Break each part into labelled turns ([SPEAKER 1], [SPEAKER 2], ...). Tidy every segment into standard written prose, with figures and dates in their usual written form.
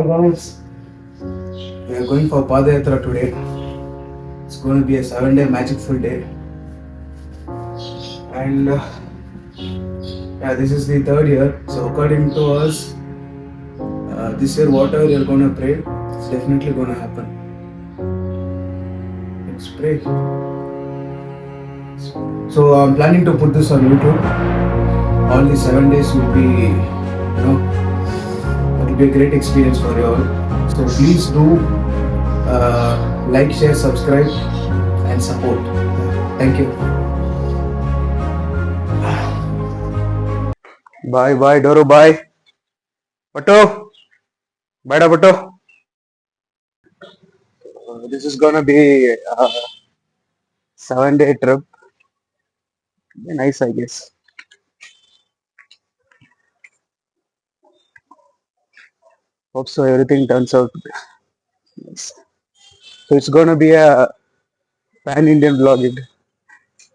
[SPEAKER 1] guys, we are going for Padayatra today. It's going to be a 7-day magicful day. And this is the third year. So according to us, this year whatever you're going to pray, it's definitely going to happen. Let's pray. So I'm planning to put this on YouTube. All the 7 days will be, it will be a great experience for you all. So please do like, share, subscribe and support. Thank you. Bye, Doro, bye. Pato, bye da Pato. This is gonna be a 7-day trip. Be nice, I guess. Hope so everything turns out nice. So it's gonna be a pan-Indian vlogging.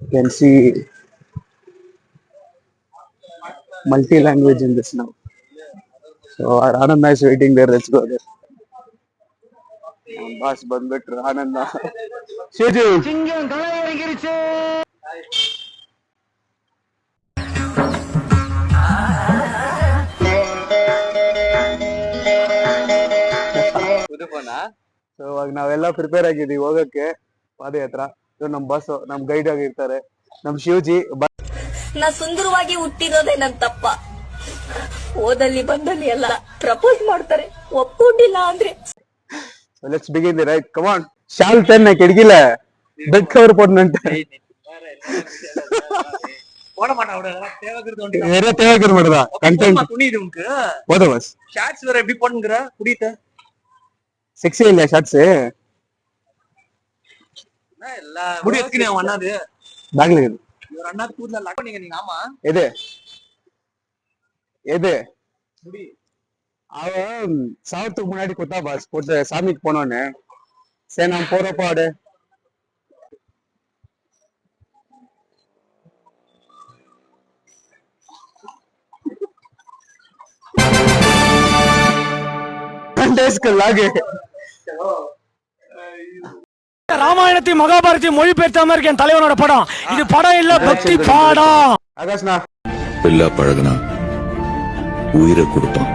[SPEAKER 1] You can see multi-language in this now. So our Ananda is waiting there. Let's go there. Boss ಬಂದ್ಬಿಟ್ರು Ananda Shivaji so ಇವಾಗ ನಾವೆಲ್ಲ prepare ಆಗಿದ್ದೀವಿ ಹೋಗಕ್ಕೆ ಪಾದಯಾತ್ರ. ನಮ್ bus ನಮ್ guide ಆಗಿರ್ತಾರೆ ನಮ್ ಶಿವಜಿ.
[SPEAKER 2] ನಾ ಸುಂದರವಾಗಿ ಹುಟ್ಟಿರೋದೇ ನನ್ ತಪ್ಪ. ಓದಲ್ಲಿ ಬಂದಲ್ಲಿ ಎಲ್ಲ ಪ್ರಪೋಸ್ ಮಾಡ್ತಾರೆ, ಒಪ್ಕೊಂಡಿಲ್ಲ ಅಂದ್ರೆ.
[SPEAKER 1] Let's begin the right. Come on. ஷால் தென்ன கெடுக்கல பெட் கவர் போடணும்ட்டு
[SPEAKER 3] போட மாட்டான் அவட தேவைக்கிறது வந்து
[SPEAKER 1] வேற தேவைக்கிறது மட்டும்தான் கண்டென்ட்
[SPEAKER 3] துணிது உனக்கு
[SPEAKER 1] போத பஸ்
[SPEAKER 3] ஷார்ட்ஸ் வேற எப்படி போடுங்கற புடிட்ட
[SPEAKER 1] செக்ஸி இல்ல ஷார்ட்ஸ்
[SPEAKER 3] இல்ல முடி எதுக்கு நான் வண்ணாது
[SPEAKER 1] பேக்ல இருக்கு
[SPEAKER 3] இவர் அண்ணா கூர்ல லாக் பண்ணீங்க நீங்க. ஆமா
[SPEAKER 1] எது எது
[SPEAKER 3] முடி
[SPEAKER 1] அவன் சாவத்துக்கு முன்னாடி கொத்தா பாஸ் போட்டு சாமிக்கு போனோன்னு சரி நான் போறப்போ ஆடு
[SPEAKER 4] ராமாயணத்தையும் மகாபாரத்தையும் மொழிபெயர்த்த மாதிரி என் தலைவனோட படம் இது. படம் இல்ல பக்தி பாடம்.
[SPEAKER 1] ஆகாஷ்னா
[SPEAKER 5] எல்லா பழகுனா உயிரை கொடுப்பான்.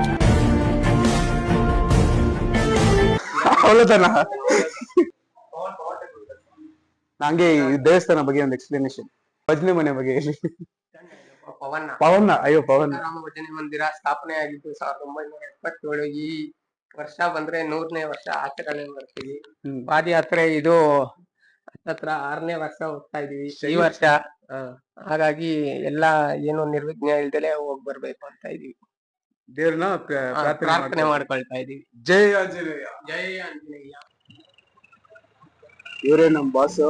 [SPEAKER 1] அவ்வளவுதானா? ನಂಗೆ ದೇವಸ್ಥಾನ ಬಗ್ಗೆ ಒಂದು ಎಕ್ಸ್ಪ್ಲನೇಷನ್. ಭಜನೆ ಮನೆ ಬಗ್ಗೆ ಪವನ್ ಅಯ್ಯೋ ಪವನ್
[SPEAKER 6] ರಾಮ ಭಜನೆ ಮಂದಿರ ಸ್ಥಾಪನೆ ಆಗಿದ್ದು 1977. ಈ ವರ್ಷ ಬಂದ್ರೆ 100ನೇ ವರ್ಷ ಆಚರಣೆ ಮಾಡ್ತೀವಿ. ಪಾದಯಾತ್ರೆ ಇದು ಹತ್ರ 6ನೇ ವರ್ಷ ಹೋಗ್ತಾ ಇದೀವಿ ಈ ವರ್ಷ. ಹಾಗಾಗಿ ಎಲ್ಲಾ ಏನು ನಿರ್ವಿಘ್ನ ಇಲ್ದಲೆ ಹೋಗ್ ಬರ್ಬೇಕು ಅಂತ ಇದೀವಿ.
[SPEAKER 1] ದೇವ್ರನ್ನ
[SPEAKER 6] ಪ್ರಾರ್ಥನೆ ಮಾಡ್ಕೊಳ್ತಾ ಇದೀವಿ.
[SPEAKER 1] ಜೈ ಆಂಜನೇಯ.
[SPEAKER 6] ಜೈ ಆಂಜನೇಯ.
[SPEAKER 1] ಇವರೇ ನಮ್ ಬಾಸ್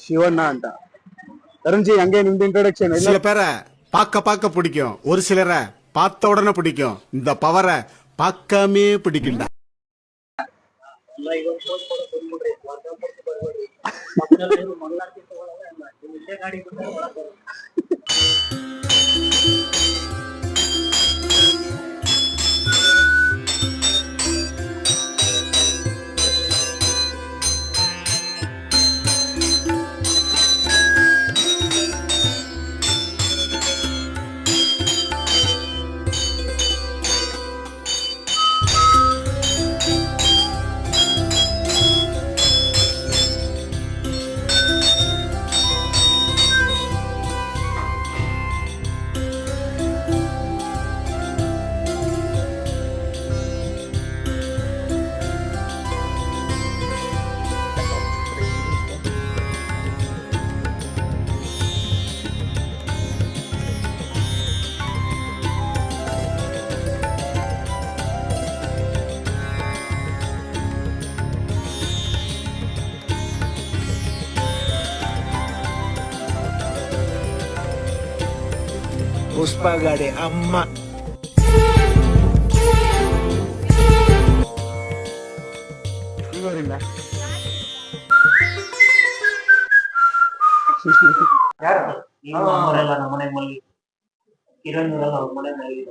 [SPEAKER 1] ಶಿವಣ್ಣ ಅಂತ. தருண்ஜி அங்கே நின்று இன்ட்ரோடக்ஷன்.
[SPEAKER 7] சில பேரை பார்க்க பிடிக்கும், ஒரு சிலரை பார்த்த உடனே பிடிக்கும். இந்த பவரை பார்க்காமே பிடிக்கும்டா.
[SPEAKER 4] పుష్పగాడి అమ్మ
[SPEAKER 1] ಇವರಿಂದ
[SPEAKER 3] ಯಾರು? ನಮ್ಮನೆಲ್ಲ ನಮ್ಮನೆ ಮಲ್ಲಿ ಕಿರಣ್ ಇರಲ್ಲ ಅವ್ರ ಮನೆ ಮಲ್ಲಿ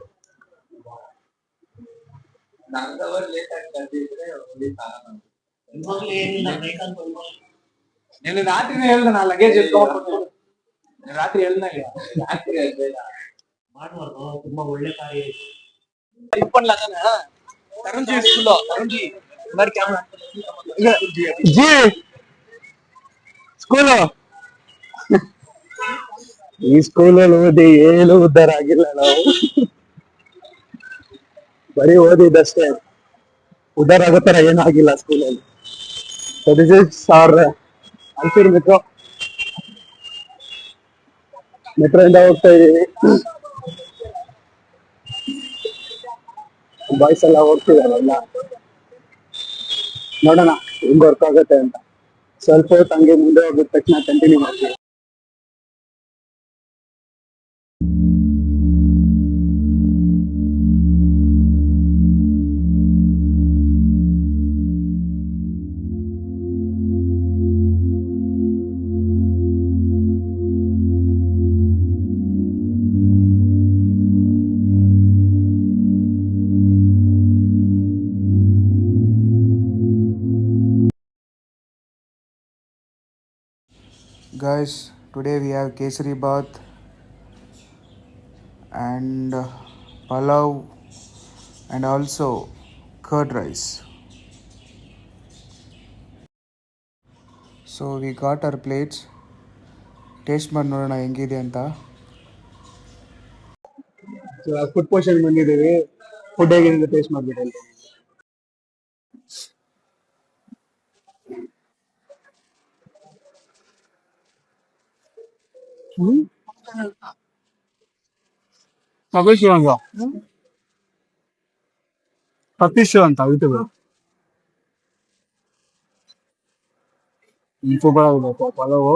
[SPEAKER 3] ನೀನು ರಾತ್ರಿನೇ ಹೇಳ್ದ ನಾ ಲಗೇಜ್ ಎತ್ಕೊಂಡ್ಬಿಟ್ಟು ರಾತ್ರಿ ಹೇಳ್ದಂಗೆ
[SPEAKER 8] ತುಂಬಾ ಒಳ್ಳೆ ಕಾರ್ಯ
[SPEAKER 3] ಇದು பண்ணல ತರುಣ್ಜಿ ಸ್ಕೂಲ್ ತರುಣ್ಜಿ ಹಮಾರಿ ಕ್ಯಾಮರಾ
[SPEAKER 1] ಜಿ ಸ್ಕೂಲು ಈ ಸ್ಕೂಲಲ್ಲಿ ಓದಿ ಏನು ಉದ್ಧಾರ ಆಗಿಲ್ಲ ನಾವು. ಬರೀ ಓದಿದ್ದಷ್ಟೇ, ಉದ್ಧಾರ ಆಗೋ ತರ ಏನೂ ಆಗಿಲ್ಲ ಸ್ಕೂಲಲ್ಲಿ. So this is our Alpur metro ಇಂದ ಹೋಗ್ತಾ ಇದೀವಿ. ಬಾಯ್ಸ್ ಎಲ್ಲ ಹೋಗ್ತಿದಾರಲ್ಲ, ನೋಡೋಣ ಹೆಂಗ್ ವರ್ಕ್ ಆಗುತ್ತೆ ಅಂತ. ಸ್ವಲ್ಪ ಹೊತ್ತು ಹಂಗೆ ಮುಂದೆ ಹೋಗಿದ ತಕ್ಷಣ ಕಂಟಿನ್ಯೂ ಮಾಡ್ತೀವಿ.
[SPEAKER 9] Guys, today we have kesari bath and palav and also curd rice. So we got our plates. Taste ಮಾಡಿ ನೋಡೋಣ ಹೆಂಗಿದೆ ಅಂತ.
[SPEAKER 1] ಫುಡ್ ಪೋಷನ್ ಬಂದಿದ್ದೀವಿ, ಫುಡ್ ಹೇಗಿದೆ ಟೇಸ್ಟ್ ಮಾಡ್ಬಿಟ್ಟು ಅಂತ. ಸತೀಶ್ ಅಂತ ಯೂಟ್ಯೂಬ್ ಸೂಪರ್ ಆಗಿದೆ ಪಲಾವು.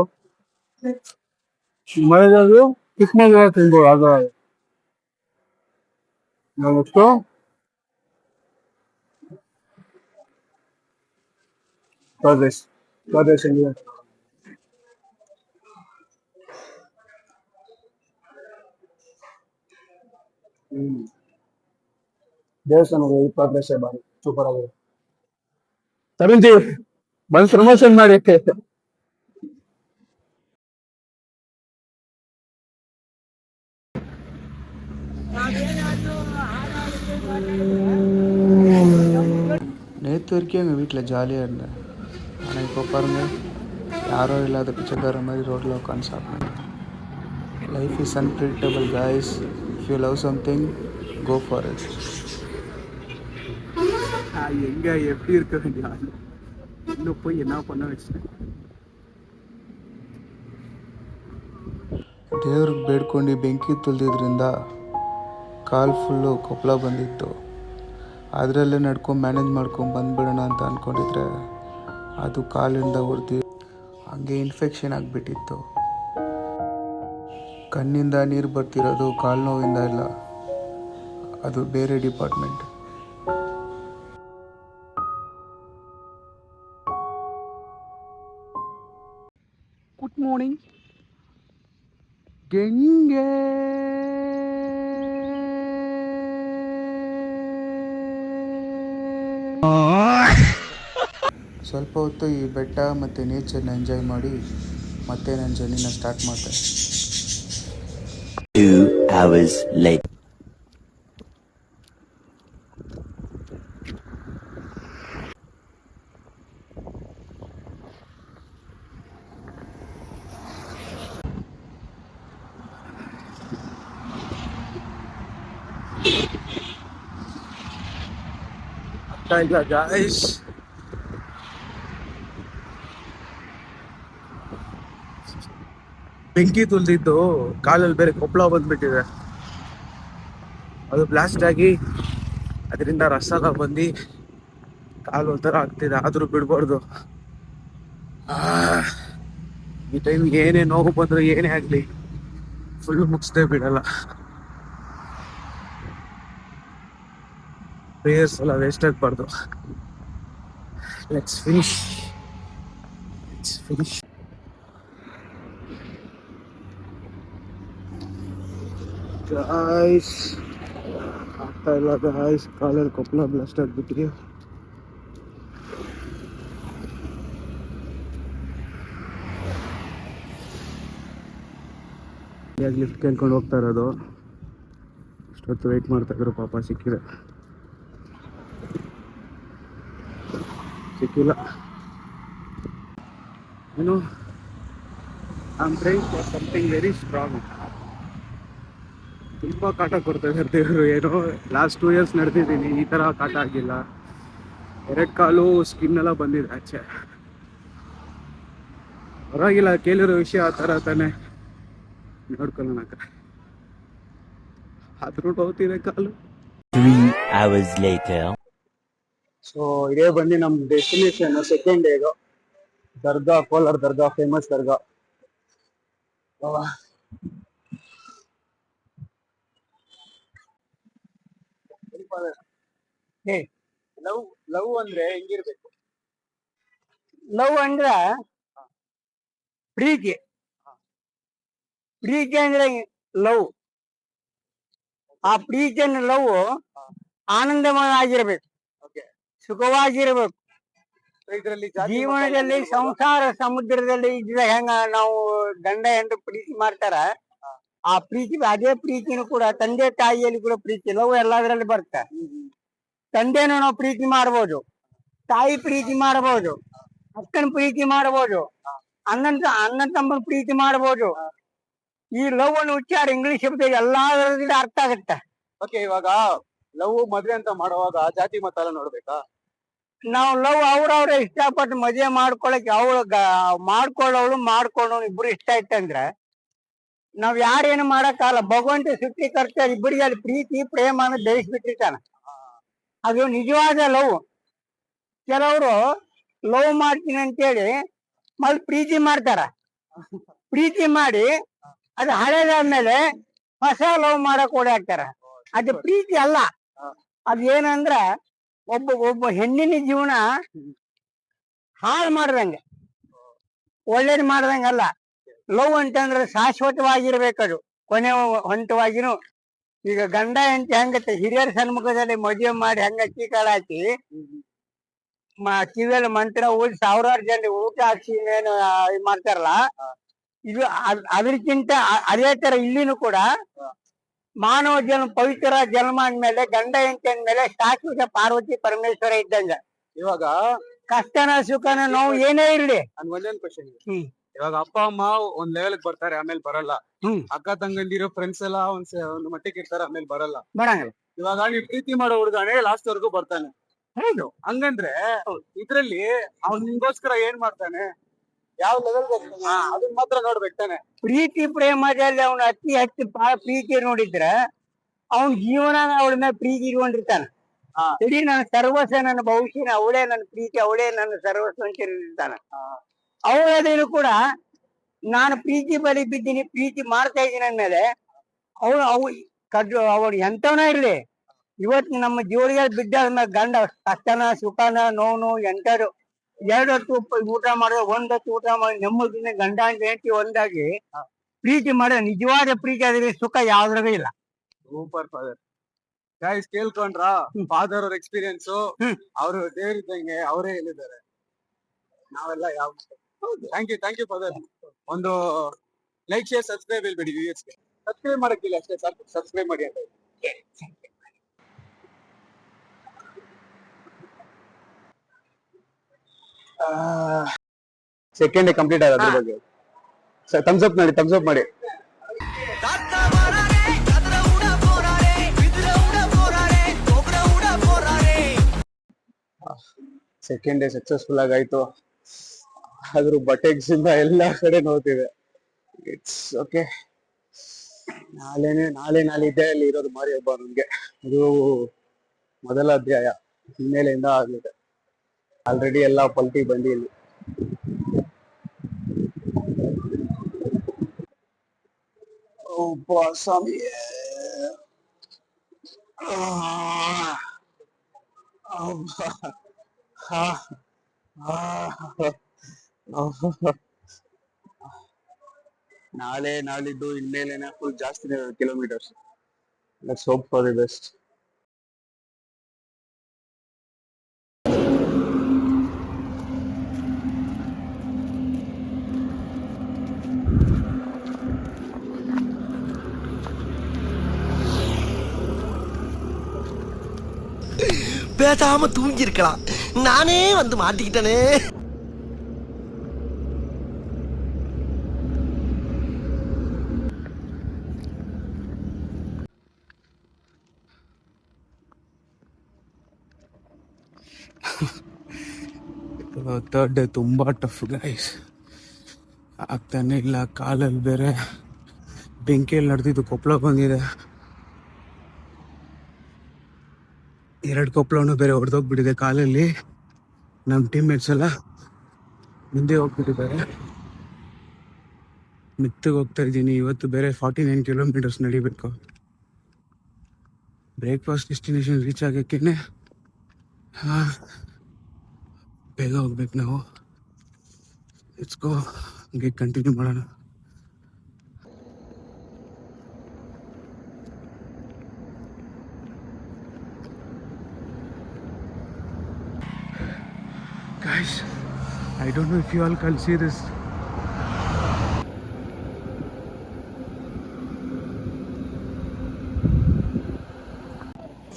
[SPEAKER 1] ಮಳೆಗಾದ್ರು ಚಿಕ್ಕಮಗಳ ತಿನ್ಬೋದು. ಅದು ನಾವೆಷ್ಟು ಪ್ರದೇಶ್ ಹೆಂಗಿದೆ. ದೇವಸ್ಥಾನಗಳು ಈ ಪ್ರದೇಶ ಬಾರಿ ಸೂಪರ್ ಆಗಿದೆ. ತರುಣ್ಜಿ ಬಂದು ಪ್ರಮೋಷನ್ ಮಾಡಿ.
[SPEAKER 9] நேற்று வரைக்கும் எங்கள் வீட்டில் ஜாலியாக இருந்தேன். ஆனால் இப்போ பாருங்கள், யாரோ இல்லாத பிச்சைக்கார மாதிரி ரோட்டில் உட்காந்து சாப்பிடுங்க. Life is unpredictable guys. If you love something, go for it.
[SPEAKER 1] எங்க எப்படி இருக்க வேண்டிய ஆளு இன்னும் போய் என்ன பண்ண வச்சேன்.
[SPEAKER 9] ದೇವ್ರಿಗೆ ಬೇಡ್ಕೊಂಡು ಬೆಂಕಿ ತುಳಿದ್ರಿಂದ ಕಾಲು ಫುಲ್ಲು ಕೊಪ್ಪಳ ಬಂದಿತ್ತು. ಅದರಲ್ಲೇ ನಡ್ಕೊಂಡು ಮ್ಯಾನೇಜ್ ಮಾಡ್ಕೊಂಡು ಬಂದುಬಿಡೋಣ ಅಂತ ಅಂದ್ಕೊಂಡಿದ್ರೆ ಅದು ಕಾಲಿಂದ ಹೊಡೆದು ಹಾಗೆ ಇನ್ಫೆಕ್ಷನ್ ಆಗಿಬಿಟ್ಟಿತ್ತು. ಕಣ್ಣಿಂದ ನೀರು ಬರ್ತಿರೋದು ಕಾಲು ನೋವಿಂದ ಇಲ್ಲ, ಅದು ಬೇರೆ ಡಿಪಾರ್ಟ್ಮೆಂಟ್.
[SPEAKER 1] Good morning ಗೆಂಗೆ.
[SPEAKER 9] ಸ್ವಲ್ಪ ಹೊತ್ತು ಈ ಬೆಟ್ಟ ಮತ್ತು ನೇಚರ್ನ ಎಂಜಾಯ್ ಮಾಡಿ ಮತ್ತೆ ನನ್ನ ಜರ್ನಿನ ಸ್ಟಾರ್ಟ್ ಮಾಡಿದೆ.
[SPEAKER 5] 2 hours later.
[SPEAKER 1] ಇಲ್ಲ ಗಾಯ್ಸ್, ಬೆಂಕಿ ತುಳಿದಿದ್ದು ಕಾಲಲ್ಲಿ ಬೇರೆ ಕೊಪ್ಪಳ ಬಂದ್ಬಿಟ್ಟಿದೆ. ಅದು ಬ್ಲಾಸ್ಟ್ ಆಗಿ ಅದರಿಂದ ರಸ ಬಂದು ಕಾಲು ಒಂಥರ ಆಗ್ತಿದೆ. ಆದ್ರೂ ಬಿಡ್ಬಾರ್ದು. ಈ ಟೈಮ್ ಏನೇ ನೋವು ಬಂದ್ರು ಏನೇ ಆಗ್ಲಿ ಫುಲ್ ಮುಗಿಸ್ದೇ ಬಿಡಲ್ಲ. ಪ್ರೇಯರ್ಸ್ ಎಲ್ಲ ವೇಸ್ಟ್ ಆಗ್ಬಾರ್ದು. Let's finish. Guys, ಆಗ್ತಾ ಇಲ್ಲ ಗಾಯ್ಸ್, ಕಾಲಲ್ಲಿ ಕೊಪ್ಪಳ ಬ್ಲಾಸ್ಟ್ ಆಗ್ಬಿಟ್ರಿ. ಯಾಕೆ ಲಿಫ್ಟ್ ಕೇಳ್ಕೊಂಡು ಹೋಗ್ತಾ ಇರೋದು, ಅಷ್ಟೊತ್ತು ವೆಯ್ಟ್ ಮಾಡ್ತಾ ಇದ್ರು, ಪಾಪ ಸಿಕ್ಕಿಲ್ಲ. ಏನು, I am trying for something very strong. ತುಂಬ ಕಾಟ ಕೊಡ್ತಾ ಇದ್ದಾರೆ ದೇವರು. ಏನೋ ಲಾಸ್ಟ್ 2 years ನಡೆದಿದ್ದೀನಿ, ಈ ಥರ ಕಾಟ ಆಗಿಲ್ಲ. 2 ಕಾಲು ಸ್ಕಿನ್ ಎಲ್ಲ ಬಂದಿದೆ ಆಚೆ. ಪರವಾಗಿಲ್ಲ, ಕೇಳಿರೋ ವಿಷಯ ಆ ಥರ ತಾನೆ, ನೋಡ್ಕೊಳ್ಳೋಣ. ಆದ್ರೂ ಹೋಗ್ತಿದೆ ಕಾಲು.
[SPEAKER 5] 3 hours later.
[SPEAKER 1] ಸೊ ಇದೇ ಬಂದು ನಮ್ಮ ಡೆಸ್ಟಿನೇಷನ್. ಸೆಕೆಂಡ್ ಡೇ ಇದು ದರ್ಗಾ, ಕೋಲಾರ ದರ್ಗಾ, ಫೇಮಸ್ ದರ್ಗಾ. ಲವ್ ಅಂದ್ರೆ ಹೆಂಗಿರ್ಬೇಕು?
[SPEAKER 8] ಲವ್ ಅಂದ್ರ ಪ್ರೀತಿ. ಪ್ರೀತಿ ಅಂದ್ರೆ ಲವ್. ಆ ಪ್ರೀತಿಯನ್ನು ಲವ್ ಆನಂದಮಯ ಆಗಿರ್ಬೇಕು, ಸುಖವಾಗಿರ್ಬೇಕು.
[SPEAKER 1] ಇದರಲ್ಲಿ
[SPEAKER 8] ಜೀವನದಲ್ಲಿ ಸಂಸಾರ ಸಮುದ್ರದಲ್ಲಿ ಇದ್ರೆ ಹೆಂಗ ನಾವು ಗಂಡ ಹೆಂಡ್ರು ಪ್ರೀತಿ ಮಾಡ್ತಾರ, ಆ ಪ್ರೀತಿ ಅದೇ ಪ್ರೀತಿನೂ ಕೂಡ ತಂದೆ ತಾಯಿಯಲ್ಲಿ ಕೂಡ ಪ್ರೀತಿ ಲವ್ ಎಲ್ಲದರಲ್ಲಿ ಬರುತ್ತೆ. ತಂದೆನೂ ನಾವು ಪ್ರೀತಿ ಮಾಡ್ಬೋದು, ತಾಯಿ ಪ್ರೀತಿ ಮಾಡ್ಬೋದು, ಅಕ್ಕನ ಪ್ರೀತಿ ಮಾಡ್ಬೋದು, ಅಣ್ಣ ತಮ್ಮನ ಪ್ರೀತಿ ಮಾಡ್ಬೋದು. ಈ ಲವ್ ಅನ್ನು ಉಚ್ಚಾರ ಇಂಗ್ಲಿಷ್ ಶಬ್ದ ಎಲ್ಲಾದ್ರಿಂದ ಅರ್ಥ ಆಗುತ್ತೆ.
[SPEAKER 1] ಓಕೆ, ಇವಾಗ ಲವ್ ಮದ್ವೆ ಅಂತ ಮಾಡುವಾಗ ಜಾತಿ ಮತ ಎಲ್ಲ ನೋಡ್ಬೇಕಾ?
[SPEAKER 8] ನಾವು ಲವ್ ಅವ್ರವ್ರ ಇಷ್ಟಪಟ್ಟು ಮದುವೆ ಮಾಡ್ಕೊಳಕ್ ಮಾಡ್ಕೊಳ್ಳೋಳು ಮಾಡ್ಕೊಳ್ಳೋನು ಇಬ್ರು ಇಷ್ಟ ಇತ್ತಂದ್ರೆ ನಾವ್ ಯಾರೇನು ಮಾಡಕ್ಕಾಗಲ್ಲ. ಭಗವಂತ ಸೃಷ್ಟಿಕರ್ತ ಇಬ್ಬರಿಗೆ ಅಲ್ಲಿ ಪ್ರೀತಿ ಪ್ರೇಮ ಅನ್ನೋದು ಬೆಳೆಸ್ಬಿಟ್ಟಿರ್ತಾನ. ಅದು ನಿಜವಾದ ಲವ್. ಕೆಲವರು ಲವ್ ಮಾಡ್ತೀನಿ ಅಂತೇಳಿ ಮೊದ್ಲು ಪ್ರೀತಿ ಮಾಡ್ತಾರ. ಪ್ರೀತಿ ಮಾಡಿ ಅದು ಹಳೇದಾದ್ಮೇಲೆ ಹೊಸ ಲವ್ ಮಾಡಕ್ ಓಡಾಡ್ತಾರ. ಅದು ಪ್ರೀತಿ ಅಲ್ಲ. ಅದೇನಂದ್ರ ಒಬ್ಬ ಹೆಣ್ಣಿನ ಜೀವನ ಹಾಳು ಮಾಡ್ದಂಗೆ, ಒಳ್ಳೇದು ಮಾಡ್ದಂಗಲ್ಲ. ಲವ್ ಅಂತಂದ್ರೆ ಶಾಶ್ವತವಾಗಿರ್ಬೇಕದು, ಕೊನೆ ಹಂತವಾಗಿನು. ಈಗ ಗಂಡ ಹೆಂಡತಿ ಹೆಂಗತ್ತೆ, ಹಿರಿಯರ ಸನ್ಮುಖದಲ್ಲಿ ಮದುವೆ ಮಾಡಿ ಹೆಂಗ ಅಕ್ಕಿ ಕಾಳು ಹಾಕಿ ಕಿವಿಯಲ್ಲಿ ಮಂತ್ರ ಓದಿ ಸಾವಿರಾರು ಜನ ಊಟ ಹಾಕಿ ಏನು ಮಾಡ್ತಾರಲ್ಲ, ಇದು ಅದಕ್ಕಿಂತ ಅದೇ ತರ ಇಲ್ಲಿನೂ ಕೂಡ ಮಾನವ ಜನ್ಮ, ಪವಿತ್ರ ಜನ್ಮ ಅಂದ್ಮೇಲೆ ಗಂಡ ಹೆಂಡತಿ ಅಂದ್ಮೇಲೆ ಶಾಶ್ವತ ಪಾರ್ವತಿ ಪರಮೇಶ್ವರ ಇದ್ದಂಗ.
[SPEAKER 1] ಇವಾಗ
[SPEAKER 8] ಕಷ್ಟನ ಸುಖನ ನೋವು ಏನೇ ಇರ್ಲಿ.
[SPEAKER 1] ಒಂದೊಂದು ಕ್ವಶನ್ ಇದೆ. ಇವಾಗ ಅಪ್ಪ ಅಮ್ಮ ಒಂದ್ ಲೆವೆಲ್ ಬರ್ತಾರೆ, ಆಮೇಲೆ ಬರಲ್ಲ. ಅಕ್ಕ ತಂಗಂದಿರೋ ಫ್ರೆಂಡ್ಸ್ ಎಲ್ಲ ಒಂದ್ ಮಟ್ಟಿಗೆ ಇರ್ತಾರೆ, ಆಮೇಲೆ ಬರಲ್ಲ.
[SPEAKER 8] ಬರಂಗಿಲ್ಲ.
[SPEAKER 1] ಇವಾಗ ನೀವು ಪ್ರೀತಿ ಮಾಡೋ ಹುಡುಗನೇ ಲಾಸ್ಟ್ ವರ್ಗು ಬರ್ತಾನೆ.
[SPEAKER 8] ಹೌದು.
[SPEAKER 1] ಹಂಗಂದ್ರೆ ಇದ್ರಲ್ಲಿ ಅವ್ನ್ ನಿಮ್ಗೋಸ್ಕರ ಏನ್ ಮಾಡ್ತಾನೆ, ಯಾವ ಲೆವೆಲ್ ಅದನ್ನ ಮಾತ್ರ ನೋಡ್ಬೇಕು ತಾನೆ.
[SPEAKER 8] ಪ್ರೀತಿ ಪ್ರೇಮದಲ್ಲಿ ಅವನು ಅತಿ ಹೆಚ್ಚು ಪ್ರೀತಿ ನೋಡಿದ್ರೆ ಅವನ ಜೀವನ ಅವಳ ಮೇಲೆ ಪ್ರೀತಿ ಇಟ್ಕೊಂಡಿರ್ತಾನ. ಇಡೀ ನನ್ನ ಸರ್ವಸ್ವ, ನನ್ನ ಭವಿಷ್ಯನ ಅವಳೇ ನನ್ನ ಪ್ರೀತಿ, ಅವಳೇ ನನ್ನ ಸರ್ವಸ್ವ ಅಂತ ಇರ್ತಾನ. ಅವಳದೇನು ಕೂಡ ನಾನು ಪ್ರೀತಿ ಬಲಿ ಬಿದ್ದೀನಿ, ಪ್ರೀತಿ ಮಾಡ್ತಾ ಇದ್ದೀನಿ ಅಂದ್ಮೇಲೆ ಅವಳು ಎಂತವನ ಇರ್ಲಿ, ಇವತ್ತು ನಮ್ಮ ಜೋಡಿಗೆ ಬಿದ್ದಾದ್ಮೇಲೆ ಗಂಡ ಕಷ್ಟನ ಸುಖನ ನೋವು ಎಂಟರು 2 ಹೊತ್ತು ಊಟ ಮಾಡಿದ್ರೆ 1 ಹೊತ್ತು ಊಟ ಮಾಡಿ ನೆಮ್ಮದಿನ ಗಂಡ ಹೆಂಡತಿ ಒಂದಾಗಿ ಪ್ರೀತಿ ಮಾಡೋ ನಿಜವಾದ ಪ್ರೀತಿ ಅದ್ರಲ್ಲಿ ಸುಖ ಯಾವ್ದ್ರಾಗ ಇಲ್ಲ.
[SPEAKER 1] Super father. ಗೈಸ್ ಕೇಳ್ಕೊಂಡ್ರ ಫಾದರ್ ಅವ್ರ ಎಕ್ಸ್ಪೀರಿಯನ್ಸ್, ಅವರು ದೇವರಿದ್ದಂಗೆ ಅವರೇ ಹೇಳಿದ್ದಾರೆ. ನಾವೆಲ್ಲ ಯಾವ ಥ್ಯಾಂಕ್ ಯು ಫಾದರ್. ಒಂದು ಲೈಕ್ ಶೇರ್ ಸಬ್ಸ್ಕ್ರೈಬ್ ಹೇಳ್ಬೇಡಿ ವ್ಯೂಯರ್ಸ್ಗೆ. ಸಬ್ಸ್ಕ್ರೈಬ್ ಮಾಡಕ್ಕಿಲ್ಲ ಅಷ್ಟೇ ಸಾಕು, ಸಬ್ಸ್ಕ್ರೈಬ್ ಮಾಡಿ ಅಂತ. ಸೆಕೆಂಡ್ ಕಂಪ್ಲೀಟ್ ಆದ ಅದ್ರ ಬಗ್ಗೆ ಥಮ್ಸ್ ಅಪ್ ಮಾಡಿ. ಸೆಕೆಂಡ್ ಡೇ ಸಕ್ಸಸ್ಫುಲ್ ಆಗಾಯ್ತು. ಆದ್ರೂ ಬಟೆಕ್ಸಿಂದ ಎಲ್ಲಾ ಕಡೆ ನೋಡ್ತಿದೆ. It's okay. ನಾಳೆ ಅಲ್ಲಿ ಇರೋದು ಮಾರಿ ಹಬ್ಬ ನಮ್ಗೆ. ಇದು ಮೊದಲ ಅಧ್ಯಾಯ, ಹಿನ್ನೆಲೆಯಿಂದ ಆಗಿದೆ. ಆಲ್ರೆಡಿ ಎಲ್ಲ ಪಲ್ಟಿ ಬಂದಿ ಇಲ್ಲಿ. ಸ್ವಾಮಿ, ನಾಳೆ ನಾಳಿದ್ದು ಹಿನ್ನೆಲೆನ ಫುಲ್ ಜಾಸ್ತಿ kilometres. Let's hope for the best.
[SPEAKER 10] பேசாம தூங்கி இருக்கலாம். நானே வந்து மாட்டிக்கிட்டனே.
[SPEAKER 9] ಥರ್ಡ್ ಡೇ ತುಂಬ ಟಫ್ ಗೈಸ್, ಆಗ್ತಾನೆ ಇಲ್ಲ. ಕಾಲಲ್ಲಿ ಬೇರೆ ಬೆಂಕಿಯಲ್ಲಿ ನಡೆದಿದ್ದು ಕೊಪ್ಪಳ ಬಂದಿದೆ. 2 ಕೊಪ್ಪಳನೂ ಬೇರೆ ಹೊಡೆದೋಗ್ಬಿಟ್ಟಿದೆ ಕಾಲಲ್ಲಿ. ನಮ್ಮ ಟೀಮ್ಮೇಟ್ಸ್ ಎಲ್ಲ ಮುಂದೆ ಹೋಗ್ಬಿಟ್ಟಿದ್ದಾರೆ, ಮೆತ್ತಗೆ ಹೋಗ್ತಾ ಇದ್ದೀನಿ. ಇವತ್ತು ಬೇರೆ 49 ಕಿಲೋಮೀಟರ್ಸ್ ನಡಿಬೇಕು. ಬ್ರೇಕ್ಫಾಸ್ಟ್ ಡೆಸ್ಟಿನೇಷನ್ ರೀಚ್ ಆಗೋಕ್ಕೇನೆ ಬೇಗ ಹೋಗ್ಬೇಕು ನಾವು. ಲೆಟ್ಸ್ ಗೋ, ಹಂಗೆ ಕಂಟಿನ್ಯೂ ಮಾಡೋಣ. Guys, I don't know if you all can see this.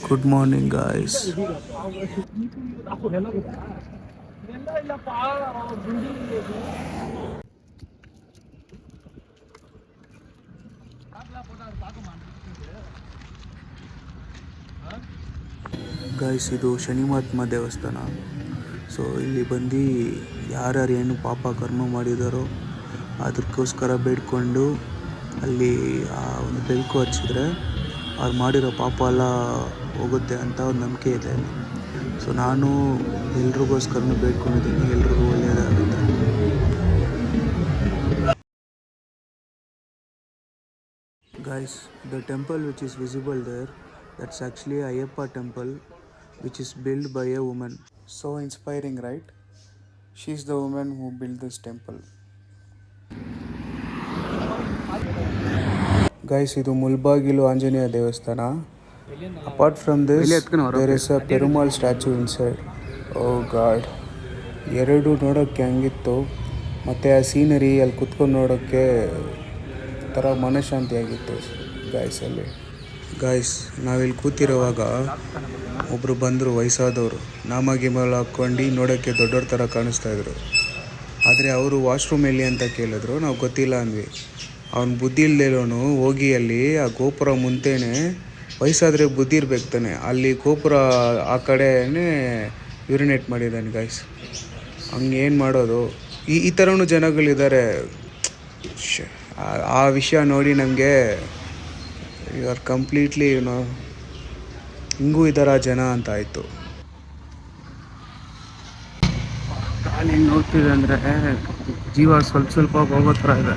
[SPEAKER 9] Good morning, guys. Guys, ಇದು ಶನಿ ಮಹಾತ್ಮ ದೇವಸ್ಥಾನ. ಸೊ ಇಲ್ಲಿ ಬಂದು ಯಾರ್ಯಾರು ಏನು ಪಾಪ ಕರ್ಮ ಮಾಡಿದಾರೋ ಅದಕ್ಕೋಸ್ಕರ ಬೇಡ್ಕೊಂಡು ಅಲ್ಲಿ ಆ ಒಂದು ಬೆಳಕು ಹಚ್ಚಿದ್ರೆ ಅವ್ರು ಮಾಡಿರೋ ಪಾಪ ಎಲ್ಲ ಹೋಗುತ್ತೆ ಅಂತ ಒಂದು ನಂಬಿಕೆ ಇದೆ. ಸೊ ನಾನು ಎಲ್ರಿಗೋಸ್ಕರನೂ ಬೇಡ್ಕೊಂಡಿದ್ದೀನಿ, ಎಲ್ರಿಗೂ ಒಳ್ಳೆಯದಾಗುತ್ತೆ. Guys, the temple which is visible there, that's actually Ayyappa temple, which is built by a woman. So inspiring, right? She's the woman who built this temple. Guys, ಇದು ಮುಲ್ಬಾಗಿಲು ಆಂಜನೇಯ ದೇವಸ್ಥಾನ. Apart from this, there is a Perumal statue inside. Oh God, ಎರಡು ನೋಡೋಕ್ಕೆ ಹಂಗಿತ್ತು, ಮತ್ತು ಆ scenery ಅಲ್ಲಿ ಕುತ್ಕೊಂಡು ನೋಡೋಕ್ಕೆ ಥರ ಮನಃಶಾಂತಿಯಾಗಿತ್ತು ಗಾಯ್ಸಲ್ಲಿ. ಗಾಯ್ಸ್, ನಾವಿಲ್ಲಿ ಕೂತಿರೋವಾಗ ಒಬ್ಬರು ಬಂದರು, ವಯಸ್ಸಾದವರು, ನಾಮಗಿಮಲ್ ಹಾಕ್ಕೊಂಡು ನೋಡೋಕ್ಕೆ ದೊಡ್ಡವ್ರ ಥರ ಕಾಣಿಸ್ತಾಯಿದ್ರು. ಆದರೆ ಅವರು ವಾಶ್ರೂಮ್ ಎಲ್ಲಿ ಅಂತ ಕೇಳಿದ್ರು, ನಾವು ಗೊತ್ತಿಲ್ಲ ಅಂದ್ವಿ. ಅವ್ನು ಬುದ್ಧಿ ಇಲ್ದೇಲೋನು ಹೋಗಿ ಅಲ್ಲಿ ಆ ಗೋಪುರ ಮುಂದೆನೇ, ವಯಸ್ಸಾದರೆ ಬುದ್ಧಿ ಇರ್ಬೇಕು ತಾನೆ, ಅಲ್ಲಿ ಗೋಪುರ ಆ ಕಡೆನೇ ಯೂರಿನೇಟ್ ಮಾಡಿದ್ದಾನೆ ಗಾಯ್ಸ್. ಹಂಗೆ ಏನು ಮಾಡೋದು? ಈ ಥರನೂ ಜನಗಳಿದ್ದಾರೆ. ಆ ವಿಷಯ ನೋಡಿ ನಮಗೆ ಯು ಆರ್ ಕಂಪ್ಲೀಟ್ಲಿ ಹಿಂಗೂ ಇದ್ದಾರ ಜನ ಅಂತ ಆಯಿತು. ಕಾಲು ಹಿಂಗೆ ನೋಡ್ತಿದೆ ಅಂದರೆ ಜೀವ ಸ್ವಲ್ಪ ಹೋಗೋ ಥರ ಇದೆ.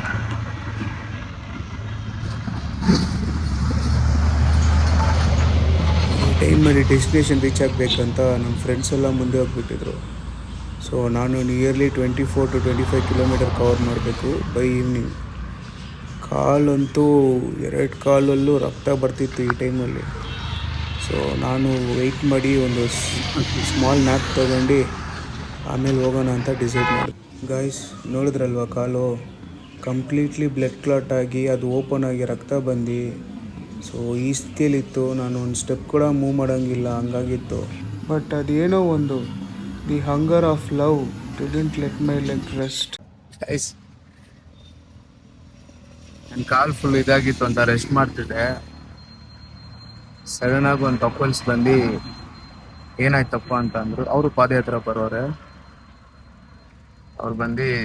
[SPEAKER 9] ಈ ಟೈಮಲ್ಲಿ ಡೆಸ್ಟಿನೇಷನ್ ರೀಚ್ ಆಗಬೇಕಂತ ನಮ್ಮ ಫ್ರೆಂಡ್ಸ್ ಎಲ್ಲ ಮುಂದೆ ಹೋಗ್ಬಿಟ್ಟಿದ್ರು. ಸೊ ನಾನು ನಿಯರ್ಲಿ 24 to 25 ಕಿಲೋಮೀಟರ್ ಕವರ್ ಮಾಡಬೇಕು ಬೈ ಈವ್ನಿಂಗ್. ಕಾಲಂತೂ 2 ಕಾಲಲ್ಲೂ ರಕ್ತ ಬರ್ತಿತ್ತು ಈ ಟೈಮಲ್ಲಿ. ಸೊ ನಾನು ವೆಯ್ಟ್ ಮಾಡಿ ಒಂದು ಸ್ಮಾಲ್ ನ್ಯಾಪ್ ತೊಗೊಂಡು ಆಮೇಲೆ ಹೋಗೋಣ ಅಂತ ಡಿಸೈಡ್ ಮಾಡಿ. ಗಾಯ್ಸ್, ನೋಡಿದ್ರಲ್ವ, ಕಾಲು ಕಂಪ್ಲೀಟ್ಲಿ ಬ್ಲಡ್ ಕ್ಲಾಟ್ ಆಗಿ ಅದು ಓಪನ್ ಆಗಿ ರಕ್ತ ಬಂದು ಸೊ ಈ ಸ್ಥಿತಿಯಲ್ಲಿತ್ತು. ನಾನು ಒಂದು ಸ್ಟೆಪ್ ಕೂಡ ಮೂವ್ ಮಾಡೋಂಗಿಲ್ಲ, ಹಂಗಾಗಿತ್ತು. ಬಟ್ ಅದೇನೋ ಒಂದು the hunger of love didn't let my leg rest. Guys, ನನ್ನ ಕಾಲು ಫುಲ್ ಇದಾಗಿತ್ತು ಅಂತ ರೆಸ್ಟ್ ಮಾಡ್ತಿದ್ದೆ. ಸಡನ್ನಾಗಿ ಒಂದು ಕಪಲ್ಸ್ ಬಂದು ಏನಾಯ್ತಪ್ಪ ಅಂತ ಅಂದರು. ಅವರು ಪಾದಯಾತ್ರೆ ಬರೋರೆ. ಅವ್ರು ಬಂದು ಈ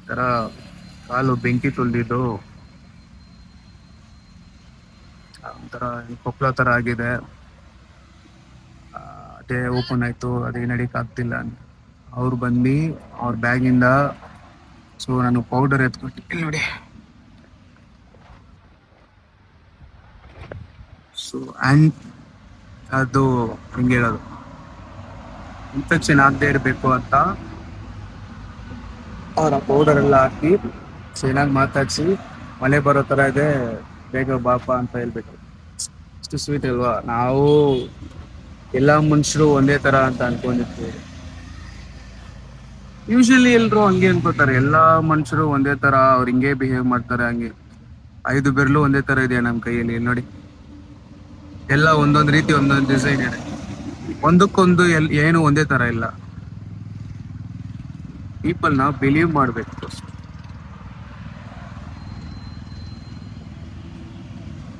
[SPEAKER 9] ಥರ ಕಾಲು ಬೆಂಕಿ ತುಳಿದಿದ್ದು ಒಂಥರ ಕೊಪ್ಪಳ ಥರ ಆಗಿದೆ, ಅದೇ ಓಪನ್ ಆಯಿತು, ಅದೇ ನಡೀಕಾಗ್ತಿಲ್ಲ ಅಂತ ಅವ್ರು ಬಂದು ಅವ್ರ ಬ್ಯಾಗಿಂದ ಸೊ ನಾನು ಪೌಡರ್ ಎತ್ಕೊಟ್ಟು ಇಲ್ಲಿ ನೋಡಿ. ಸೊ ಅದು ಹಿಂಗೆ ಹೇಳೋದು, ಇನ್ಫೆಕ್ಷನ್ ಆಗದೆ ಇರಬೇಕು ಅಂತ ಅವರ ಪೌಡರ್ ಎಲ್ಲ ಹಾಕಿ ಚೆನ್ನಾಗಿ ಮಾತಾಡಿಸಿ, ಮಳೆ ಬರೋ ಥರ ಇದೆ ಬೇಗ ಬಾಪ ಅಂತ ಹೇಳ್ಬೇಕು. ಅಷ್ಟು ಸ್ವೀಟ್ ಅಲ್ವಾ? ನಾವು ಎಲ್ಲ ಮನುಷ್ಯರು ಒಂದೇ ಥರ ಅಂತ ಅನ್ಕೊಂಡಿರ್ತೀವಿ. ಯೂಶಲಿ ಎಲ್ಲರೂ ಹಂಗೆ ಅನ್ಕೋತಾರೆ, ಎಲ್ಲ ಮನುಷ್ಯರು ಒಂದೇ ಥರ, ಅವ್ರು ಹಿಂಗೆ ಬಿಹೇವ್ ಮಾಡ್ತಾರೆ. ಹಂಗೆ 5 ಬೆರಳು ಒಂದೇ ಥರ ಇದೆ ನಮ್ಮ ಕೈಯಲ್ಲಿ ನೋಡಿ, ಎಲ್ಲ ಒಂದೊಂದು ರೀತಿ ಒಂದೊಂದು ಡಿಸೈನ್ ಇದೆ.
[SPEAKER 1] ಒಂದಕ್ಕೊಂದು ಏನು ಒಂದೇ ತರ ಇಲ್ಲ. ಪೀಪಲ್ ನ ಬಿಲೀವ್ ಮಾಡ್ಬೇಕು first.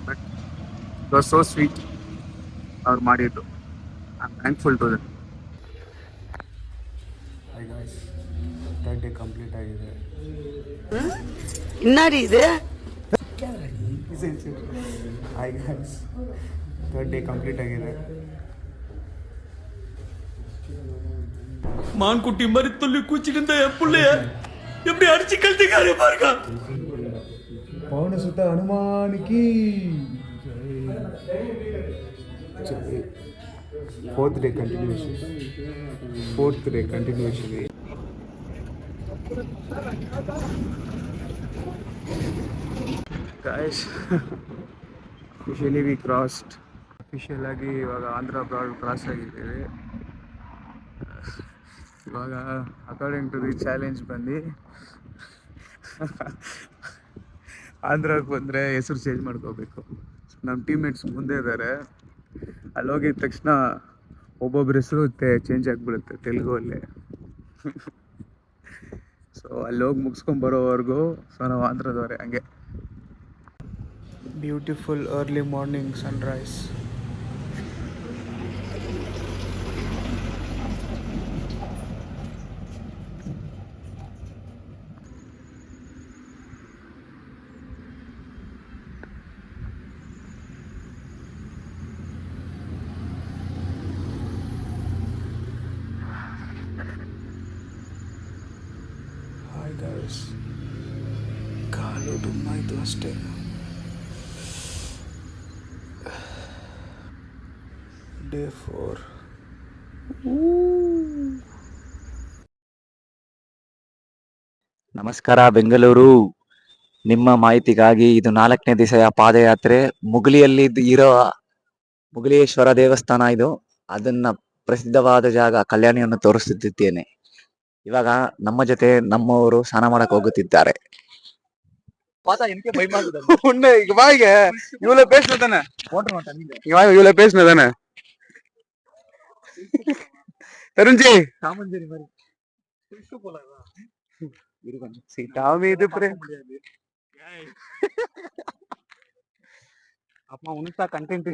[SPEAKER 1] But it was so sweet ಅವ್ರು ಮಾಡಿದ್ದು. I am thankful to them.
[SPEAKER 9] Third day complete ಆಗಿದೆ.
[SPEAKER 10] ಇನ್ನಾಡಿ ಇದೆ
[SPEAKER 9] hi guys, third day complete ಆಗಿದೆ.
[SPEAKER 4] மான்குட்டி மாதிரி துள்ளி குச்சிட்டு என் பிள்ளைய எப்படி அடிச்சு கழட்டிக்காரு பாருங்க.
[SPEAKER 9] ಪವನ ಸುತ್ತ ಹನುಮಾನಿಕಿ. Fourth day continuation.
[SPEAKER 1] Guys, officially we crossed. Official ಆಗಿ ಇವಾಗ ಆಂಧ್ರ ಬಾರ್ಡರ್ ಕ್ರಾಸ್ ಆಗಿದ್ದೀವಿ. ಇವಾಗ ಅಕಾರ್ಡಿಂಗ್ ಟು ದಿ ಚಾಲೆಂಜ್ ಬಂದು ಆಂಧ್ರಕ್ಕೆ ಬಂದರೆ ಹೆಸರು ಚೇಂಜ್ ಮಾಡ್ಕೋಬೇಕು. ನಮ್ಮ ಟೀಮ್ಮೇಟ್ಸ್ ಮುಂದೆ ಇದ್ದಾರೆ. ಅಲ್ಲಿ ಹೋಗಿದ ತಕ್ಷಣ ಒಬ್ಬೊಬ್ಬರ ಹೆಸರು ಚೇಂಜ್ ಆಗಿಬಿಡುತ್ತೆ ತೆಲುಗಲ್ಲಿ. ಸೊ ಅಲ್ಲಿ ಹೋಗಿ ಮುಗಿಸ್ಕೊಂಬರೋವರೆಗೂ ನಾವು ಆಂಧ್ರದವರೇ ಹಂಗೆ.
[SPEAKER 9] Beautiful early morning sunrise. Hi guys, ಕಾಲು ಡುಮ್ಮಾಯಿತು ಅಷ್ಟೇ. ಡೇ 4.
[SPEAKER 11] ನಮಸ್ಕಾರ ಬೆಂಗಳೂರು. ನಿಮ್ಮ ಮಾಹಿತಿಗಾಗಿ ಇದು 4ನೇ ದಿವಸ ಪಾದಯಾತ್ರೆ. ಮುಗುಲಿಯಲ್ಲಿ ಇರೋ ಮುಗುಲಿಯೇಶ್ವರ ದೇವಸ್ಥಾನ ಇದು. ಅದನ್ನ ಪ್ರಸಿದ್ಧವಾದ ಜಾಗ ಕಲ್ಯಾಣಿಯನ್ನು ತೋರಿಸುತ್ತಿದ್ದೇನೆ. ಇವಾಗ ನಮ್ಮ ಜೊತೆ ನಮ್ಮವರು ಸ್ನಾನ ಮಾಡಕ್ ಹೋಗುತ್ತಿದ್ದಾರೆ.
[SPEAKER 1] ತರುಣ್ಜಿ ಅಪ್ಪ ಉಣಿಸ್ತಾ ಕಂಟೆಂಟ್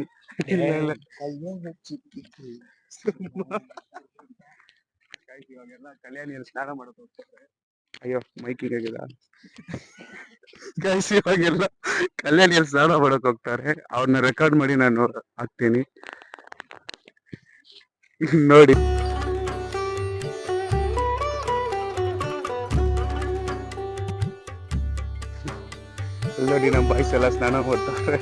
[SPEAKER 1] ಇವಾಗೆಲ್ಲ ಕಲ್ಯಾಣಿಯಲ್ಲಿ ಸ್ನಾನ ಮಾಡಕ್ ಹೋಗ್ತಾರೆ. ಅಯ್ಯೋ ಮೈಕಿಗೆ ಗೈಸ್, ಇವಾಗೆಲ್ಲ ಕಲ್ಯಾಣಿಯಲ್ಲಿ ಸ್ನಾನ ಮಾಡಕ್ ಹೋಗ್ತಾರೆ. ಅವ್ರನ್ನ ರೆಕಾರ್ಡ್ ಮಾಡಿ ನಾನು ಹಾಕ್ತೀನಿ ನೋಡಿ. ನೋಡಿ ನಮ್ಮ ಬಾಯ್ಸ್ ಎಲ್ಲ ಸ್ನಾನ ಮಾಡ್ತಾರೆ.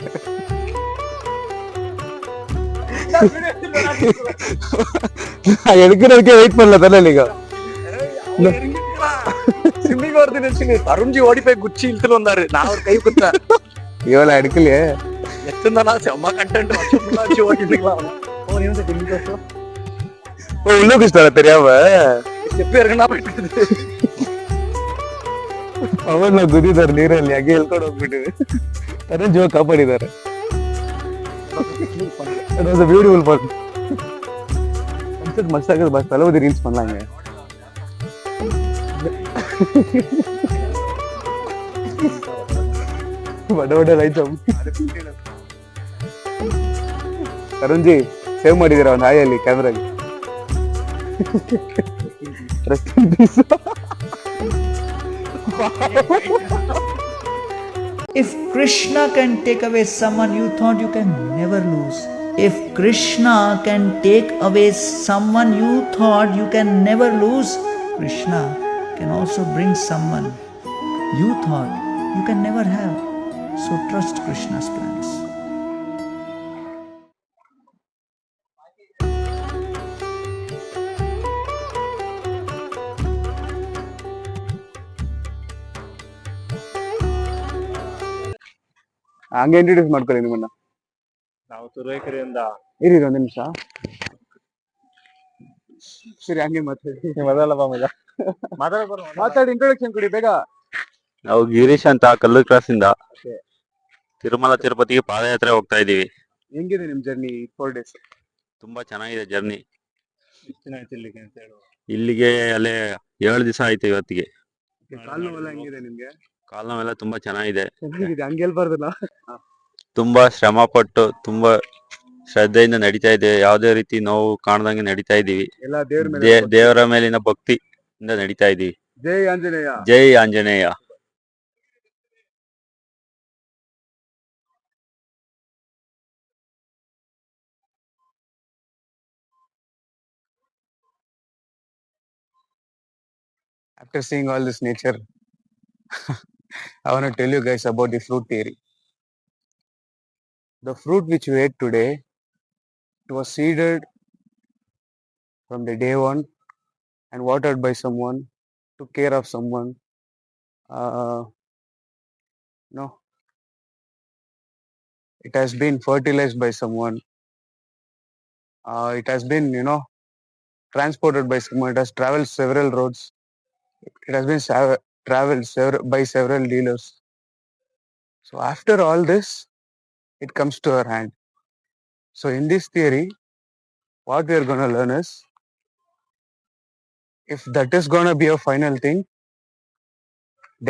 [SPEAKER 1] எடுக்கிறதுக்கே வெயிட் பண்ணல தரல ಈಗ
[SPEAKER 4] ஸ்விம்மிங் வருது. அருண்ஜி ஓடி போய் குச்சி இழுத்துட்டு வந்தாரு. நான் ஒரு கை குத்தேன்.
[SPEAKER 1] இவள எடுக்கலையே
[SPEAKER 4] எத்தனை செம்ம கண்டென்ட் வச்சு ஓட்டிட்டுக்கலாம்.
[SPEAKER 1] உள்ள குஸ்தார தெரியாம
[SPEAKER 4] எப்ப இருக்குன்னா போயிட்டு
[SPEAKER 1] ಅವನ್ನ ಗುದ್ದಿದ್ದಾರೆ ನೀರಲ್ಲಿ, ಹಾಗೆ ಹೇಳ್ಕೊಂಡು ಹೋಗ್ಬಿಟ್ಟು ಅದನ್ನ ಜೋ ಕಾಪಾಡಿದ್ದಾರೆ. ಬ್ಯೂಟಿಫುಲ್ ಪಾರ್ಟ್ ಮಸ್ತ್ ಆಗದು. ಬಸ್ ತಲವದಿ ರೀಲ್ಸ್ பண்ணலாங்க. ಬಡ ಲೈಟ್ ತರುಣ್ಜಿ ಸೇವ್ ಮಾಡಿದೀರ ಒಂದು ಹಾಯಲ್ಲಿ ಕ್ಯಾಮ್ರಾಗಿ.
[SPEAKER 12] If Krishna can take away someone you thought you can never lose, if Krishna can take away someone you thought you can never lose, Krishna can also bring someone you thought you can never have. So trust Krishna's plans.
[SPEAKER 1] ಹಂಗೆ introduce ಮಾಡ್ಕೊಳ್ಳಿ ನಿಮ್ಮನ್ನ.
[SPEAKER 3] ನಾವು ತುರುವೇಕೆರೆಯಿಂದ.
[SPEAKER 1] ಇರಿ ಒಂದು ನಿಮಿಷ. ಸರಿ, ಹಂಗೆ ಮಾತಾಡಿ ಇಂಟ್ರೊಡಕ್ಷನ್ ಕೊಡಿ ಬೇಗ.
[SPEAKER 11] ನಾವು ಗಿರೀಶ್ ಅಂತ ಕಲ್ಲು ಕ್ರಾಸ್ ಇಂದ ತಿರುಮಲ ತಿರುಪತಿಗೆ ಪಾದಯಾತ್ರೆ ಹೋಗ್ತಾ ಇದೀವಿ.
[SPEAKER 1] ಹೆಂಗಿದೆ ನಿಮ್ ಜರ್ನಿ 4 days?
[SPEAKER 13] ತುಂಬಾ ಚೆನ್ನಾಗಿದೆ ಜರ್ನಿ.
[SPEAKER 1] ಎಷ್ಟು ದಿನ ಆಯ್ತು ಇಲ್ಲಿಗೆ ಅಂತ ಹೇಳುವ.
[SPEAKER 13] ಇಲ್ಲಿಗೆ ಅಲ್ಲೇ 7 ದಿವಸ ಆಯ್ತು ಇವತ್ತಿಗೆ.
[SPEAKER 1] ಕಾಲ್ ನೋವೆಲ್ಲ ಹೆಂಗಿದೆ ನಿಮ್ಗೆ?
[SPEAKER 13] ಕಾಲ್ ನೋವೆಲ್ಲ ತುಂಬಾ ಚೆನ್ನಾಗಿದೆ.
[SPEAKER 1] ಚೆನ್ನಾಗಿದೆ, ಹಂಗೆ ಹೇಳ್ಬಾರ್ದಲ್ಲ.
[SPEAKER 13] ತುಂಬಾ ಶ್ರಮ ಪಟ್ಟು ತುಂಬಾ ಶ್ರದ್ಧೆಯಿಂದ ನಡೀತಾ ಇದೆ. ಯಾವುದೇ ರೀತಿ ನೋವು ಕಾಣದಂಗೆ ನಡೀತಾ ಇದೀವಿ.
[SPEAKER 1] ಎಲ್ಲ ದೇವ್ರ ಮೇಲೆ
[SPEAKER 13] ದೇವರ ಮೇಲಿನ ಭಕ್ತಿಯಿಂದ ನಡೀತಾ ಇದೀವಿ.
[SPEAKER 1] ಜೈ ಆಂಜನೇಯ.
[SPEAKER 13] ಜೈ Anjaneya.
[SPEAKER 1] After seeing all this nature, I want to tell you guys about the fruit theory. The fruit which we ate today, it was seeded from the day one and watered by someone, took care of someone. No, it has been fertilized by someone. It has been, transported by someone. It has traveled several roads. It has been traveled by several dealers. So after all this, it comes to our hand. So in this theory, what we are going to learn is, if that is going to be a final thing,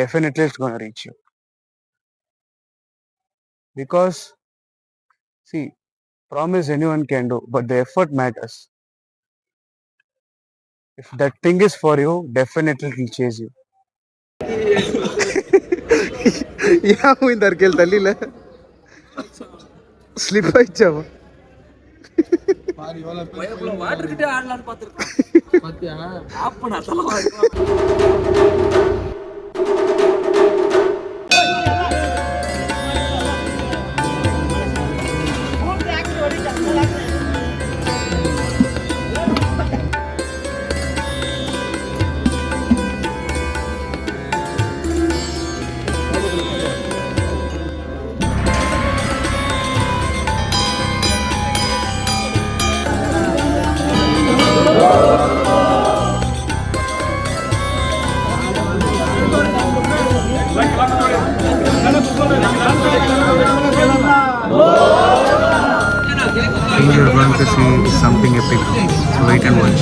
[SPEAKER 1] definitely it's going to reach you. Because, see, promise anyone can do, but the effort matters. If that thing is for you, definitely it will chase you.
[SPEAKER 7] ಯಾವ ಇಂದಾರ್ ಕೇಳ್ತಲ್ಲಿಲ್ಲ slip ಆಯ್ತವ
[SPEAKER 9] You're going to see something epic. So wait and watch.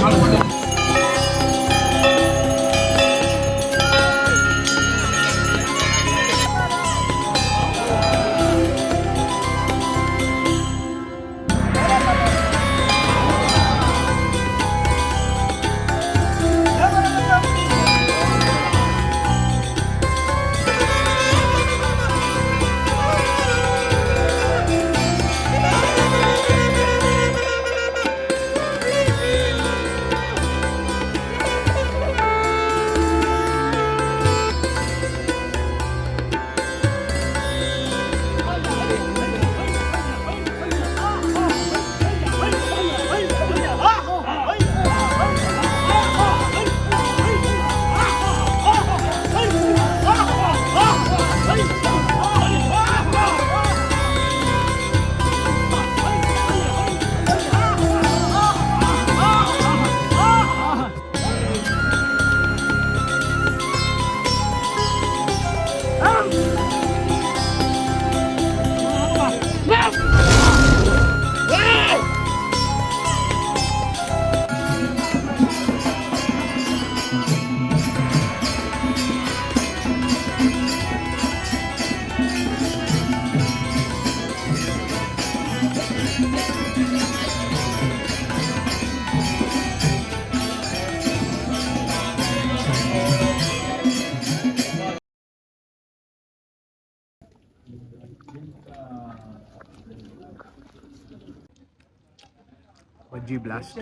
[SPEAKER 9] Bajji blast,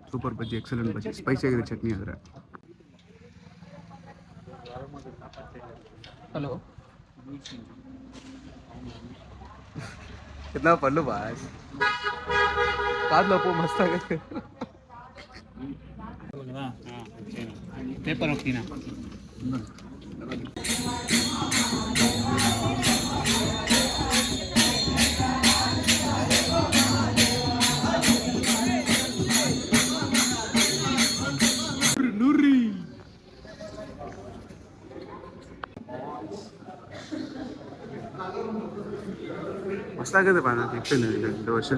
[SPEAKER 9] super bajji, excellent bajji, spicy ಆಗಿದೆ ಚಟ್ನಿ ಆದರೆ.
[SPEAKER 6] Hello,
[SPEAKER 7] कितना पल्लू बास काद लोपो मस्त आगे
[SPEAKER 3] paper ಹೋಗ್ತೀನ.
[SPEAKER 7] ಮಸ್ತ್ ಮಸ್ತಾಗದೆ ಬಾ ನಾನು ಸಿಗ್ತೇನೆ 2 ವರ್ಷ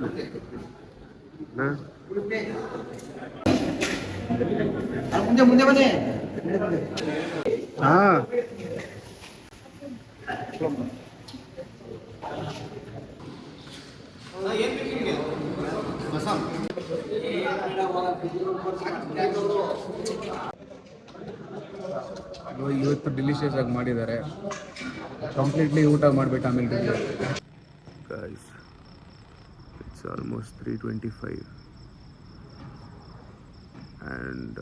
[SPEAKER 3] ಮುಂದೆ ಬನ್ನಿ.
[SPEAKER 7] ಹಾ
[SPEAKER 3] ಇವತ್ತು ಡಿಲಿಷಿಯಸ್ ಆಗಿ ಮಾಡಿದ್ದಾರೆ. ಕಂಪ್ಲೀಟ್ಲಿ ಊಟ ಮಾಡ್ಬಿಟ್ಟು ಆಮೇಲೆ
[SPEAKER 7] guys, it's almost 3:25 and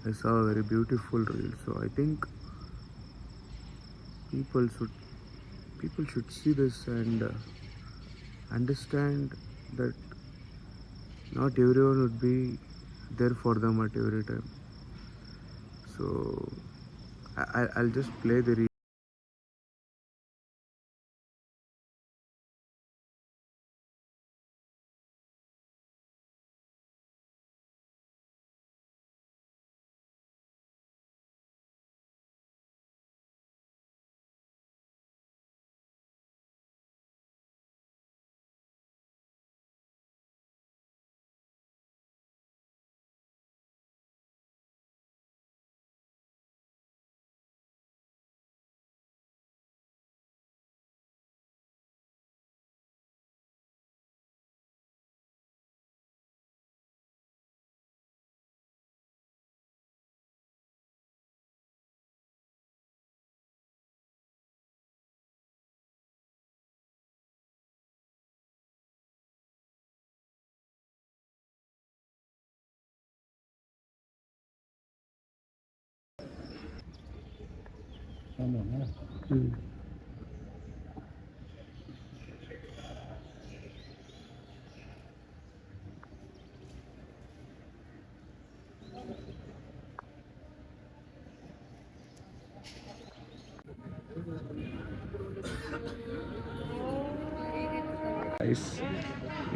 [SPEAKER 7] I saw a very beautiful reel, so I think people should see this and understand that not everyone would be there for them at every time. So I'll just play the reel.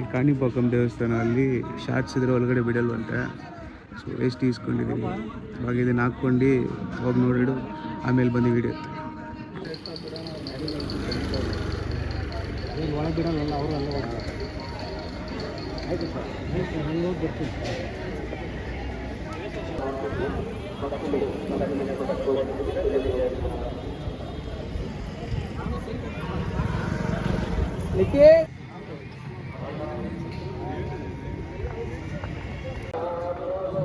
[SPEAKER 7] ಈ ಕಾಣಿಪಾಕಂ ದೇವಸ್ಥಾನ ಅಲ್ಲಿ shorts ಇದ್ರೆ ಒಳಗಡೆ ಬಿಡಲ್ವಂತೆ, so waste ಈಸ್ಕೊಂಡಿದ್ದೀವಿ. ಇವಾಗ ಇದನ್ನು ಹಾಕ್ಕೊಂಡು ಹೋಗಿ ನೋಡಿಡು ಆಮೇಲೆ ಬಂದು ವಿಡಿಯೋ.
[SPEAKER 3] ಒಳಗೆ ಬಿಡಲ್ಲ ಅವರು ಅಲ್ಲ ಆಯ್ತು ಸರ್ ಬರ್ತೀನಿ.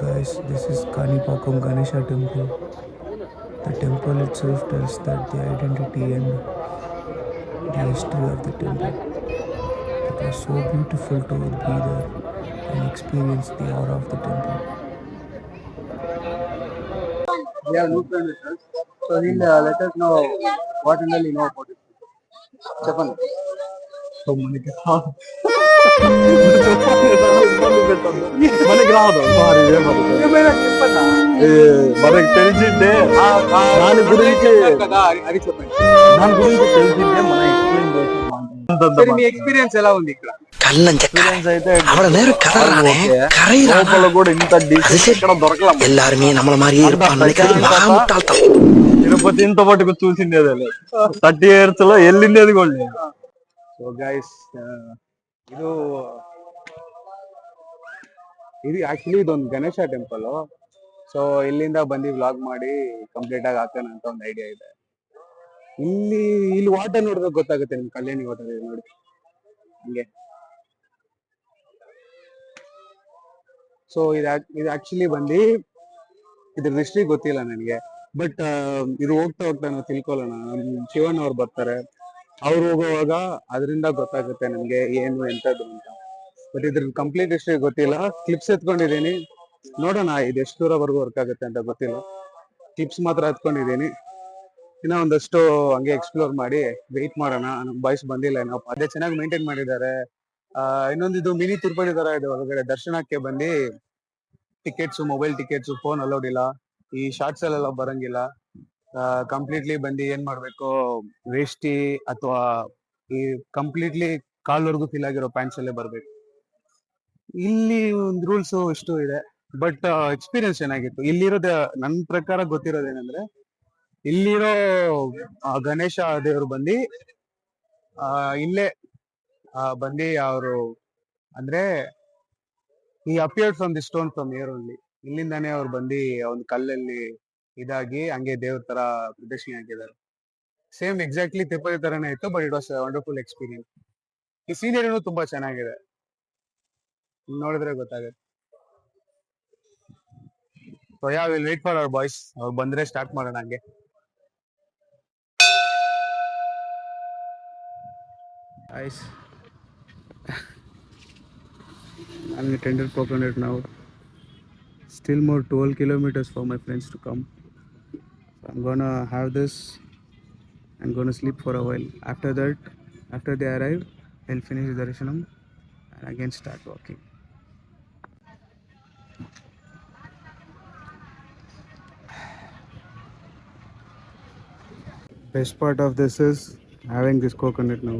[SPEAKER 9] Guys, this is Kanipakam Ganesha temple. The temple itself tells that the identity and the history of the temple. It was so beautiful to be there and experience the aura of the temple.
[SPEAKER 1] We have new friend with us, so he'll let us know what and all you know about it. Chapan. So మనకి రాదు sorry ఏమైనా చెప్పన్నా మనకి తెలిసిందే దాని గురించి కదా అది చెప్పండి. దాని గురించి తెలిసిందే మనం ఎక్స్ప్లెయిన్ చేస్తాం. మీ ఎక్స్పీరియన్స్ ఎలా ఉంది ఇక్కడ?
[SPEAKER 10] எக்ஸ்பீரியன்ஸ் అయితే లోపల కూడా ఇంత డీసెంట్ ఇక్కడ దొరకலாம். எல்லாருமே நம்மள மாதிரியே இருப்பாங்க நினைக்கிறது மகா முட்டாள்தனம். తిరుపతి ఇంత మటుకు చూసిందేదే లేదు. 30 years లో వెళ్ళిందేది కూడా లేదు.
[SPEAKER 1] ಸೊ ಗೈಸ್ ಇದು ಆಕ್ಚುಲಿ ಇದೊಂದು ಗಣೇಶ ಟೆಂಪಲ್. ಸೊ ಇಲ್ಲಿಂದ ಬಂದು ವ್ಲಾಗ್ ಮಾಡಿ ಕಂಪ್ಲೀಟ್ ಆಗಿ ಹಾಕೋಣ ಅಂತ ಒಂದು ಐಡಿಯಾ ಇದೆ. ಇಲ್ಲಿ ವಾಟರ್ ನೋಡಿದ್ರೆ ಗೊತ್ತಾಗುತ್ತೆ ನಿಮ್ಗೆ, ಕಲ್ಯಾಣಿ ವಾಟರ್ ನೋಡಿ ಹಿಂಗೆ. ಸೊ ಇದು ಆಕ್ಚುಲಿ ಬಂದು ಇದ್ರ ಹಿಸ್ಟ್ರಿ ಗೊತ್ತಿಲ್ಲ ನನಗೆ, ಬಟ್ ಇದು ಹೋಗ್ತಾ ಹೋಗ್ತಾ ನಾವು ತಿಳ್ಕೊಳ್ಳೋಣ. ಶಿವಣ್ಣ ಅವ್ರು ಬರ್ತಾರೆ, ಅವ್ರು ಹೋಗುವಾಗ ಅದರಿಂದ ಗೊತ್ತಾಗುತ್ತೆ ನಮ್ಗೆ ಏನು ಎಂತದ್ದು ಅಂತ. ಬಟ್ ಇದ್ರ ಕಂಪ್ಲೀಟ್ ಹಿಸ್ಟ್ರಿ ಗೊತ್ತಿಲ್ಲ. ಕ್ಲಿಪ್ಸ್ ಎತ್ಕೊಂಡಿದ್ದೀನಿ, ನೋಡೋಣ ಇದು ಎಷ್ಟು ದೂರವರೆಗೂ ವರ್ಕ್ ಆಗುತ್ತೆ ಅಂತ ಗೊತ್ತಿಲ್ಲ. ಕ್ಲಿಪ್ಸ್ ಮಾತ್ರ ಎತ್ಕೊಂಡಿದ್ದೀನಿ. ಇನ್ನ ಒಂದಷ್ಟು ಹಂಗೆ ಎಕ್ಸ್ಪ್ಲೋರ್ ಮಾಡಿ ವೆಯ್ಟ್ ಮಾಡೋಣ. ನಮ್ ಬಾಯ್ಸ್ ಬಂದಿಲ್ಲ ಏನೋ, ಅದೇ ಚೆನ್ನಾಗಿ ಮೇಂಟೈನ್ ಮಾಡಿದ್ದಾರೆ. ಇನ್ನೊಂದಿದು ಮಿನಿ ತಿರುಪತಿ ತರ ಇದೆ ಒಳಗಡೆ. ದರ್ಶನಕ್ಕೆ ಬಂದು tickets, mobile tickets, phone allowed ಇಲ್ಲ. ಈ ಶಾರ್ಟ್ಸ್ ಅಲ್ಲೆಲ್ಲ ಬರಂಗಿಲ್ಲ. ಕಂಪ್ಲೀಟ್ಲಿ ಬಂದು ಏನ್ ಮಾಡ್ಬೇಕು, ವೇಷ್ಟಿ ಅಥವಾ ಈ ಕಂಪ್ಲೀಟ್ಲಿ ಕಾಲ್ವರೆಗೂ ಫಿಲ್ ಆಗಿರೋ ಪ್ಯಾಂಟ್ಸ್ ಅಲ್ಲೇ ಬರ್ಬೇಕು. ಇಲ್ಲಿ ಒಂದು ರೂಲ್ಸ್ ಇಷ್ಟು ಇದೆ, ಬಟ್ ಎಕ್ಸ್ಪೀರಿಯನ್ಸ್ ಚೆನ್ನಾಗಿತ್ತು. ಇಲ್ಲಿರೋದ ನನ್ನ ಪ್ರಕಾರ ಗೊತ್ತಿರೋದೇನಂದ್ರೆ, ಇಲ್ಲಿರೋ ಗಣೇಶ ದೇವರು ಬಂದು ಇಲ್ಲೇ ಬಂದು ಅವರು ಅಂದ್ರೆ ಈ appeared from the stone from air only. ಇಲ್ಲಿಂದಾನೇ ಅವ್ರು ಬಂದು ಒಂದು ಕಲ್ಲಲ್ಲಿ ಇದಾಗಿ ಹಂಗೆ ದೇವ್ರ ತರ ಪ್ರದಕ್ಷಿಣೆ ಹಾಕಿದ್ದಾರೆ. ಸೇಮ್ ಎಕ್ಸಾಕ್ಟ್ಲಿ ತಿರುಪತಿ ತರನೇ ಇತ್ತು, but it was wonderful experience. ಈ ಸೀನರಿನೂ ತುಂಬಾ ಚೆನ್ನಾಗಿದೆ, ನೋಡಿದ್ರೆ ಗೊತ್ತಾಗುತ್ತೆ. So ya will wait for our boys. ಅವ್ರು ಬಂದ್ರೆ ಸ್ಟಾರ್ಟ್ ಮಾಡೋಣ ಹಂಗೆ.
[SPEAKER 9] Guys, I'm a tender coconut now. Still more 12 kilometers for my friends to come. So I'm gonna have this. I'm gonna sleep for a while. After that, after they arrive, I'll finish the darshanam and again start walking. Best part of this is having this coconut now.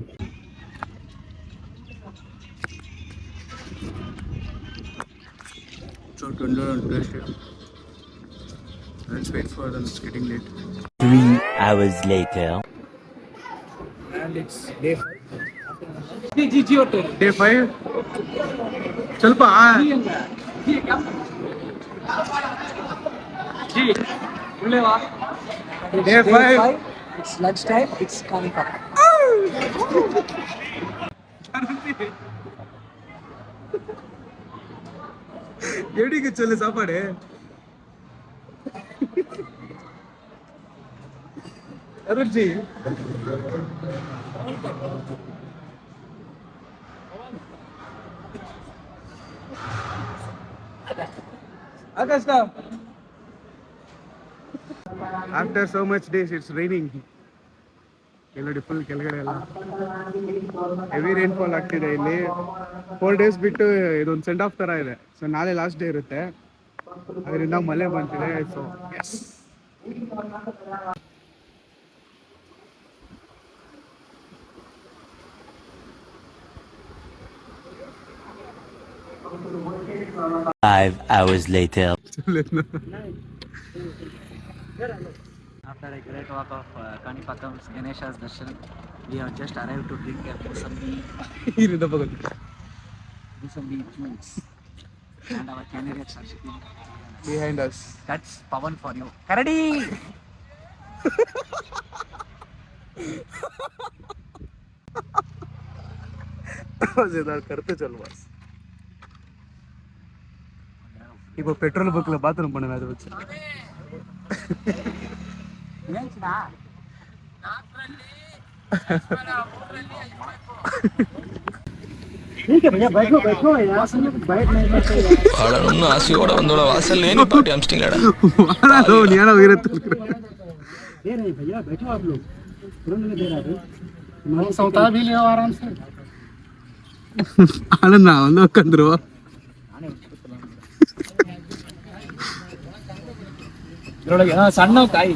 [SPEAKER 9] So tender and tasty. Let's wait for them. It's getting late.
[SPEAKER 5] 3 hours later.
[SPEAKER 3] And it's day 5. G hotel.
[SPEAKER 9] Day 5. Chalpa.
[SPEAKER 3] G. Uleva.
[SPEAKER 9] Day 5.
[SPEAKER 3] It's lunch time. It's coming up.
[SPEAKER 9] எப்படிக்கு சொல்லு சாப்பாடு? அருள்ஜி Agasta. After so much days, it's raining. Full ಕೆಳಗಡೆ ಎಲ್ಲ heavy rainfall ಆಗ್ತಿದೆ ಇಲ್ಲಿ. 4 days ಬಿಟ್ಟು ಇದೊಂದು send off ತರ ಇದೆ. ಸೊ ನಾಳೆ ಲಾಸ್ಟ್ ಡೇ ಇರುತ್ತೆ, ಅದರಿಂದ ಮಳೆ ಬಂತಿದೆ. So yes,
[SPEAKER 5] Five hours later.
[SPEAKER 12] After a great walk of Kanipakam's Ganesha's Darshan, we have just arrived to drink a Musambi juice. And our candidates are sitting
[SPEAKER 9] behind us.
[SPEAKER 12] That's Pavan for you. Karadi!
[SPEAKER 9] करते चल बस. இப்போ petrol பங்க்ல bathroom பண்ணுங்க, அதை வச்சு.
[SPEAKER 10] ಆಸೆಯೋಡ ಒಂದೋಡ ವಾಸಲ್ ಏನು party ಹಮ್ಸ್ಟಿಂಗ್ ಆಡ
[SPEAKER 9] ನೀನ ಇರುತ್ತೆ.
[SPEAKER 3] भैया बैठो आप लोग, तुरंत में दे रहा है. सौता भी ले आराम से.
[SPEAKER 9] ಆನಂದ ಒಂದು ಹೋಗ್ಕಂದ್ರು.
[SPEAKER 3] ಇದ್ರೊಳಗೆ ಸಣ್ಣ ಕಾಯಿ.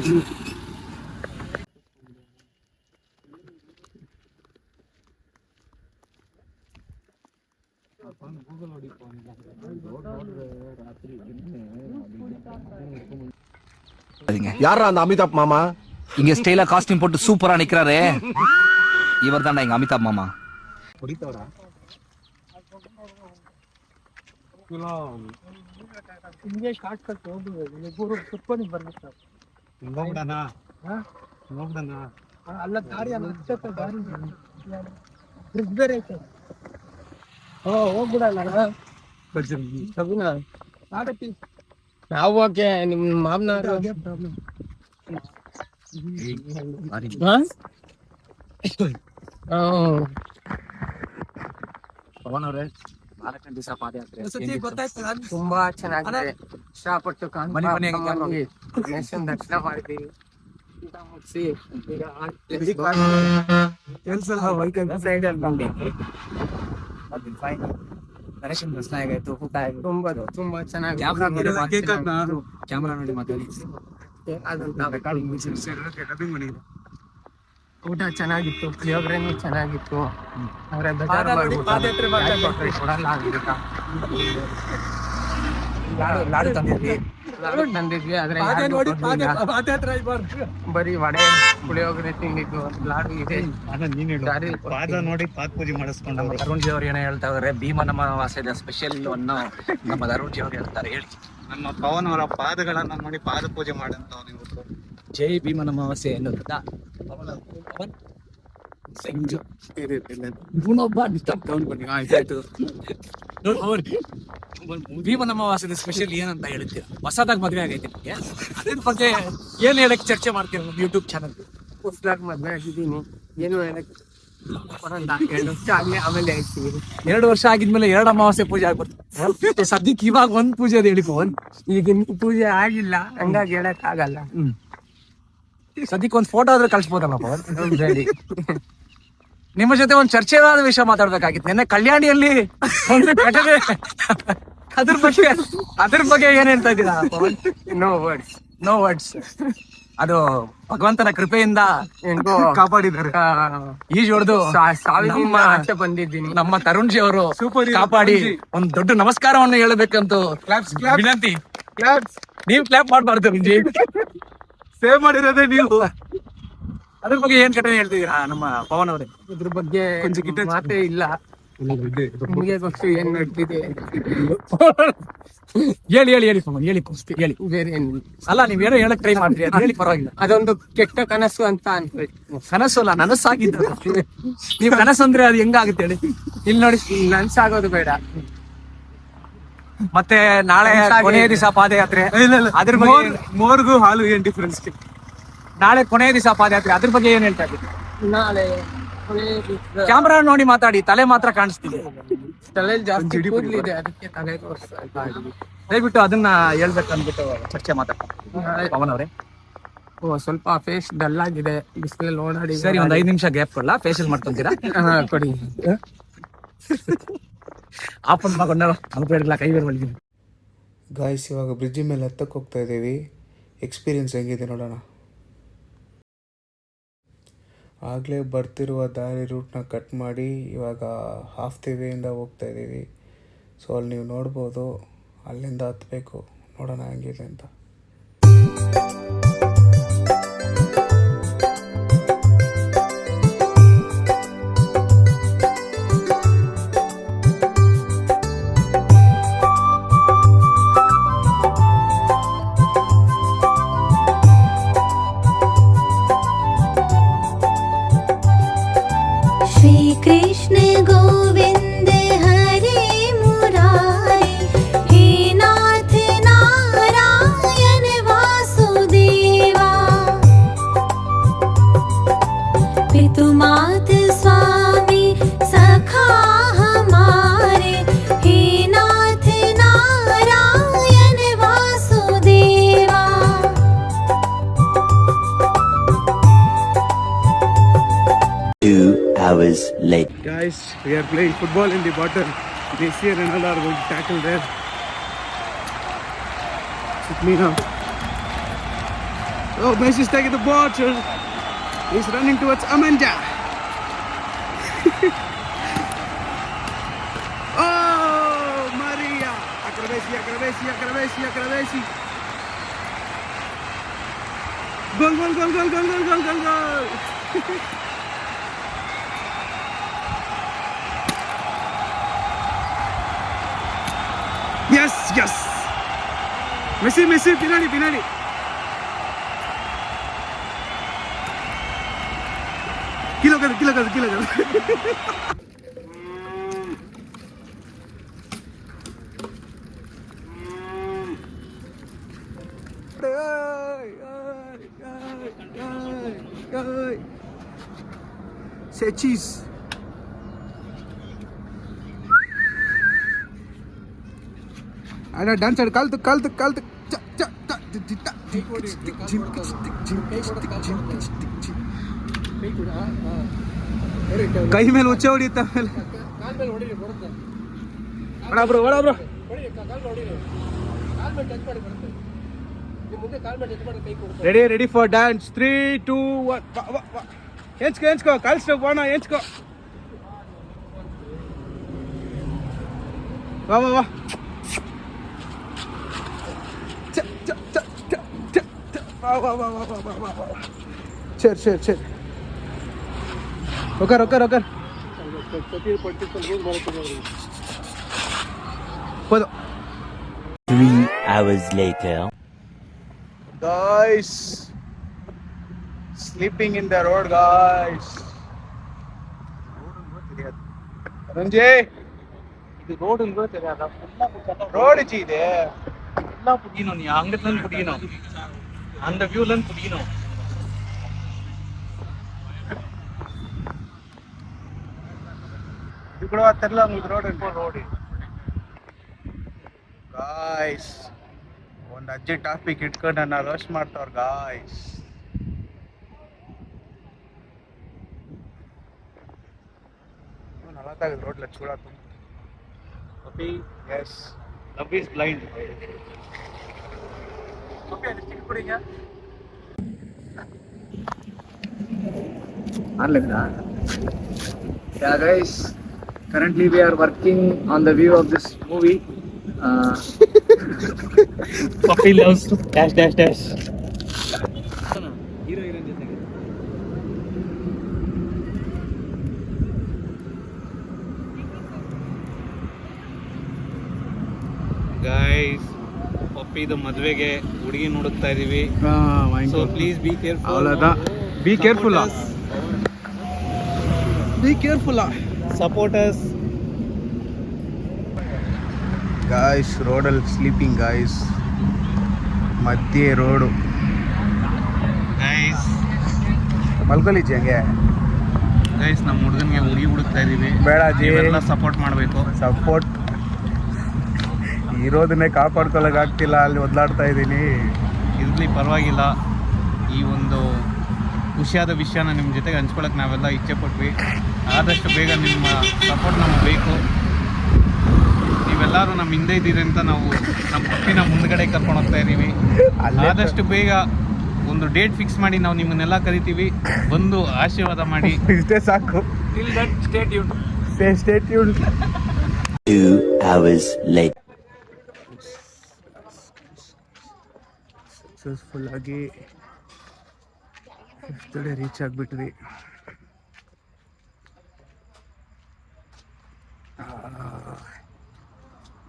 [SPEAKER 10] யாரா அந்த அமிதாப் மாமா?
[SPEAKER 12] இங்க ஸ்டைலா காஸ்டியூம் போட்டு சூப்பரா நிக்கிறாரே, இவர் தான்டா எங்க அமிதாப் மாமா.
[SPEAKER 1] ಹೊಡಿತಾವ್ರಾ?
[SPEAKER 3] ಹಿಂಗೆ ಶಾರ್ಟ್ ಕಟ್ ಹೋಗ್ಬಿಡು, ಕುತ್ಕೊಂಡು ಬರ್ಬೇಕು.
[SPEAKER 1] ಹೋಗ್ಬಿಡಣ ಹೋಗ್ಬಿಡಣ.
[SPEAKER 3] ಅಲ್ಲ ದಾರಿ ಅಲ್ಲ, ದಾರಿ ಬ್ರಿಡ್ಜ್ ಬೇರೆ ಐತೆ. ಹೋಗ್ಬಿಡಲ್ಲ ನಾವು ಓಕೆ. ನಿಮ್ಮ ಮಾಮನವರು
[SPEAKER 12] ಪವನ್ ಅವರೇ, 4 ದಿವಸ ಪಾದಯಾತ್ರೆ
[SPEAKER 6] ತುಂಬಾ ಚೆನ್ನಾಗಿದೆ. ಇಷ್ಟಪಟ್ಟು ದರ್ಶನ ಮಾಡಿದ್ದೀವಿ.
[SPEAKER 12] ಸೈಡ್ ಅಲ್ಲಿ ದರ್ಶನ ಹೇಗಾಯ್ತು? ಊಟ
[SPEAKER 6] ತುಂಬಾ ಚೆನ್ನಾಗಿ
[SPEAKER 12] ಕ್ಯಾಮ್ರಾ ನೋಡಿ ಮಾತಾಡಿ.
[SPEAKER 6] ಊಟ ಚೆನ್ನಾಗಿತ್ತು, ಪುಳಿಯೋಗರೆನೂ ಚೆನ್ನಾಗಿತ್ತು. ಆದ್ರೆ
[SPEAKER 12] ಲಾಡು ತಂದಿದ್ವಿ,
[SPEAKER 6] ತಂದಿದ್ವಿ ಆದ್ರೆ ಯಾರಿಗೂ ಕೊಡ್ಲಿಲ್ಲ. ಬರೀ ವಡೆ ಪುಳಿಯೋಗರೆ ತಿಂದಿದ್ದು ಲಾಡು ಇದೆ.
[SPEAKER 3] ಪಾದ ನೋಡಿ ಪಾದ ಪೂಜೆ ಮಾಡಿಸ್ಕೊಂಡು
[SPEAKER 4] ಅರುಣ್ ಜಿ ಅವ್ರು ಏನೋ ಹೇಳ್ತಾ ಇದಾರೆ, ಭೀಮನ ಅಮಾವಾಸ್ಯೆದ ಸ್ಪೆಷಲ್ ಅನ್ನು ನಮ್ಮ ಅರುಣ್ ಜಿ ಅವ್ರು ಹೇಳ್ತಾರೆ. ಹೇಳಿ.
[SPEAKER 3] ನಮ್ಮ ಪವನ್ ಅವರ ಪಾದಗಳನ್ನ ನೋಡಿ ಪಾದ ಪೂಜೆ ಮಾಡಂತ ಇವತ್ತು.
[SPEAKER 4] ಜೈ ಭೀಮನ ಅಮಾವಾಸ್ಯೆ ಎನ್ನುತ್ತಾ ಭೀಮನ ಅಮಾವಾಸ್ಯದ ಸ್ಪೆಷಲ್ ಏನಂತ ಹೇಳ್ತೀರಾ? ಹೊಸದಾಗಿ ಮದ್ವೆ ಆಗೈತೆ ನಿಮಗೆ, ಅದ್ರ ಬಗ್ಗೆ ಏನ್ ಹೇಳಕ್ ಚರ್ಚೆ ಮಾಡ್ತೀರ ನಮ್ಮ ಯೂಟ್ಯೂಬ್ ಚಾನಲ್?
[SPEAKER 6] ಹೊಸದಾಗಿ ಮದ್ವೆ ಆಗಿದ್ದೀನಿ, ಏನು ಹೇಳಕ್ ಬರಲ್ಲ. 2 ವರ್ಷ ಆಗ್ಲಿ ಆಮೇಲೆ ಹೇಳ್ತೀವಿ.
[SPEAKER 4] 2 ವರ್ಷ ಆಗಿದ್ಮೇಲೆ 2 ಅಮಾವಾಸ್ಯೆ ಪೂಜೆ ಆಗ್ಬರ್ತದೆ. ಸದ್ಯಕ್ಕೆ ಇವಾಗ ಒಂದ್ ಪೂಜೆ ಅದ ಹೇಳಿ ಪವನ್.
[SPEAKER 6] ಈಗ ಇನ್ನೂ ಪೂಜೆ ಆಗಿಲ್ಲ, ಹಂಗಾಗಿ ಹೇಳಕ್ ಆಗಲ್ಲ.
[SPEAKER 4] ಸದ್ಯಕ್ಕೆ ಒಂದ್ ಫೋಟೋ ಆದ್ರೆ ಕಳ್ಸ್ಬೋದಲ್ಲ ಪವನ್? ಹೇಳಿ. ನಿಮ್ಮ ಜೊತೆ ಒಂದ್ ಚರ್ಚೆವಾದ ವಿಷಯ ಮಾತಾಡ್ಬೇಕಾಗಿತ್ತು. ನಿನ್ನೆ ಕಲ್ಯಾಣಿಯಲ್ಲಿ ಒಂದು ಘಟನೆ, ಅದ್ರ ಬಗ್ಗೆ ಏನ್ ಹೇಳ್ತಾ ಇದ್ದೀರಾ Pavan?
[SPEAKER 6] No words.
[SPEAKER 4] No words. ಅದು ಭಗವಂತನ ಕೃಪೆಯಿಂದ
[SPEAKER 6] ಹೆಂಗೋ
[SPEAKER 4] ಕಾಪಾಡಿದ್ದಾರೆ. ಈಜು ಹೊಡೆದು
[SPEAKER 6] ಸಾವಿನಿಂದ ಆಚೆ ಬಂದಿದ್ದೀನಿ.
[SPEAKER 4] ನಮ್ಮ ತರುಣ್ ಜಿ ಅವರು ಕಾಪಾಡಿ ಒಂದ್ ದೊಡ್ಡ ನಮಸ್ಕಾರವನ್ನು ಹೇಳಬೇಕಂತ ವಿನಂತಿ. ನೀವ್ ಕ್ಲಾಪ್ ಮಾಡ್ಬಾರ್ದು ತರುಣ್ ಜಿ, ಸೇವ್ ಮಾಡಿರೋದೇ ನೀವು. ಅದ್ರ ಬಗ್ಗೆ ಏನ್ ಘಟನೆ ಹೇಳ್ತಿದ್ದೀರಾ ನಮ್ಮ ಪವನ್ ಅವರೇ?
[SPEAKER 6] ಇದ್ರ ಬಗ್ಗೆ ಮಾತೇ ಇಲ್ಲ. ನಿಮಗೆ ಗೊತ್ತು ಏನ್ ನಡ್ತಿದೆ.
[SPEAKER 4] ಹೇಳಿ ಪವನ್, ಹೇಳಿ ಹೇಳಿ.
[SPEAKER 6] ಬೇರೆ ಏನಿಲ್ಲ.
[SPEAKER 4] ಅಲ್ಲ, ನೀವೇನೋ ಹೇಳಕ್ ಟ್ರೈ ಮಾಡ್ರಿ, ಅದು ಹೇಳಿ ಪರವಾಗಿಲ್ಲ.
[SPEAKER 6] ಅದೊಂದು ಕೆಟ್ಟ ಕನಸು ಅಂತ ಅನ್ಬೇಕು.
[SPEAKER 4] ಕನಸು ಅಲ್ಲ, ನನಸಾಗಿದ್ದ. ನೀವ್ ಕನಸು ಅಂದ್ರೆ ಅದು ಹೆಂಗಾಗುತ್ತೆ ಹೇಳಿ? ಇಲ್ಲಿ ನೋಡಿ,
[SPEAKER 6] ನನ್ಸಾಗೋದು ಬೇಡ.
[SPEAKER 4] ಮತ್ತೆ ನಾಳೆ ಕೊನೆಯ ದಿವಸ ಪಾದಯಾತ್ರೆ, ಅದ್ರ ಬಗ್ಗೆ
[SPEAKER 1] ಮೋರ್ಗು ಹಾಲು ಏನ್ ಡಿಫ್ರೆನ್ಸ್?
[SPEAKER 4] ನಾಳೆ ಕೊನೆಯ ದಿವಸ ಪಾದಯಾತ್ರೆ, ಅದ್ರ ಬಗ್ಗೆ ಏನ್ ಹೇಳ್ತಾ ಇದ್ದೀವಿ?
[SPEAKER 6] ನಾಳೆ
[SPEAKER 4] ಕ್ಯಾಮ್ರಾ ನೋಡಿ ಮಾತಾಡಿ, ತಲೆ ಮಾತ್ರ ಕಾಣಿಸ್ತಿದೆ.
[SPEAKER 6] ತಲೆಯಲ್ಲಿ ಜಾಸ್ತಿ ಕೂದಲಿದೆ, ಅದಕ್ಕೆ ತಲೆ ತೋರಿಸ್ತಾ ಇದ್ದೀನಿ.
[SPEAKER 4] ದಯವಿಟ್ಟು ಅದನ್ನ ಹೇಳ್ಬೇಕಂದ್ಬಿಟ್ಟು ಚರ್ಚೆ ಮಾತಾಡ್ತಾರೆ ಪವನ್ ಅವರೇ.
[SPEAKER 6] ಸ್ವಲ್ಪ ಫೇಸ್ ಡಲ್ ಆಗಿದೆ, ಬಿಸಿಲಲ್ಲಿ ಓಡಾಡಿ.
[SPEAKER 4] ಸರಿ, ಒಂದ್ 5 ನಿಮಿಷ ಗ್ಯಾಪ್ ಕೊಡ್ಲಾ? ಫೇಶಿಯಲ್ ಮಾಡ್ಕೊಂತೀರಾ?
[SPEAKER 6] ಕೊಡಿ.
[SPEAKER 4] ಆಪನ್ ಮಾಡ್ಕೊಂಡಾರ ಅನ್ಕೊಂಡಿರ್ಲಾ, ಕೈ ಬೇರೆ ಮಾಡಿದ್ದೀನಿ.
[SPEAKER 9] ಗಾಯ್ಸ್, ಇವಾಗ ಬ್ರಿಡ್ಜ್ ಮೇಲೆ ಹತ್ತಕ್ಕೆ ಹೋಗ್ತಾ ಇದ್ದೀವಿ. ಎಕ್ಸ್ಪೀರಿಯನ್ಸ್ ಹೆಂಗಿದೆ ನೋಡೋಣ. ಆಗಲೇ ಬರ್ತಿರುವ ದಾರಿ ರೂಟ್ನ ಕಟ್ ಮಾಡಿ ಇವಾಗ ಹಾಫ್ ದಿ ವೇಯಿಂದ ಹೋಗ್ತಾ ಇದ್ದೀವಿ. ಸೊ ಅಲ್ಲಿ ನೀವು ನೋಡ್ಬೋದು, ಅಲ್ಲಿಂದ ಹತ್ತಬೇಕು. ನೋಡೋಣ ಹೆಂಗಿದೆ ಅಂತ.
[SPEAKER 2] कृष्ण गोविंद हरे मुरारी, हे नाथ नारायण वासुदेवा, पितु मात स्वामी सखा हमारे, हे नाथ Narayan Vasudeva.
[SPEAKER 5] 2 hours later.
[SPEAKER 1] Guys, we are playing football in the bottom. Messi and Ronaldo are going to tackle there. With me now. Oh, Messi's taking the ball. He's running towards Amanda. Oh, Maria! Acrobasi. Goal. Yes. Messi, pinali. Kilo कर. Say cheese. ಅಣ್ಣ dance ಆಡಿ ಕಲ್ತು ಕೈ ಮೇಲೆ ಉಚ್ಚ ಹೊಡಿಯುತ್ತ bro ready for dance. 3, 2, 1 ಎಂಚ್ಕೋ ಕಲ್ಸ್ಟೋ ಬಾಣ ಎಂಚ್ಕೋ. ವಾ
[SPEAKER 3] chair chair chair ಓಕರ್ ಓಕರ್ ಓಕರ್ ಹೋದ
[SPEAKER 5] 3 hours later.
[SPEAKER 3] Guys, sleeping in the road, guys. ರಂಜೆ
[SPEAKER 4] இது ரோடுங்க தெரியாதா?
[SPEAKER 3] ರೋಡ್ ಇದೆ
[SPEAKER 4] ஃபுல்லா புடிக்கணும், நீ அங்கிட்டு இருந்து புடிக்கணும், அந்த வியூல இருந்து புடிக்கணும்.
[SPEAKER 3] ಇದು ಕೂಡ ತೆರಲ ರೋಡ್ ಗಾಯ್ಸ್. ಒಂದು ಅಜ್ಜಿ ಟಾಪಿಕ್ ಇಟ್ಕೊಂಡು ನನ್ನ ರೋಸ್ಟ್ ಮಾಡ್ತಾವ್ರ ಗಾಯ್ಸ್. ನಲವತ್ತಾಗದು ರೋಡ್ಲ ಚೂಡ
[SPEAKER 4] Puppy,
[SPEAKER 3] yes
[SPEAKER 4] love is blind. Puppy, அது stick புடிங்க.
[SPEAKER 3] Yeah, guys. Currently, we are working on the view of this movie.
[SPEAKER 4] Puppy loves dash dash dash. Hero heroine ಜೊತೆಗೆ. Guys, ಪಪ್ಪಿದು ಮದುವೆಗೆ ಹುಡುಗಿ ನೋಡುತ್ತಾ ಇದೀವಿ. So please be careful.
[SPEAKER 3] Be careful. Be careful.
[SPEAKER 4] Support us.
[SPEAKER 3] Guys, ರೋಡಲ್ಲಿ sleeping guys. ಮಧ್ಯೆ road.
[SPEAKER 4] Guys,
[SPEAKER 3] ಮಲ್ಕೊಲಿಚ್ಚಿ ಹಂಗೆ.
[SPEAKER 4] ನಮ್ಮ ಹುಡುಗನಿಗೆ ಹುಡುಗಿ ಹುಡುಕ್ತಾ ಇದೀವಿ.
[SPEAKER 3] ಬೇಡ ಜಿ,
[SPEAKER 4] ನೀವೆಲ್ಲ ಸಪೋರ್ಟ್ ಮಾಡಬೇಕು.
[SPEAKER 3] ಸಪೋರ್ಟ್ ಇರೋದನ್ನೇ ಕಾಪಾಡ್ಕೊಳಕ್ ಆಗ್ತಿಲ್ಲ, ಅಲ್ಲಿ ಒದ್ಲಾಡ್ತಾ ಇದ್ದೀನಿ.
[SPEAKER 4] ಇರಲಿ, ಪರವಾಗಿಲ್ಲ. ಈ ಒಂದು ಖುಷಿಯಾದ ವಿಷಯನ ನಿಮ್ಮ ಜೊತೆಗೆ ಹಂಚ್ಕೊಳಕ್ಕೆ ನಾವೆಲ್ಲ ಇಚ್ಛೆ ಪಟ್ವಿ. ಆದಷ್ಟು ಬೇಗ ನಿಮ್ಮ ಸಪೋರ್ಟ್ ನಮಗೆ ಬೇಕು. ನೀವೆಲ್ಲರೂ ನಮ್ಮ ಹಿಂದೆ ಇದ್ದೀರಿ ಅಂತ ನಾವು ನಮ್ಮ ಪಪ್ಪಿನ ಮುಂದ್ಗಡೆ ಕರ್ಕೊಂಡು ಹೋಗ್ತಾ ಇದ್ದೀವಿ. ಆದಷ್ಟು ಬೇಗ ಒಂದು ಡೇಟ್ ಫಿಕ್ಸ್ ಮಾಡಿ ನಾವು ನಿಮ್ಮನ್ನೆಲ್ಲ ಕರಿತೀವಿ. ಬಂದು ಆಶೀರ್ವಾದ ಮಾಡಿ.
[SPEAKER 3] ಇಷ್ಟೇ ಸಾಕು.
[SPEAKER 4] Till that stay tuned.
[SPEAKER 3] Stay tuned.
[SPEAKER 5] 2 hours later.
[SPEAKER 3] Successful ಆಗಿ 5th ಡೇ ರೀಚ್ ಆಗಿಬಿಟ್ವಿ.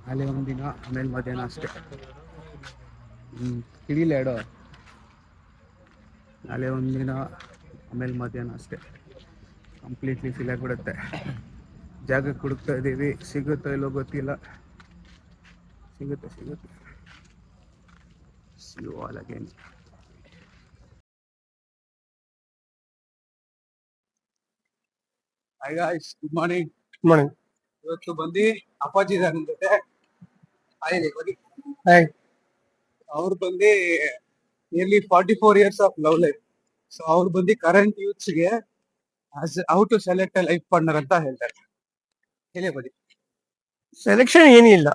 [SPEAKER 3] ಅಲ್ಲೇ ಒಂದಿನ, ಆಮೇಲೆ ಮಧ್ಯಾಹ್ನ ಅಷ್ಟೇ. ಹಿಡಿಲ್ಲ ಎಡೋ. ನಾಳೆ ಒಂದಿನ, ಆಮೇಲೆ ಮಧ್ಯಾಹ್ನ ಅಷ್ಟೇ. ಕಂಪ್ಲೀಟ್ಲಿ ಫಿಲ್ ಆಗಿಬಿಡುತ್ತೆ. ಜಾಗಕ್ಕೆ ಹುಡುಕ್ತಾ ಇದ್ದೀವಿ, ಸಿಗುತ್ತೋ ಇಲ್ಲೋ ಗೊತ್ತಿಲ್ಲ. ಸಿಗುತ್ತೆ. See you all again.
[SPEAKER 1] Hi guys, good morning.
[SPEAKER 3] Morning.
[SPEAKER 1] ಇವತ್ತು ಬಂದು ಅಪ್ಪಾಜಿ ಇದ್ದಾರೆ ನನ್ನ ಜೊತೆ. ಹಾಯ್ ಬನ್ನಿ.
[SPEAKER 3] ಹಾಯ್.
[SPEAKER 1] ಅವ್ರು ಬಂದು nearly 44 years of love life. So ಅವ್ರು ಬಂದು ಕರೆಂಟ್ ಯೂತ್ಸ್ಗೆ how to select a life partner ಅಂತ ಹೇಳ್ತಾರೆ. ಹೇಳಿ ಬನ್ನಿ.
[SPEAKER 3] ಸೆಲೆಕ್ಷನ್ ಏನಿಲ್ಲ,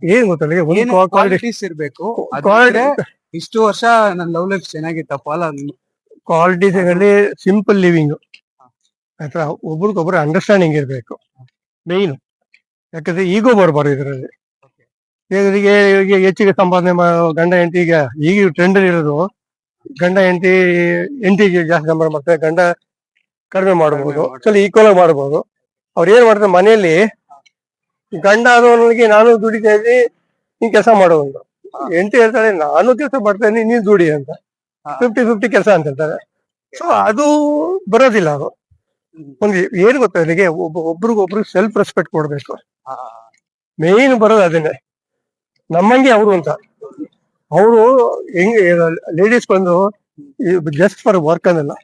[SPEAKER 3] ಏನ್ ಗೊತ್ತಿಲ್ಲ,
[SPEAKER 1] ಏನು ಕ್ವಾಲಿಟೀಸ್ ಇರ್ಬೇಕು. ಅದ್ರೆ ಇಷ್ಟು ವರ್ಷ ನನ್ನ ಲವ್ ಲೈಫ್ ಚೆನ್ನಾಗಿತ್ತಪ್ಪ ಅಲ್ಲ.
[SPEAKER 3] ಕ್ವಾಲಿಟೀಸ್ ಸಿಂಪಲ್ ಲಿವಿಂಗ್ ಆಯ್ತಾ, ಒಬ್ರಿಗೊಬ್ರು ಅಂಡರ್ಸ್ಟ್ಯಾಂಡಿಂಗ್ ಇರಬೇಕು ಮೇಯ್ನು. ಯಾಕಂದ್ರೆ ಈಗೋ ಬರಬಾರ್ದು ಇದರಲ್ಲಿ. ಈಗ ಹೆಚ್ಚಿಗೆ ಸಂಪಾದನೆ ಗಂಡ ಹೆಂಡತಿ, ಈಗ ಟ್ರೆಂಡ್ ಇರೋದು ಗಂಡ ಹೆಂಡತಿಗೆ ಜಾಸ್ತಿ ಸಂಪಾದನೆ ಮಾಡ್ತಾರೆ, ಗಂಡ ಕಡಿಮೆ ಮಾಡಬಹುದು, ಸ್ವಲ್ಪ ಈಕ್ವಲ್ ಆಗಿ ಮಾಡಬಹುದು. ಅವ್ರು ಏನ್ ಮಾಡ್ತಾರೆ ಮನೆಯಲ್ಲಿ, ಗಂಡ ಆದವನಿಗೆ ನಾನು ದುಡಿತಾ ಇದ್ದೀನಿ, ನೀನ್ ಕೆಲಸ ಮಾಡೋದು. ಹೆಂಡತಿ ಹೇಳ್ತಾಳೆ ನಾನು ಕೆಲಸ ಮಾಡ್ತಾ ಇದ್ದೀನಿ, ನೀನ್ ದುಡಿ ಅಂತ. 50-50 ಕೆಲಸ ಅಂತ ಹೇಳ್ತಾರೆ. ಸೊ ಅದು ಬರೋದಿಲ್ಲ. ಅದು ಒಂದು ಏನ್ ಗೊತ್ತಾ, ಇಲ್ಲಿಗೆ ಒಬ್ರಿಗೊಬ್ರು ಸೆಲ್ಫ್ ರೆಸ್ಪೆಕ್ಟ್ ಕೊಡ್ಬೇಕು. ಮೇನ್ ಬರೋದು ಅದನ್ನೇ. ನಮ್ಮಂಗೆ ಅವರು ಅಂತ, ಅವರು ಹೆಂಗೆ ಲೇಡೀಸ್ ಬಂದು ಜಸ್ಟ್ ಫಾರ್ ವರ್ಕ್ ಅನ್ನಲ್ಲ,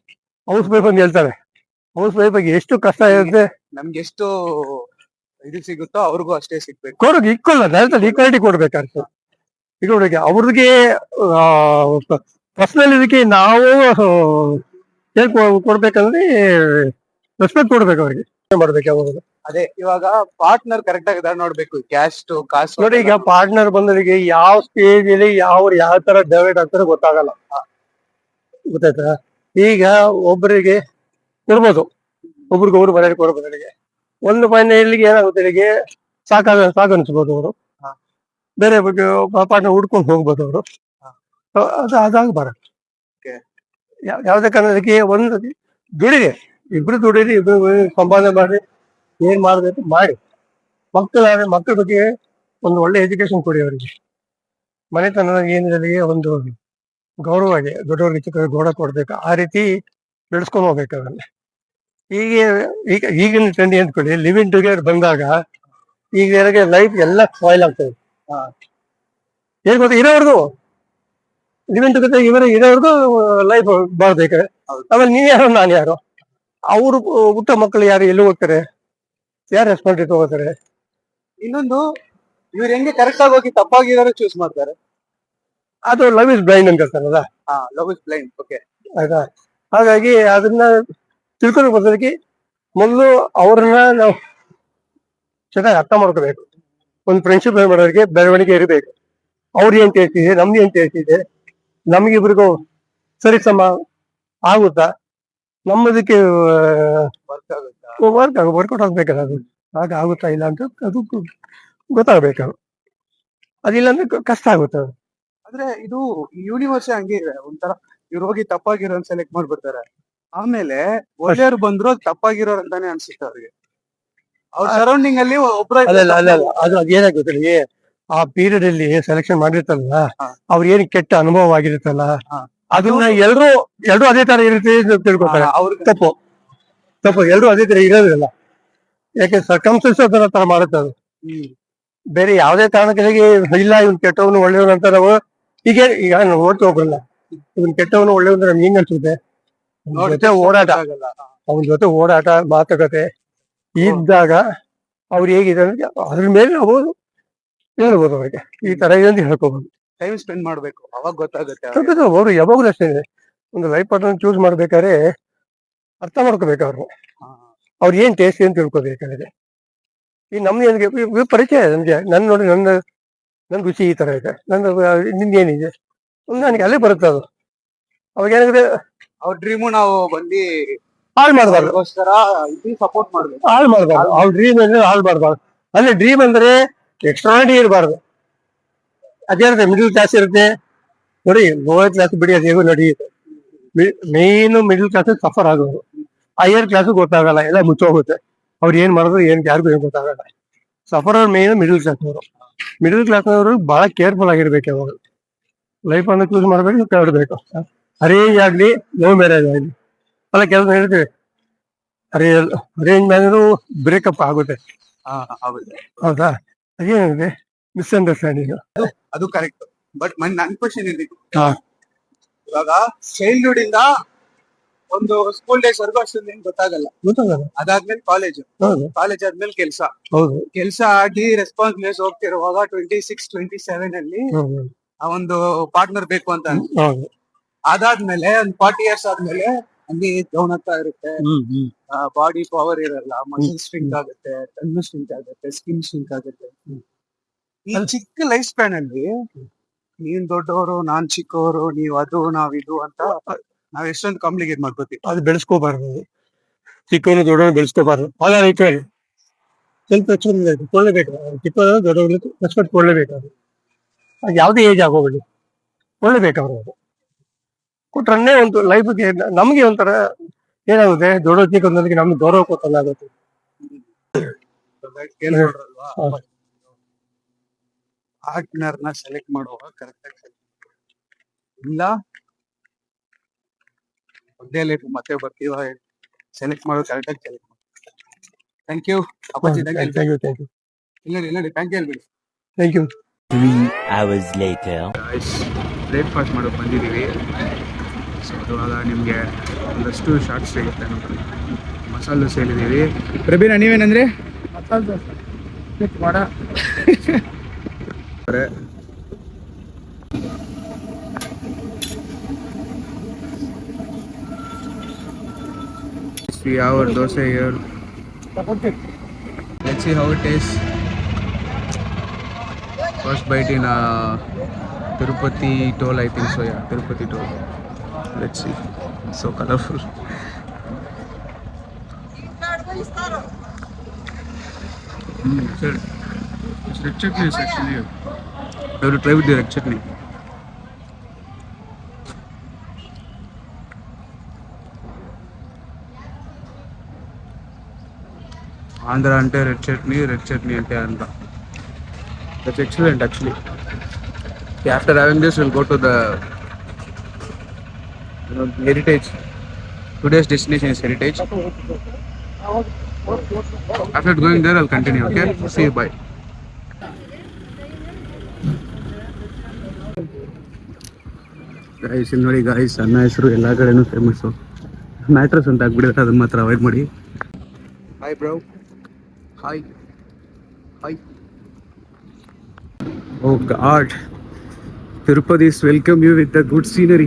[SPEAKER 3] ಹೌಸ್ ವೈಫ್ ಅಂತ ಹೇಳ್ತಾರೆ. ಹೌಸ್ ವೈಫ್ ಬಗ್ಗೆ ಎಷ್ಟು ಕಷ್ಟ ಇರುತ್ತೆ.
[SPEAKER 1] ನಮ್ಗೆ ಎಷ್ಟು ಇದು ಸಿಗುತ್ತೋ ಅವ್ರಿಗೂ ಅಷ್ಟೇ ಸಿಗ್ಬೇಕು.
[SPEAKER 3] ಕೊಡೋದು ಈಕ್ವಲ್, ಈಕ್ವಾಲಿಟಿ ಕೊಡ್ಬೇಕಾಗ್ತದೆ. ಈಗ ನೋಡಿ, ಅವ್ರಿಗೆ ಪರ್ಸನಲ್ ಇದಕ್ಕೆ ನಾವು ಏನ್ ಕೊಡ್ಬೇಕಂದ್ರೆ ರೆಸ್ಪೆಕ್ಟ್ ಕೊಡ್ಬೇಕು, ಅವ್ರಿಗೆ ಮಾಡ್ಬೇಕು ಯಾವಾಗ.
[SPEAKER 1] ಅದೇ ಇವಾಗ ಪಾರ್ಟ್ನರ್ ಕರೆಕ್ಟ್ ಆಗಿ ನೋಡ್ಬೇಕು. ಕಾಸು
[SPEAKER 3] ನೋಡಿ, ಈಗ ಪಾರ್ಟ್ನರ್ ಬಂದವರಿಗೆ ಯಾವ ಸ್ಟೇಜ್ ಅಲ್ಲಿ ಯಾವ ತರ ಡೈವರ್ಟ್ ಆಗ್ತಾರೆ ಗೊತ್ತಾಗಲ್ಲ. ಗೊತ್ತಾಯ್ತಾ? ಈಗ ಒಬ್ಬರಿಗೆ ಕೊಡ್ಬೋದು, ಒಬ್ರಿಗೊಬ್ರು ಮನೇಲಿ ಕೊಡ್ಬೋದು. ಒಂದು ಫೈನಲಿಗೆ ಏನಾಗುತ್ತೆ, ಇಲ್ಲಿಗೆ ಸಾಕು ಅನ್ಸ್ಬೋದು. ಅವರು ಬೇರೆ ಬಗ್ಗೆ ಪಾರ್ಟ್ನರ್ ಹುಡ್ಕೊಂಡು ಹೋಗ್ಬೋದು ಅವರು. ಅದಾಗಬಾರದು.
[SPEAKER 1] ಓಕೆ.
[SPEAKER 3] ಯಾವುದೇ ಕಾರಣಕ್ಕೆ ಒಂದು ದುಡಿರಿ, ಇಬ್ರು ದುಡಿರಿ, ಇಬ್ರು ಸಂಪಾದನೆ ಮಾಡಿ ಏನ್ ಮಾಡ್ಬೇಕು ಮಾಡಿ. ಮಕ್ಕಳ ಬಗ್ಗೆ ಒಂದು ಒಳ್ಳೆ ಎಜುಕೇಶನ್ ಕೊಡಿ ಅವರಿಗೆ. ಮನೆತನದ ಏನಿದೆ ಒಂದು ಗೌರವವಾಗಿ ದೊಡ್ಡವ್ರಿಗೆ ಚಿಕ್ಕ ಗೌರವ ಕೊಡ್ಬೇಕು, ಆ ರೀತಿ ಬೆಳೆಸ್ಕೊಂಡು ಹೋಗ್ಬೇಕು ಅದನ್ನ. ಈಗಿನ ಟ್ರೆಂಡ್ ಅಂದ್ಕೊಳ್ಳಿ, ಲಿವಿಂಗ್ ಟುಗೆದರ್ ಬಂದಾಗ ಈಗ ಲೈಫ್ ಎಲ್ಲ ಸ್ಪಾಯ್ಲ್ ಆಗ್ತದೆ. ಏನ್ ಗೊತ್ತಾ, ಇರೋವರೆಗೂ ಲಿವಿಂಗ್ ಟುಗೆದರ್ ಇರೋವರೆಗೂ ಲೈಫ್ ಬಾಳ್ಬೇಕು. ಆಮೇಲೆ ನೀನ್ ಯಾರು ನಾನು ಯಾರು, ಅವ್ರು ಹುಟ್ಟ ಮಕ್ಕಳು ಯಾರು ಎಲ್ಲಿ ಹೋಗ್ತಾರೆ, ಯಾರು ರೆಸ್ಪಾನ್ಸಿಬಿಲಿಟಿ ತಗೋತಾರೆ.
[SPEAKER 1] ಇನ್ನೊಂದು, ಇವ್ರು ಹೆಂಗೆ ಕರೆಕ್ಟ್ ಆಗಿ ಹೋಗಿ ತಪ್ಪಾಗಿರೋರು ಚೂಸ್ ಮಾಡ್ತಾರೆ.
[SPEAKER 3] ಅದು ಲವ್ ಇಸ್ ಬ್ಲೈಂಡ್ ಅಂತ ಹೇಳ್ತಾರಲ್ಲ,
[SPEAKER 1] ಲವ್ ಇಸ್ ಬ್ಲೈಂಡ್. ಓಕೆ.
[SPEAKER 3] ಆಯ್ತಾ? ಹಾಗಾಗಿ ಅದನ್ನ ತಿಳ್ಕೊಂಡು ಬರೋದಕ್ಕೆ ಮೊದಲು ಅವ್ರನ್ನ ನಾವು ಚೆನ್ನಾಗಿ ಅರ್ಥ ಮಾಡ್ಕೋಬೇಕು. ಒಂದು ಫ್ರೆಂಡ್ಶಿಪ್ ಮಾಡೋರಿಗೆ ಬೆಳವಣಿಗೆ ಇರಬೇಕು. ಅವ್ರು ಏನ್ ಹೇಳ್ತಿದೆ, ನಮ್ದು ಏನ್ ಹೇಳ್ತಿದೆ, ನಮ್ಗಿಬ್ರಿಗೂ ಸರಿ ಸಮ ಆಗುತ್ತಾ, ನಮ್ಮದಕ್ಕೆ ವರ್ಕೌಟ್ ಆಗ್ಬೇಕಲ್ಲ, ಅದು ಆಗ ಆಗುತ್ತಾ ಇಲ್ಲ ಅಂತ ಅದು ಗೊತ್ತಾಗ್ಬೇಕು. ಅದಿಲ್ಲ ಅಂದ್ರೆ ಕಷ್ಟ ಆಗುತ್ತೆ.
[SPEAKER 1] ಅಂದ್ರೆ ಇದು ಯೂನಿವರ್ಸ್ ಹಂಗೆ ಇದೆ ಒಂಥರ. ಇವ್ರು ಹೋಗಿ ತಪ್ಪಾಗಿರೋನ್ ಸೆಲೆಕ್ಟ್ ಮಾಡ್ಬಿಡ್ತಾರೆ, ಆಮೇಲೆ ಒಳ್ಳೆಯವ್ರು ಬಂದ್ರು ಅದು ತಪ್ಪಾಗಿರೋರ್ ಅಂತಾನೆ ಅನ್ಸುತ್ತೆ ಅವ್ರಿಗೆ. ಅವ್ರ ಸರೌಂಡಿಂಗ್ ಅಲ್ಲಿ
[SPEAKER 3] ಅದು ಅದೇನಾಗುತ್ತೆ, ಆ ಪೀರಿಯಡ್ ಅಲ್ಲಿ ಸೆಲೆಕ್ಷನ್ ಮಾಡಿರ್ತಾರಲ್ಲ, ಅವ್ರ ಏನ್ ಕೆಟ್ಟ ಅನುಭವ ಆಗಿರುತ್ತಲ್ಲ, ಅದನ್ನ ಎಲ್ರು ಅದೇ ತರ ಇರುತ್ತೆ ಅಂತ ತಿಳ್ಕೊತಾರೆ. ತಪ್ಪು ಎಲ್ರು ಅದೇ ತರ ಇರೋದಿಲ್ಲ. ಯಾಕೆ ಸರ್ಕಮ್ಸ್ಟೆನ್ಸಸ್ ತರ ಮಾಡುತ್ತೆ ಅದು. ಬೇರೆ ಯಾವ್ದೇ ಕಾರಣಕ್ಕೆ ಇಲ್ಲ ಇವ್ನು ಕೆಟ್ಟವನು ಒಳ್ಳೆಯವನು ಅಂತ ನಾವು ಈಗ ಓಡ್ತಾ ಹೋಗಲ್ಲ. ಇವ್ನು ಕೆಟ್ಟವನು ಒಳ್ಳೆಯವನು ನಮ್ಗೆ ಹೆಂಗ್ ಅನ್ಸುತ್ತೆ, ಅವನ ಜೊತೆ ಓಡಾಟ ಮಾತುಕತೆ ಇದ್ದಾಗ ಅವ್ರು ಹೇಗಿದೆ ಅಂದ್ರೆ ಅದ್ರ ಮೇಲೆ ನಾವು ಹೇಳ್ಬೋದು ಅವ್ರಿಗೆ, ಈ ತರ ಇದೆ ಅಂತ ಹೇಳ್ಕೋಬಹುದು.
[SPEAKER 1] ಟೈಮ್ ಸ್ಪೆಂಡ್ ಮಾಡ್ಬೇಕು, ಅವಾಗ ಗೊತ್ತಾಗುತ್ತೆ.
[SPEAKER 3] ಅವ್ರು ಯಾವಾಗಲೂ ಅಷ್ಟೇ, ಒಂದು ಲೈಫ್ ಪಾರ್ಟ್ನರ್ ಚೂಸ್ ಮಾಡ್ಬೇಕಾದ್ರೆ ಅರ್ಥ ಮಾಡ್ಕೋಬೇಕು ಅವ್ರು. ಅವ್ರು ಏನ್ ಟೇಸ್ಟ್ ಅಂತ ತಿಳ್ಕೊಬೇಕಾದ್ರೆ. ಈ ನಮ್ಗೆ ಪರಿಚಯ ನನ್ಗೆ, ನೋಡಿ ನನ್ನ ರುಚಿ ಈ ತರ ಇದೆ, ನಿಮ್ಗೇನಿದೆ ನನಗೆ ಅಲ್ಲೇ ಬರುತ್ತೆ. ಅದು ಅವಾಗ ಏನಾಗಿದೆ,
[SPEAKER 1] ಅವ್ರ ಡ್ರೀಮು ನಾವು ಬಂದು
[SPEAKER 3] ಹಾಳು ಮಾಡಬಾರ್ದು,
[SPEAKER 1] ಸಪೋರ್ಟ್ ಮಾಡ್ಬೇಕು.
[SPEAKER 3] ಹಾಳು ಮಾಡಬಾರ್ದು. ಅವ್ರ ಡ್ರೀಮ್ ಅಂದ್ರೆ ಹಾಳು ಮಾಡಬಾರ್ದು. ಅಂದ್ರೆ ಡ್ರೀಮ್ ಅಂದ್ರೆ ಎಕ್ಸ್ಟ್ರಾಡಿ ಇರಬಾರ್ದು. ಅದೇ ಮಿಡಲ್ ಕ್ಲಾಸ್ ಇರುತ್ತೆ ನೋಡಿ, ಲೋಯರ್ ಕ್ಲಾಸ್ ಬಿಡಿ, ಅದು ಹೇಗೋ ನಡೆಯುತ್ತೆ. ಮೇನ್ ಮಿಡಲ್ ಕ್ಲಾಸ್ ಸಫರ್ ಆಗೋದು, ಹೈಯರ್ ಕ್ಲಾಸ್ ಗೊತ್ತಾಗಲ್ಲ, ಎಲ್ಲ ಮುಚ್ಚೋಗುತ್ತೆ. ಅವ್ರು ಏನ್ ಮಾಡಿದ್ರು ಯಾರಿಗೂ ಏನ್ ಗೊತ್ತಾಗಲ್ಲ. ಸಫರ್ ಮೇನ್ ಮಿಡಲ್ ಕ್ಲಾಸ್ ಅವರು. ಮಿಡಲ್ ಕ್ಲಾಸ್ನವರು ಬಹಳ ಕೇರ್ಫುಲ್ ಆಗಿರ್ಬೇಕು. ಯಾವಾಗ ಲೈಫ್ ಅನ್ನು ಚೂಸ್ ಮಾಡ್ಬೇಕು, ಕೇಳಬೇಕು. ಅರೇಂಜ್ ಆಗ್ಲಿ, ಲವ್ ಮ್ಯಾರೇಜ್ ಆಗ್ಲಿ, ಅಲ್ಲ ಕೆಲಸ ಹೇಳ್ತೀವಿ, ಅರೇಂಜ್ ಮ್ಯಾರೇಜ್ ಬ್ರೇಕಪ್ ಆಗುತ್ತೆ. ಹೌದಾ? ಅದೇನಿದೆ ಮಿಸ್ಅಂಡರ್ಸ್ಟ್ಯಾಂಡಿಂಗ್.
[SPEAKER 1] ಅದು ಕರೆಕ್ಟ್. ಬಟ್ ನನ್ ಕ್ವಶನ್ ಇದ್ದಿತ್ತು, ಇವಾಗ ಚೈಲ್ಡ್ಹುಡ್ ಇಂದ ಒಂದು ಸ್ಕೂಲ್ ಡೇಸ್ ವರ್ಗು ಅಷ್ಟೊಂದು ಏನ್ ಗೊತ್ತಾಗಲ್ಲ. ಅದಾದ್ಮೇಲೆ ಕಾಲೇಜ್ ಆದ್ಮೇಲೆ ಕೆಲಸ ಆಗಿ ರೆಸ್ಪಾನ್ಸಿಬಿಲಿಟೀಸ್ ಹೋಗ್ತಿರುವಾಗ 26, 27 ಅಲ್ಲಿ ಆ ಒಂದು ಪಾರ್ಟ್ನರ್ ಬೇಕು ಅಂತ ಅದಾದ್ಮೇಲೆ ಒಂದು 40 years ಆದ್ಮೇಲೆ ಅಲ್ಲಿ ಡೌನ್ ಆಗ್ತಾ ಇರುತ್ತೆ. ಬಾಡಿ ಪವರ್ ಇರಲ್ಲ, ಮಸಲ್ ಸ್ಟ್ರಿಂಕ್ ಆಗುತ್ತೆ, ಕಣ್ಣು ಸ್ಟ್ರಿಂಕ್ ಆಗುತ್ತೆ, ಸ್ಕಿನ್ ಸ್ಟ್ರಿಂಕ್ ಆಗುತ್ತೆ. ಈ ಚಿಕ್ಕ ಲೈಫ್ ಸ್ಪ್ಯಾನ್ ಅಲ್ಲಿ ನೀನ್ ದೊಡ್ಡವರು, ನಾನ್ ಚಿಕ್ಕವರು, ನೀವ್ ಅದು ನಾವಿದು ಅಂತ ನಾವ್ ಎಷ್ಟೊಂದು ಕಾಂಪ್ಲಿಕೇಟ್ ಮಾಡ್ಕೋತೀವಿ.
[SPEAKER 3] ಅದು ಬೆಳೆಸ್ಕೋಬಾರ್ದು. ಚಿಕ್ಕವನು ದೊಡ್ಡವನು ಬೆಳೆಸ್ಕೋಬಾರ್ದು. ಆಗ ಸ್ವಲ್ಪ ರೆಸ್ಪೆಕ್ಟ್ ಕೊಡ್ಲೇಬೇಕು. ಚಿಕ್ಕವರು ದೊಡ್ಡವ್ರಿಗೆ ರೆಸ್ಪೆಕ್ಟ್ ಕೊಡ್ಲೇಬೇಕು. ಅದು ಯಾವುದೇ ಏಜ್ ಆಗೋಗ್ಬಿಡಿ ಕೊಡ್ಲೇಬೇಕು. ಅವರು ಕೊಟ್ರನ್ನೇ ಒಂದು ಲೈಫ್ಗೆ ನಮ್ಗೆ ಒಂಥರ ಏನಾಗುತ್ತೆ, ದೊಡ್ಡ ಚಿಕ್ಕಂದಕ್ಕೆ ನಮ್ಗೆ ಗೌರವ ಕೊಟ್ಟಲ್ಲ ಆಗುತ್ತೆ.
[SPEAKER 1] ಪಾರ್ಟ್ನರ್ ನ ಸೆಲೆಕ್ಟ್ ಮಾಡುವಾಗ ಕರೆಕ್ಟ್ ಆಗಿ ಇಲ್ಲ ಒಂದೇ ಲೈಫ್ ಮತ್ತೆ ಬರ್ತೀವ, ಸೆಲೆಕ್ಟ್ ಮಾಡೋದು ಕರೆಕ್ಟ್ ಆಗಿ ಸೆಲೆಕ್ಟ್ ಮಾಡಿ. ಥ್ಯಾಂಕ್ ಯು ಅಪ್ಪಾಜಿ.
[SPEAKER 3] ಥ್ಯಾಂಕ್ ಯು
[SPEAKER 1] ಇಲ್ಲ ಥ್ಯಾಂಕ್ ಯು ಹೇಳ್ಬಿಡಿ.
[SPEAKER 3] Thank you.
[SPEAKER 5] 3 hours later.
[SPEAKER 7] Breakfast ಮಾಡೋಕೆ ಬಂದಿದ್ದೀವಿ. ಸೊ ಇವಾಗ ನಿಮಗೆ ಒಂದಷ್ಟು ಶಾರ್ಟ್ಸ್ ಸಿಗುತ್ತೆ. ನಮಗೆ ಮಸಾಲೆ ದೋಸೆ ಹೇಳಿದ್ದೀವಿ. ಪ್ರಬೀರ ನೀವೇನಂದ್ರೆ ಮಸಾಲೆ ದೋಸೆ ಮಾಡ see our dosa here. Let's see how it tastes. First bite in Tirupati toll, I think so. Yeah, Tirupati toll. Let's see. It's so colorful. Sir, it's red chutney is actually. You have to try with the red chutney. Andhra అంటే red chutney అంటే Andhra. That's excellent actually. After having this, we'll go to the heritage. Today's destination is heritage. After going there, I'll continue. Okay. See you. Bye. Guys, ಇಲ್ಲಿ ನೋಡಿ guys, ಅನ್ನ ಹೆಸರು ಎಲ್ಲ ಕಡೆನೂ famous. Mattress ಅಂತ ಆಗ್ಬಿಡಿದ್ರೆ ಅದನ್ನ ಮಾತ್ರ ಅವಾಯ್ಡ್ ಮಾಡಿ. Hi bro. Hi. Oh God. Tirupati's welcome you with the good scenery.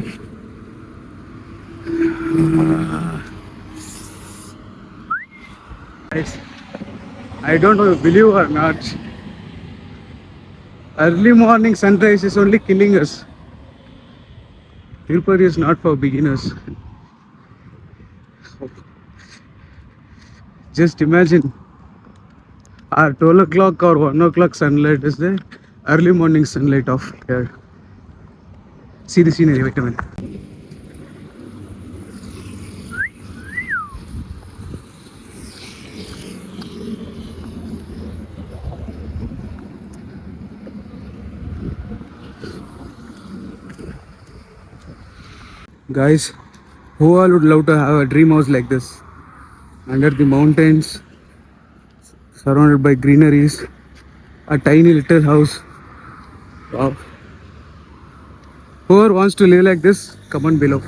[SPEAKER 7] Guys, I don't know, believe or not, early morning sunrise is only killing us. Tirupati is not for beginners. Just imagine, our 12 o'clock or 1 o'clock sunlight is the early morning sunlight of here. See the scenery, wait a minute. Guys, who all would love to have a dream house like this? Under the mountains, surrounded by greeneries, a tiny little house. Wow. Whoever wants to live like this, comment below.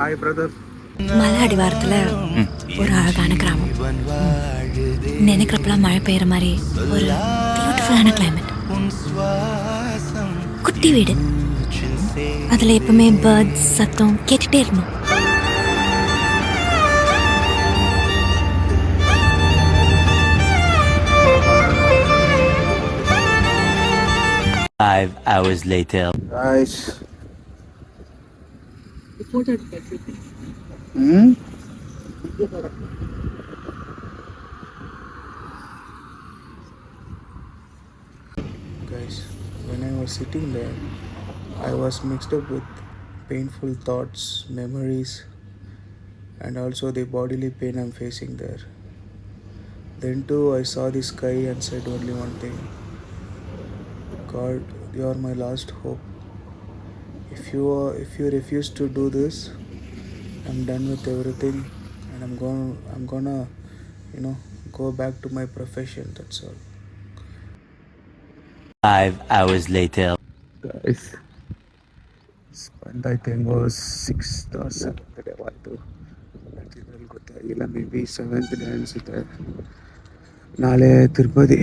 [SPEAKER 7] Hi brother.
[SPEAKER 2] மலை அடிவாரத்துல ஒரு அழகான கிராமம். நினைக்கிறப்பெல்லாம் மழை பெய்யற மாதிரி ஒரு பியூட்டிஃபுல்லான climate. குட்டி வீடு, அதுல எப்பவுமே பேர்ட்ஸ் சத்தம் கேட்டுட்டே இருக்கணும்.
[SPEAKER 5] Five hours later.
[SPEAKER 9] Guys. Guys, when I was sitting there, I was mixed up with painful thoughts, memories, and also the bodily pain I'm facing there. Then too, I saw the sky and said only one thing: God, you are my last hope. If you refuse to do this, I'm done with everything, and I'm gonna go back to my profession. That's all.
[SPEAKER 5] 5 hours later.
[SPEAKER 7] Guys, spent I think was 6th or 7th day ಆಯಿತು. ಗೊತ್ತಾಗಿಲ್ಲ, may be 7th day ಅನಿಸುತ್ತೆ. ನಾಳೆ ತಿರುಪತಿ.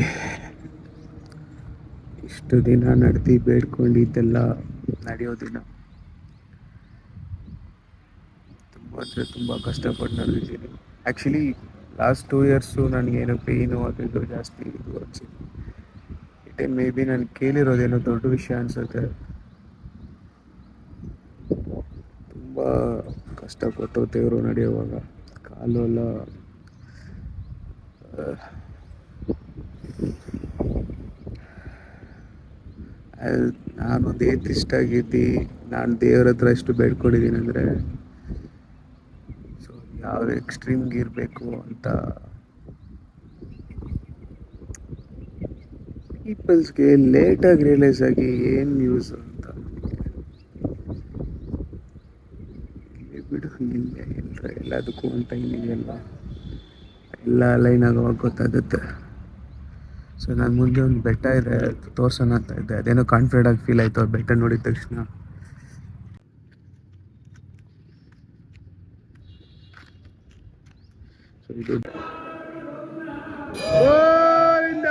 [SPEAKER 7] ಇಷ್ಟು ದಿನ ನಡೆದು ಬೇಡ್ಕೊಂಡಿದ್ದೆಲ್ಲ ನಡೆಯೋ ದಿನ. ತುಂಬ ಕಷ್ಟಪಟ್ಟು ನಡೆದಿದ್ದೀನಿ. ಆ್ಯಕ್ಚುಲಿ ಲಾಸ್ಟ್ 2 ಇಯರ್ಸು ನನಗೇನು ಪೇಯ್ನು ಅದು ಜಾಸ್ತಿ ಇದು ಅನಿಸಿದೆ. ಮೇ ಬಿ ನಾನು ಕೇಳಿರೋದೇನೋ ದೊಡ್ಡ ವಿಷಯ ಅನಿಸುತ್ತೆ. ತುಂಬ ಕಷ್ಟಪಟ್ಟು ದೇವರು ನಡೆಯುವಾಗ ಕಾಲು ಎಲ್ಲ ನಾನು ಏತಿಸ್ಟ್ ಆಗಿದ್ದು, ನಾನು ದೇವ್ರ ಹತ್ರ ಎಷ್ಟು ಬೇಡ್ಕೊಂಡಿದ್ದೀನಿ ಅಂದರೆ, ಸೊ ಯಾವ ಎಕ್ಸ್ಟ್ರೀಮ್ಗೆ ಇರಬೇಕು ಅಂತ ಪೀಪಲ್ಸ್ಗೆ ಲೇಟಾಗಿ ರಿಯಲೈಸ್ ಆಗಿ ಏನು ಯೂಸ್ ಅಂತ. ಬಿಡು, ನಿಮಗೆ ಎಲ್ಲದಕ್ಕೂ ಒಂದು ಟೈಮ್ ಇದೆಯಲ್ಲ, ಎಲ್ಲ ಲೈನ್ ಆಗೋವಾಗ ಗೊತ್ತಾಗುತ್ತೆ. ಸೊ ನಾನು ಮುಂದೆ ಒಂದು ಬೆಟ್ಟ ಇದೆ ತೋರ್ಸೋಣ ಅಂತ ಇದ್ದೆ. ಅದೇನೋ ಕಾನ್ಫಿಡೆಂಟ್ ಆಗಿ ಫೀಲ್ ಆಯಿತು ಆ ಬೆಟ್ಟ ನೋಡಿದ ತಕ್ಷಣ. ಸೊ ಇದು Govinda.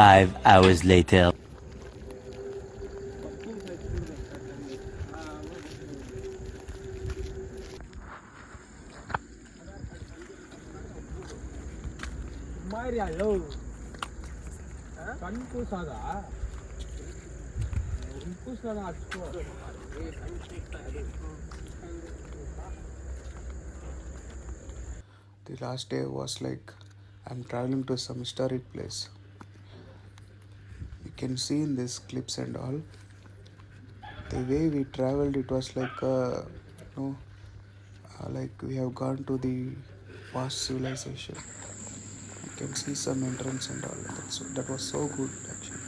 [SPEAKER 5] 5 hours later.
[SPEAKER 9] The last day was like I'm traveling to some historic place. You can see in these clips and all, the way we traveled, it was like like we have gone to the past civilization. You can see some entrance and all. That was so good actually.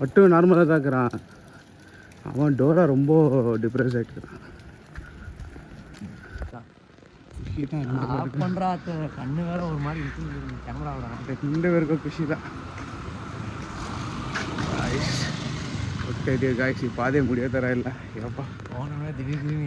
[SPEAKER 7] மட்டும் நார்மலாக தான் இருக்கிறான். அவன் Dora ரொம்ப depress ஆகிட்டு
[SPEAKER 4] கண்ணு வேற ஒரு மாதிரி கேமராவோட
[SPEAKER 7] 2 பேருக்கும் குஷி தான். ஓகே காய்ச்சி பாதே முடிய தர இல்லை ஏப்பா
[SPEAKER 4] போனோம்னா திடீர்னு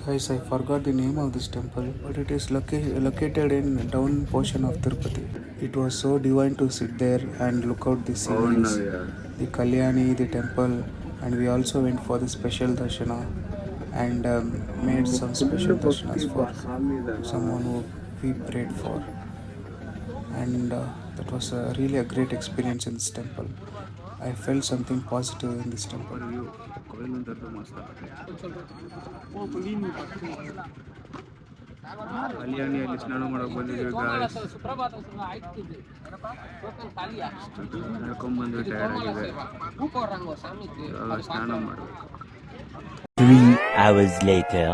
[SPEAKER 9] Guys, I forgot the name of this temple, but it is located in down portion of Tirupati. It was so divine to sit there and look out the scenes, the Kalyani, the temple, and we also went for the special darshana and made some special darshanas for someone who we prayed for, and that was really a great experience in this temple. I felt something positive in this temple.
[SPEAKER 7] ಕಲ್ಯಾಣಿಯಲ್ಲಿ ಸ್ನಾನ ಮಾಡೋಕೆ ಬಂದಿದ್ದೀವಿ guys. ನಡ್ಕೊಂಡ್ಬಂದ್ವಿ, tired ಆಗಿದೆ, ಇವಾಗ ಸ್ನಾನ ಮಾಡಬೇಕು.
[SPEAKER 5] 3 hours later.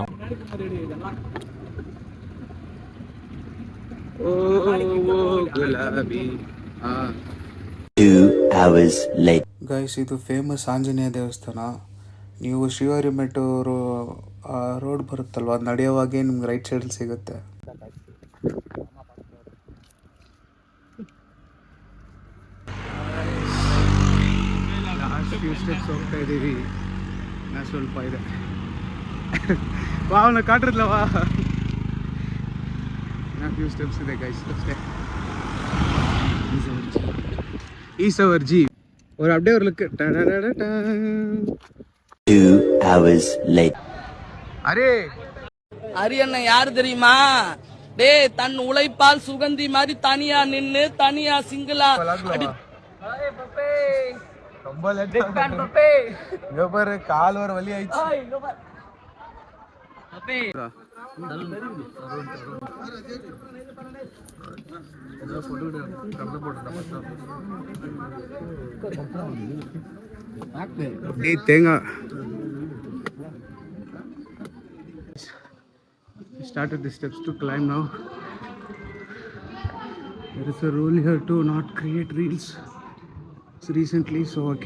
[SPEAKER 7] ಗುಲಾಬಿ
[SPEAKER 5] 2 hours later.
[SPEAKER 9] Guys, ಇದು famous Anjaneya ದೇವಸ್ಥಾನ. ನೀವು ಶ್ರೀವಾರಿ ಮೆಟ್ಟು ರೋಡ್ ಬರುತ್ತಲ್ವ, ಅದು ನಡೆಯೋವಾಗೆ ನಿಮ್ಗೆ ರೈಟ್ ಸೈಡಲ್ಲಿ ಸಿಗುತ್ತೆ.
[SPEAKER 7] ಲಾಸ್ಟ್ ಫ್ಯೂ ಸ್ಟೆಪ್ಸ್ ಹೋಗ್ತಾ ಇದ್ದೀವಿ. ನಾ ಸ್ವಲ್ಪ ಇದೆ ಅವನ ಕಾಟಿರ್ಲವಾ, ನಾ ಫ್ಯೂ ಸ್ಟೆಪ್ಸ್ ಇದೆ ಗೈಸ್ ಅಷ್ಟೇ. ಈಸ್ ಅವರ್ ಜಿ ஒரு அப்படியே ஒரு லுக்.
[SPEAKER 5] 2 hours later.
[SPEAKER 7] அரே
[SPEAKER 14] அரியண்ணன் யாரு தெரியுமா? டேய், தன் உழைப்பால் சுகந்தி மாதிரி தனியா நின்னு தனியா சிங்கிளா
[SPEAKER 7] ரொம்ப இங்க பாரு, கால் வர வலி ஆயிடுச்சு. டேய் தேங்காய். Started the steps to climb now. There is a rule here to not create reels recently, so I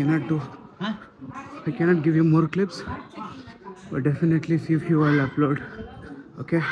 [SPEAKER 7] cannot give you more clips, but definitely few I'll upload. Okay.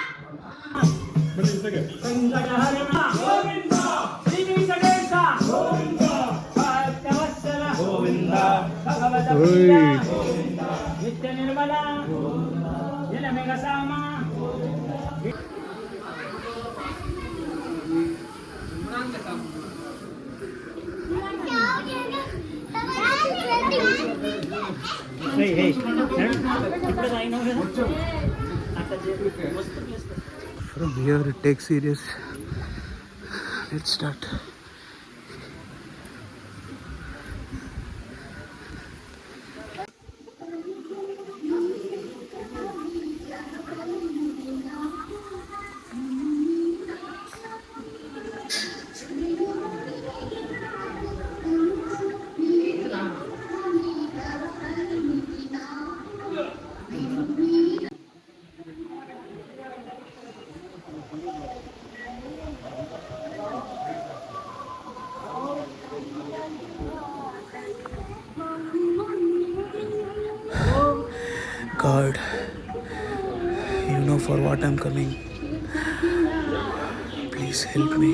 [SPEAKER 7] From here it takes serious. Let's start.
[SPEAKER 9] God, you know for what I'm coming. Please help me.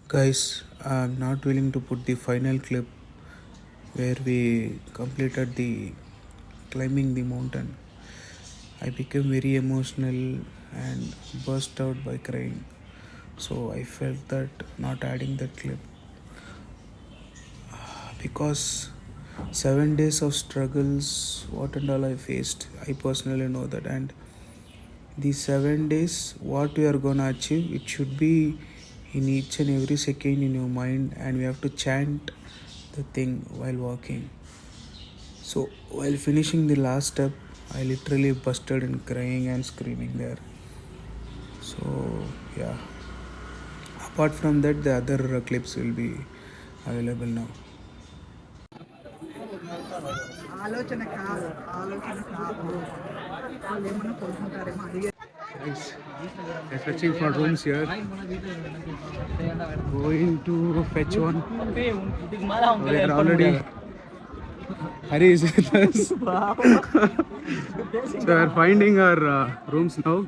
[SPEAKER 9] Guys, I'm not willing to put the final clip where we completed the climbing the mountain. I became very emotional and burst out by crying. So I felt that not adding that clip because 7 days of struggles, what and all I faced, I personally know that. And these 7 days, what we are gonna achieve, it should be in each and every second in your mind, and we have to chant the thing while walking. So while finishing the last step, I literally busted in crying and screaming there. So yeah, apart from that, the other clips will be available now. Guys, we're searching for rooms here. Going to fetch one. We are already. Hari is with us. So we're finding our rooms now.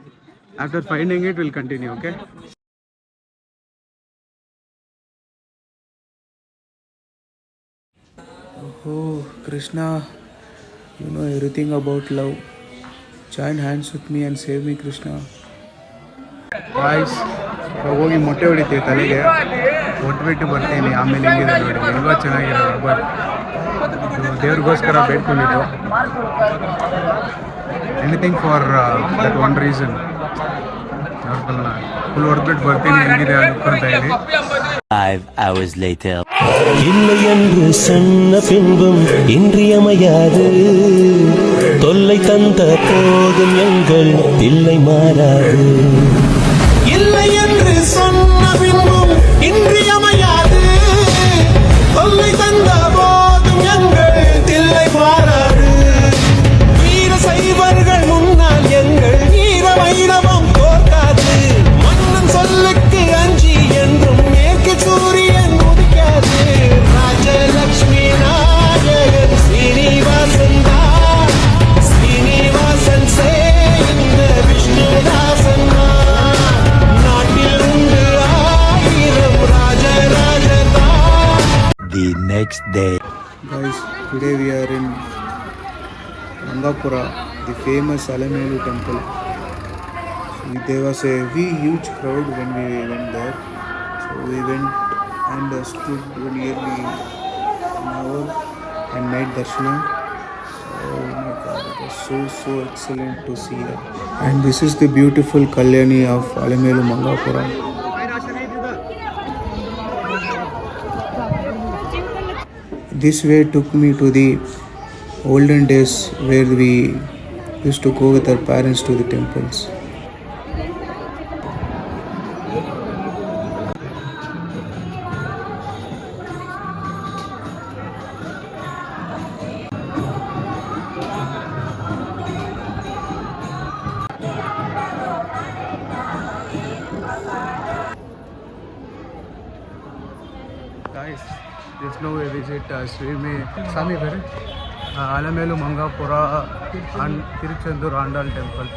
[SPEAKER 9] After finding it, we'll continue. Okay. Oh, Krishna, you know everything about love. Join hands with me and save me, Krishna. Guys, ಹೋಗಿ ಮೊಟ್ಟೆ ಹೊಡಿತೀವಿ ತಲೆಗೆ ಒಟ್ಬಿಟ್ಟು ಬರ್ತೀನಿ ಆಮೇಲೆ ಹೆಂಗಿದೆ ನೋಡಿ ಇಲ್ವಾ ಚೆನ್ನಾಗಿರೋ ಬಟ್ ದೇವ್ರಿಗೋಸ್ಕರ ಬೇಡ್ಕೊಂಡಿದ್ದು anything for that one reason full ಹೊಡೆದ್ಬಿಟ್ಟು ಬರ್ತೀನಿ ಹೆಂಗಿದೆ ಅನ್ಕೊಂತ ಇದ್ದೀನಿ
[SPEAKER 5] 5 hours later.
[SPEAKER 15] இல்லை என்று சொன்ன பின்பும் இன்றியமையாது தொல்லை தந்த போதும் எங்கள் இல்லை மாறாது இல்லை என்று சொன்ன பின்பும் இன்றியமையாது தொல்லை தந்த போதும் எங்கள் இல்லை மாறாது வீர சைவர்கள் முன்னால் எங்கள் வீர வைரவம் தோற்காது மன்னன் சொல்லுக்கு அஞ்சி என்றும் மேற்கு சூரியன் உதிக்காது ராஜலட்சுமி நாயகன் ஸ்ரீனிவாசன் தான் ஸ்ரீனிவாசன் சே இந்த விஷ்ணுதாசன் நாட்டில் உண்டு ஆயிரம் ராஜராஜதான்.
[SPEAKER 5] The next day.
[SPEAKER 9] Guys, today we are in Mangapura, the famous Alamelu temple. There was a huge crowd when we went there. So we went and stood nearly an hour and made darshan. Oh my God, it was so excellent to see that. And this is the beautiful Kalyani of Alamelu Mangapura. This way took me to the olden days where we used to go with our parents to the temples. Guys, just now we visit Swami Alamelu Mangapura and Tiruchendur Andal temple.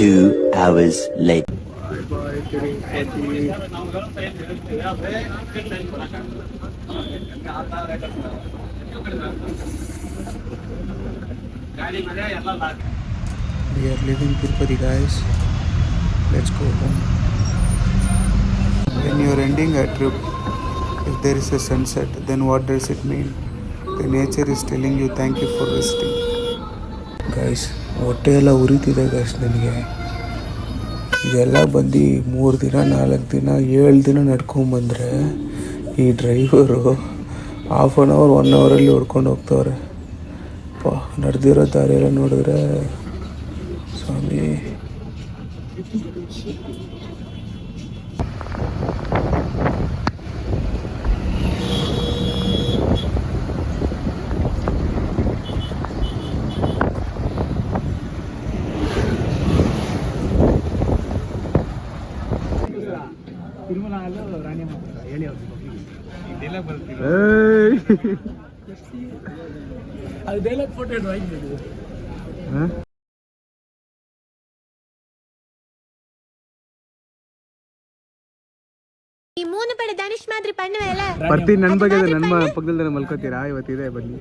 [SPEAKER 5] 2 hours later.
[SPEAKER 9] We are leaving Tirupati, guys. Let's go home. When you are ending a trip, if there is a sunset, then what does it mean? The nature is telling you thank you for visiting. Guys, ಹೊಟ್ಟೆ ಎಲ್ಲ ಉರಿತಿದೆ guys ನನಗೆ. ಇದೆಲ್ಲ ಬಂದು 3 ದಿನ 4 ದಿನ 7 ದಿನ ನಡ್ಕೊಂಬಂದರೆ ಈ driver half an hour 1 ಅವರಲ್ಲಿ ಹೊಡ್ಕೊಂಡು ಹೋಗ್ತವ್ರೆ. ನಡೆದಿರೋ ದಾರಿಯೆಲ್ಲ ನೋಡಿದ್ರೆ ಸ್ವಾಮಿ.
[SPEAKER 4] అది డైలాగ్ ఫోటో డ్రాయింగ్ చేయండి.
[SPEAKER 16] ಈ 3 ಪಡೆ ಧನುಷ್ ಮಾದ್ರಿ ಪಣ್ಣವೆಲ್ಲ
[SPEAKER 9] ಬರ್ತೀನಿ. ನನ್ನ ಬಗ್ಗೆ ನನ್ನ ಪಕ್ಕದಲ್ಲಿ ಮಲ್ಕೋತೀರಾ? ಇವತ್ತಿದೆ ಬನ್ನಿ.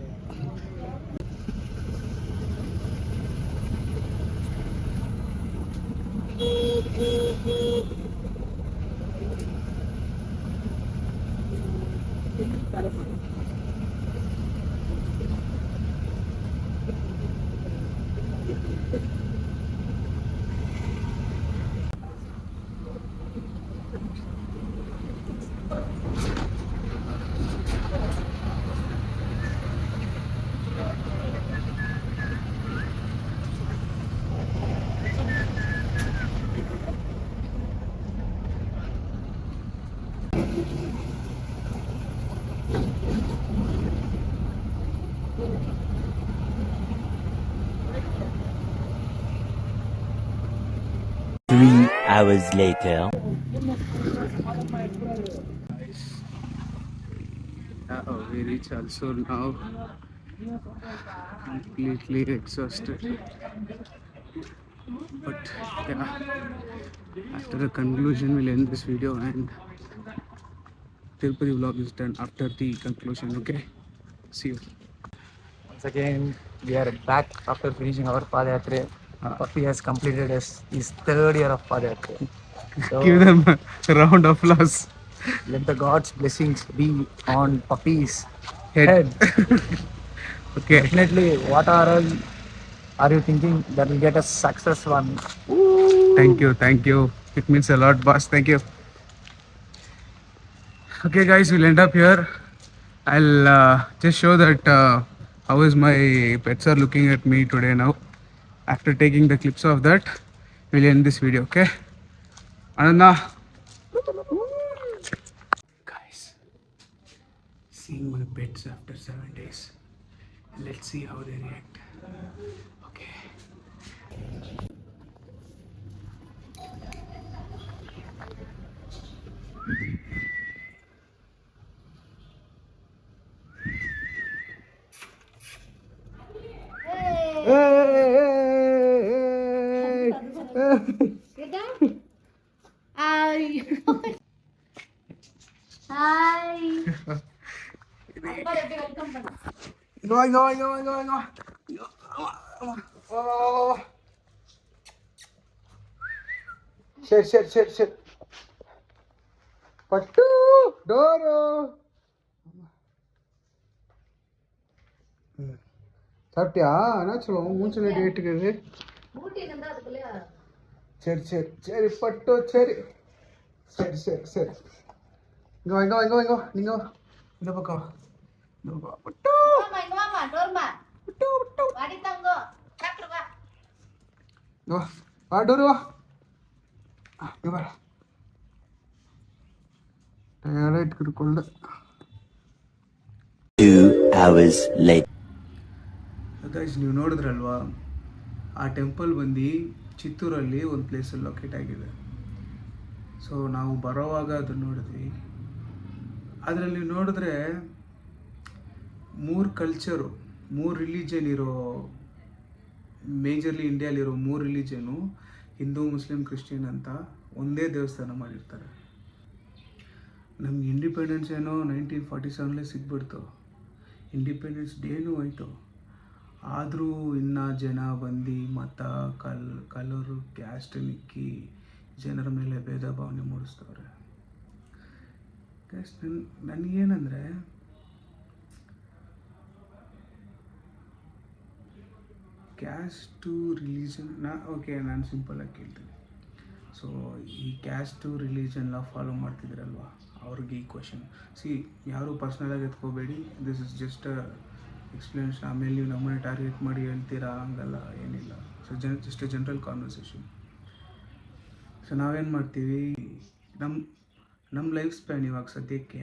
[SPEAKER 5] Hours later.
[SPEAKER 9] We reach also now. Completely exhausted. But yeah, after the conclusion we'll end this video and Tirupati vlog is done after the conclusion. Okay, see you.
[SPEAKER 4] Once again, we are back after finishing our Padayatra. Puppy has completed his 3rd year of Padayatra. So,
[SPEAKER 9] Give them a round of applause.
[SPEAKER 4] let the God's blessings be on Puppy's head.
[SPEAKER 9] Okay.
[SPEAKER 4] Definitely, what are you thinking that will get a success one?
[SPEAKER 9] Thank you. It means a lot, boss. Thank you. Okay, guys, we'll end up here. I'll just show that how is my pets are looking at me today now. After taking the clips of that, we'll end this video. Okay, Ananda. Guys, seeing my pets after 7 days. Let's see how they react. Okay. Shit. Pattu, Doro. சாப்பிட்டியா? என்ன சொல்லுவோம்? மூஞ்சில டேட்டுக்குது. சரி பட்டு சரி. இங்க வா. நீங்க வா. இந்த பக்கம். பட்டு. வா டோரு வா. இங்க வா. டயர்ட் இಟ್ಕೊಂಡು
[SPEAKER 5] 2 hours later.
[SPEAKER 9] ಗೈಸ್, ನೀವು ನೋಡಿದ್ರಲ್ವಾ, ಆ ಟೆಂಪಲ್ ಬಂದು ಚಿತ್ತೂರಲ್ಲಿ ಒಂದು ಪ್ಲೇಸಲ್ಲಿ ಲೊಕೇಟ್ ಆಗಿದೆ. ಸೊ ನಾವು ಬರೋವಾಗ ಅದನ್ನು ನೋಡಿದ್ವಿ. ಅದರಲ್ಲಿ ನೀವು ನೋಡಿದ್ರೆ 3 ಕಲ್ಚರು, 3 ರಿಲಿಜನ್ ಇರೋ, majorly ಇಂಡಿಯಾಲಿರೋ 3 religion Hindu Muslim Christian ಅಂತ ಒಂದೇ ದೇವಸ್ಥಾನ ಮಾಡಿರ್ತಾರೆ. ನಮ್ಗೆ ಇಂಡಿಪೆಂಡೆನ್ಸ್ ಏನೋ 1947 ಸಿಗ್ಬಿಡ್ತು, ಇಂಡಿಪೆಂಡೆನ್ಸ್ ಡೇನೂ ಹೋಯ್ತು. ಆದರೂ ಇನ್ನೂ ಜನ ಬಂದು ಮತ ಕಲರು ಕ್ಯಾಸ್ಟ್ ನಿಕ್ಕಿ ಜನರ ಮೇಲೆ ಭೇದ ಭಾವನೆ ಮೂಡಿಸ್ತವ್ರೆ. ನನಗೇನಂದರೆ ಕ್ಯಾಸ್ಟು ರಿಲೀಜನ್ ಓಕೆ, ನಾನು ಸಿಂಪಲಾಗಿ ಕೇಳ್ತೀನಿ. ಸೊ ಈ ಕ್ಯಾಸ್ಟು ರಿಲೀಜನ್ ಎಲ್ಲ ಫಾಲೋ ಮಾಡ್ತಿದ್ದೀರಲ್ವ, ಅವ್ರಿಗೆ ಈ ಕ್ವಶನ್ ಯಾರು ಪರ್ಸ್ನಲಾಗಿ ಎತ್ಕೋಬೇಡಿ, ದಿಸ್ ಇಸ್ ಜಸ್ಟ್ ಎಕ್ಸ್ಪ್ಲನೇಷನ್. ಆಮೇಲೆ ನೀವು ನಮ್ಮನ್ನು ಟಾರ್ಗೆಟ್ ಮಾಡಿ ಹೇಳ್ತೀರಾ ಹಂಗಲ್ಲ, ಏನಿಲ್ಲ. So just general conversation. So ನಾವೇನು ಮಾಡ್ತೀವಿ, ನಮ್ಮ ಲೈಫ್ ಸ್ಪ್ಯಾನ್ ಇವಾಗ ಸದ್ಯಕ್ಕೆ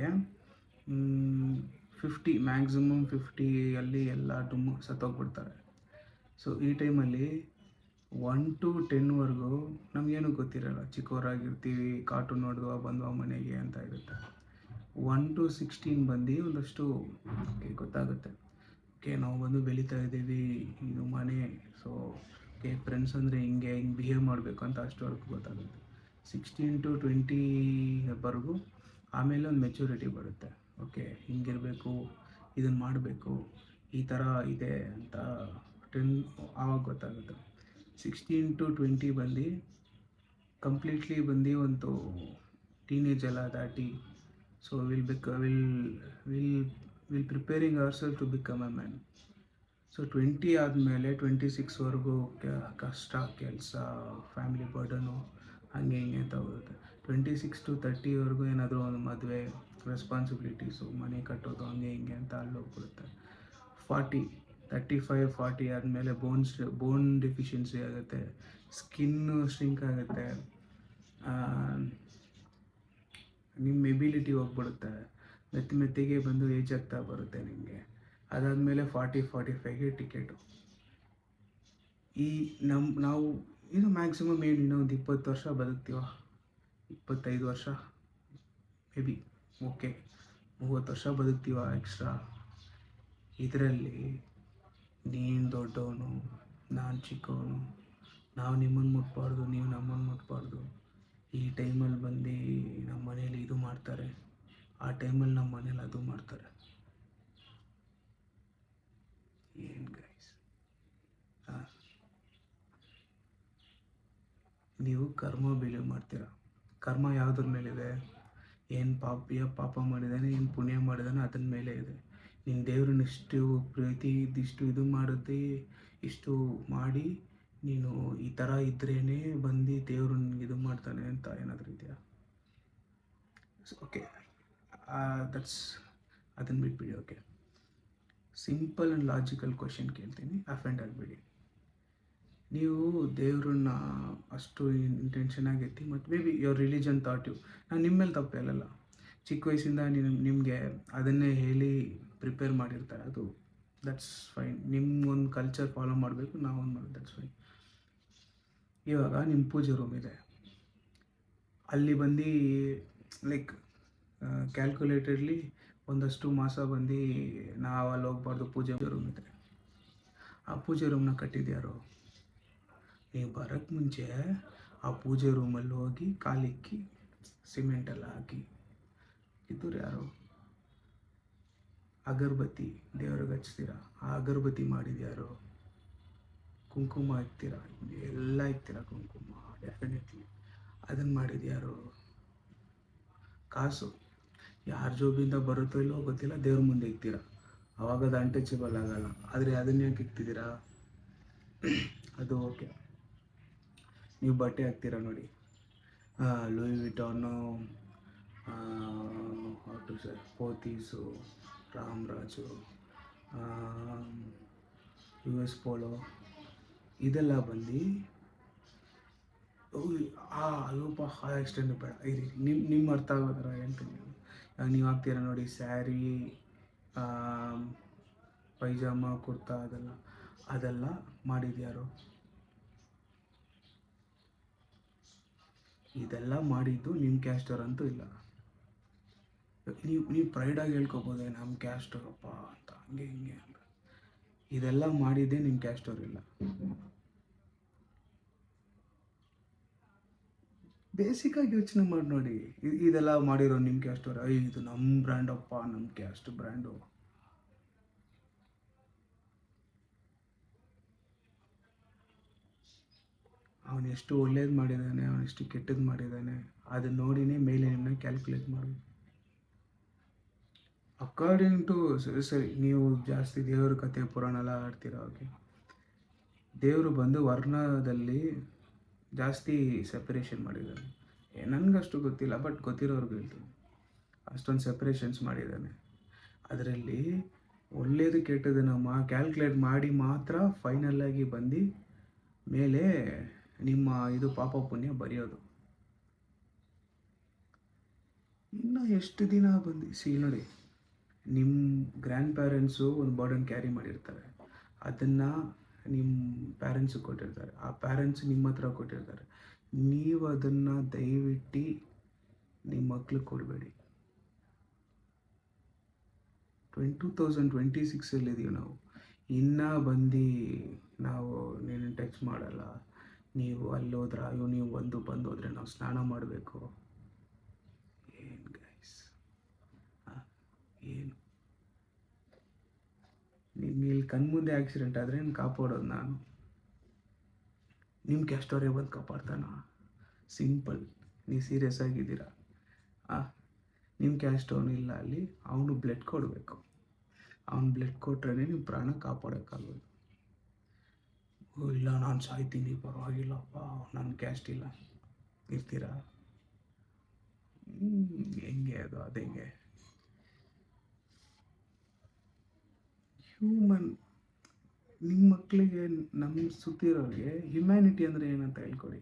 [SPEAKER 9] 50 ಮ್ಯಾಕ್ಸಿಮಮ್ 50 ಎಲ್ಲ ಡುಮ್ಮು ಸತ್ತೋಗ್ಬಿಡ್ತಾರೆ. ಸೊ ಈ ಟೈಮಲ್ಲಿ 1 to 10ವರೆಗೂ ನಮಗೇನು ಗೊತ್ತಿರಲ್ಲ, ಚಿಕ್ಕವರಾಗಿರ್ತೀವಿ, ಕಾರ್ಟೂನ್ ನೋಡಿದ್ವಾ ಬಂದ್ವಾ ಮನೆಗೆ ಅಂತ ಇರುತ್ತೆ. 1 to 16 ಬಂದು ಒಂದಷ್ಟು ಗೊತ್ತಾಗುತ್ತೆ. ಓಕೆ, ನಾವು ಬಂದು ಬೆಳೀತಾ ಇದ್ದೀವಿ, ಇದು ಮನೆ. ಸೊ ಓಕೆ, ಫ್ರೆಂಡ್ಸ್ ಅಂದರೆ ಹಿಂಗೆ ಬಿಹೇವ್ ಮಾಡಬೇಕು ಅಂತ ಅಷ್ಟವರೆಗೂ ಗೊತ್ತಾಗುತ್ತೆ. 16 to 20ವರೆಗೂ ಆಮೇಲೆ ಒಂದು ಮೆಚುರಿಟಿ ಬರುತ್ತೆ. ಓಕೆ, ಹಿಂಗಿರಬೇಕು, ಇದನ್ನು ಮಾಡಬೇಕು, ಈ ಥರ ಇದೆ ಅಂತ 10 ಆವಾಗ ಗೊತ್ತಾಗುತ್ತೆ. 16 to 20 ಬಂದು ಕಂಪ್ಲೀಟ್ಲಿ ಬಂದು ಒಂದು ಟೀನೇಜ್ ಎಲ್ಲ ದಾಟಿ. So will preparing our self to become a man. So 20 ಆದಮೇಲೆ 26ವರೆಗೂ ಕಷ್ಟ, ಕೆಲಸ, ಫ್ಯಾಮಿಲಿ ಬರ್ಡನು ಹಾಗೆ ಹಿಂಗೆ ಅಂತ ಹೋಗುತ್ತೆ. 26 to 30ವರೆಗೂ ಏನಾದರೂ ಒಂದು ಮದುವೆ, ರೆಸ್ಪಾನ್ಸಿಬಿಲಿಟೀಸು, ಮನೆ ಕಟ್ಟೋದು ಹಂಗೆ ಹಿಂಗೆ ಅಂತ ಅಲ್ಲೋಗ್ಬಿಡುತ್ತೆ. 35-40 ಆದಮೇಲೆ ಬೋನ್ ಡೆಫಿಷಿಯನ್ಸಿ ಆಗುತ್ತೆ, ಸ್ಕಿನ್ನು ಶ್ರಿಂಕ್ ಆಗುತ್ತೆ, ನಿಮ್ಮ ಎಬಿಲಿಟಿ ಹೋಗ್ಬಿಡುತ್ತೆ, ಮೆತ್ತಿಗೆ ಬಂದು ಏಜ್ ಆಗ್ತಾ ಬರುತ್ತೆ ನಿಮಗೆ. ಅದಾದಮೇಲೆ 40-45ಗೆ ಟಿಕೆಟು. ನಾವು ಇನ್ನು ಮ್ಯಾಕ್ಸಿಮಮ್ ಇನ್ನೂ ಒಂದು 20 ವರ್ಷ ಬದುಕ್ತೀವ, 25 ವರ್ಷ ಮೇ ಬಿ, ಓಕೆ 30 ವರ್ಷ ಬದುಕ್ತೀವ ಎಕ್ಸ್ಟ್ರಾ. ಇದರಲ್ಲಿ ನೀನು ದೊಡ್ಡವನು, ನಾನು ಚಿಕ್ಕವನು, ನಾವು ನಿಮ್ಮನ್ನು ಮುಟ್ಬಾರ್ದು, ನೀವು ನಮ್ಮನ್ನು ಮುಟ್ಬಾರ್ದು. ಈ ಟೈಮಲ್ಲಿ ಬಂದು ನಮ್ಮ ಮನೇಲಿ ಇದು ಮಾಡ್ತಾರೆ, ಆ ಟೈಮಲ್ಲಿ ನಮ್ಮ ಮನೇಲಿ ಅದು ಮಾಡ್ತಾರೆ. ಏನು ಗೈಸ್, ನೀವು ಕರ್ಮ ಬಿಲೀವ್ ಮಾಡ್ತೀರಾ. ಕರ್ಮ ಯಾವುದ್ರ ಮೇಲಿದೆ? ಏನು ಪಾಪ ಮಾಡಿದ್ದಾನೆ, ಏನು ಪುಣ್ಯ ಮಾಡಿದ್ದಾನೆ ಅದರ ಮೇಲೆ ಇದೆ. ನಿನ್ನ ದೇವ್ರನ್ನ ಇಷ್ಟು ಪ್ರೀತಿ ಇದಿಷ್ಟು ಇದು ಮಾಡುತ್ತೆ, ಇಷ್ಟು ಮಾಡಿ ನೀನು ಈ ಥರ ಇದ್ರೇ ಬಂದು ದೇವರು ನಿನ್ಗೆ ಇದು ಮಾಡ್ತಾನೆ ಅಂತ ಏನಾದರೂ ಇದೆಯಾ? ಓಕೆ, ಅದನ್ನು ಬಿಟ್ಬಿಡಿ. Okay, simple and logical question ಕೇಳ್ತೀನಿ, ಅಫೆಂಡ್ ಆಗಬೇಡಿ. ನೀವು ದೇವ್ರನ್ನ ಅಷ್ಟು ಇಂಟೆನ್ಷನಾಗಿ ಎತ್ತಿ, ಮತ್ತು maybe your religion taught you, ನಾನು ನಿಮ್ಮ ಮೇಲೆ ತಪ್ಪು ಹೇಳಲ್ಲ. ಚಿಕ್ಕ ವಯಸ್ಸಿಂದ ನಿಮಗೆ ಅದನ್ನೇ ಹೇಳಿ ಪ್ರಿಪೇರ್ ಮಾಡಿರ್ತಾರೆ, ಅದು ದಟ್ಸ್ ಫೈನ್. ನಿಮ್ಗೊಂದು ಕಲ್ಚರ್ ಫಾಲೋ ಮಾಡಬೇಕು, ನಾವೊಂದು ಮಾಡೋದು, ದಟ್ಸ್ ಫೈನ್. ಇವಾಗ ನಿಮ್ಮ ಪೂಜೆ ರೂಮ್ ಇದೆ, ಅಲ್ಲಿ ಬಂದು ಲೈಕ್ ಕ್ಯಾಲ್ಕುಲೇಟೆಡ್ಲಿ ಒಂದಷ್ಟು ಮಾಸ ಬಂದು ನಾವು ಅಲ್ಲಿ ಹೋಗ್ಬಾರ್ದು, ಪೂಜೆ ರೂಮ್ ಇದೆ. ಆ ಪೂಜೆ ರೂಮ್ನ ಕಟ್ಟಿದ್ಯಾರು? ನೀವು ಬರೋಕ್ಕೆ ಮುಂಚೆ ಆ ಪೂಜೆ ರೂಮಲ್ಲಿ ಹೋಗಿ ಕಾಲಿಕ್ಕಿ ಸಿಮೆಂಟೆಲ್ಲ ಹಾಕಿ ಇದ್ದವ್ರು ಯಾರು? ಅಗರಬತ್ತಿ ದೇವ್ರಿಗೆ ಹಚ್ತೀರ, ಆ ಅಗರಬತ್ತಿ ಮಾಡಿದ್ಯಾರು? ಕುಂಕುಮ ಇಕ್ತೀರ, ಎಲ್ಲ ಇಕ್ತೀರ ಕುಂಕುಮ, ಡೆಫಿನೆಟ್ಲಿ ಅದನ್ನು ಮಾಡಿದ್ಯಾರು? ಕಾಸು ಯಾರ ಜೋಬಿಂದ ಬರುತ್ತೋ ಇಲ್ಲೋ ಗೊತ್ತಿಲ್ಲ, ದೇವ್ರ ಮುಂದೆ ಇಕ್ತೀರ, ಅವಾಗ ಅದು ಅನ್ಟಚಬಲ್ ಆಗಲ್ಲ. ಆದರೆ ಅದನ್ನ ಯಾಕೆ ಇಕ್ತಿದ್ದೀರಾ? ಅದು ಓಕೆ. ನೀವು ಬಟ್ಟೆ ಹಾಕ್ತೀರ ನೋಡಿ, ಲೂಯಿ ವಿಟಾನು, ಪೋತೀಸು, ರಾಮರಾಜು, US ಪೋಲೋ, ಇದೆಲ್ಲ ಬಂದು ಅಯ್ಯೋಪ್ಪ ಆ ಎಕ್ಸ್ಟೆಂಡ್ ಬೇಡ ಇರಿ, ನಿಮ್ಮ ಅರ್ಥ ಆಗೋ ಥರ ಹೇಳ್ತೀನಿ. ನೀವು ಹಾಕ್ತೀರ ನೋಡಿ ಸ್ಯಾರಿ, ಪೈಜಾಮ, ಕುರ್ತಾ, ಅದೆಲ್ಲ ಮಾಡಿದ್ಯಾರು? ಇದೆಲ್ಲ ಮಾಡಿದ್ದು ನಿಮ್ಮ ಕ್ಯಾಸ್ಟರ್ ಅಂತೂ ಇಲ್ಲ. ನೀವು ಪ್ರೈಡಾಗಿ ಹೇಳ್ಕೊಬೋದೆ ನಮ್ಮ ಕ್ಯಾಸ್ಟರಪ್ಪ ಅಂತ, ಹಂಗೆ ಹಿಂಗೆ ಅಂತ. ಇದೆಲ್ಲ ಮಾಡಿದ್ದೇ ನಿಮ್ಮ ಕ್ಯಾಸ್ಟರ್ ಇಲ್ಲ. ಬೇಸಿಕ್ಕಾಗಿ ಯೋಚನೆ ಮಾಡಿ ನೋಡಿ. ಇದೆಲ್ಲ ಮಾಡಿರೋ ನಿಮ್ಮ ಕ್ಯಾಸ್ಟ್ ಅವ್ರು, ಇದು ನಮ್ಮ ಬ್ರ್ಯಾಂಡಪ್ಪ, ನಮ್ಮ ಕ್ಯಾಸ್ಟ್ ಬ್ರ್ಯಾಂಡು. ಅವನು ಎಷ್ಟು ಒಳ್ಳೇದು ಮಾಡಿದ್ದಾನೆ, ಅವನೆಷ್ಟು ಕೆಟ್ಟದ್ದು ಮಾಡಿದ್ದಾನೆ, ಅದನ್ನ ನೋಡಿನೇ ಮೇಲೆ ನಿಮ್ಮನ್ನ ಕ್ಯಾಲ್ಕುಲೇಟ್ ಮಾಡಬೇಕು. ಅಕಾರ್ಡಿಂಗ್ ಟು ಸರಿ, ನೀವು ಜಾಸ್ತಿ ದೇವ್ರ ಕಥೆ ಪುರಾಣ ಎಲ್ಲ ಆಡ್ತೀರ, ಓಕೆ. ದೇವರು ಬಂದು ವರ್ಣದಲ್ಲಿ ಜಾಸ್ತಿ ಸೆಪರೇಷನ್ ಮಾಡಿದ್ದಾನೆ. ನನಗಷ್ಟು ಗೊತ್ತಿಲ್ಲ, ಬಟ್ ಗೊತ್ತಿರೋರ್ಗೆ ಹೇಳ್ತೀನಿ. ಅಷ್ಟೊಂದು ಸೆಪ್ರೇಷನ್ಸ್ ಮಾಡಿದ್ದಾನೆ. ಅದರಲ್ಲಿ ಒಳ್ಳೇದು ಕೆಟ್ಟದನ್ನು ಕ್ಯಾಲ್ಕುಲೇಟ್ ಮಾಡಿ ಮಾತ್ರ ಫೈನಲ್ಲಾಗಿ ಬಂದು ಮೇಲೆ ನಿಮ್ಮ ಇದು ಪಾಪ ಪುಣ್ಯ ಬರೆಯೋದು. ಇನ್ನು ಎಷ್ಟು ದಿನ ಬಂದು ನೋಡಿ, ನಿಮ್ಮ ಗ್ರ್ಯಾಂಡ್ ಪೇರೆಂಟ್ಸು ಒಂದು ಬರ್ಡನ್ ಕ್ಯಾರಿ ಮಾಡಿರ್ತಾರೆ, ಅದನ್ನು ನಿಮ್ಮ ಪ್ಯಾರೆಂಟ್ಸಿಗೆ ಕೊಟ್ಟಿರ್ತಾರೆ, ಆ ಪ್ಯಾರೆಂಟ್ಸ್ ನಿಮ್ಮ ಹತ್ರ ಕೊಟ್ಟಿರ್ತಾರೆ. ನೀವು ಅದನ್ನು ದಯವಿಟ್ಟು ನಿಮ್ಮ ಮಕ್ಳಿಗೆ ಕೊಡಬೇಡಿ. 2026 ನಾವು ಇನ್ನೂ ಬಂದು ನಾವು ನೀನು ಟಚ್ ಮಾಡಲ್ಲ, ನೀವು ಅಲ್ಲೋದ್ರ ಅಯ್ಯೋ ನೀವು ಬಂದು ಹೋದರೆ ನಾವು ಸ್ನಾನ ಮಾಡಬೇಕು. ಏನು ಗೈಸ್, ಏನು ನಿಮ್ಮ ಇಲ್ಲಿ ಕಣ್ಮುಂದೆ ಆಕ್ಸಿಡೆಂಟ್ ಆದರೆ ಏನು ಕಾಪಾಡೋದು ನಾನು? ನಿಮ್ಮ ಕ್ಯಾಸ್ಟವರೇ ಬಂದು ಕಾಪಾಡ್ತಾನ? ಸಿಂಪಲ್. ನೀವು ಸೀರಿಯಸ್ ಆಗಿದ್ದೀರಾ? ನಿಮ್ಮ ಕ್ಯಾಸ್ಟ್ ಅವನು ಇಲ್ಲ ಅಲ್ಲಿ, ಅವನು ಬ್ಲಡ್ ಕೊಡಬೇಕು. ಅವ್ನು ಬ್ಲಡ್ ಕೊಟ್ರೇ ನಿಮ್ಮ ಪ್ರಾಣ ಕಾಪಾಡೋಕ್ಕಾಗೋದು. ಇಲ್ಲ ನಾನು ಸಾಯ್ತೀನಿ ಪರವಾಗಿಲ್ಲಪ್ಪ ನನ್ನ ಕ್ಯಾಸ್ಟ್ ಇಲ್ಲ ಇರ್ತೀರಾ? ಹೆಂಗೆ ಅದು ಹೆಂಗೆ? ಹ್ಯೂಮನ್. ನಿಮ್ಮ ಮಕ್ಕಳಿಗೆ, ನಮ್ಮ ಸುತ್ತಿರೋರಿಗೆ ಹ್ಯುಮ್ಯಾನಿಟಿ ಅಂದರೆ ಏನಂತ ಹೇಳ್ಕೊಡಿ.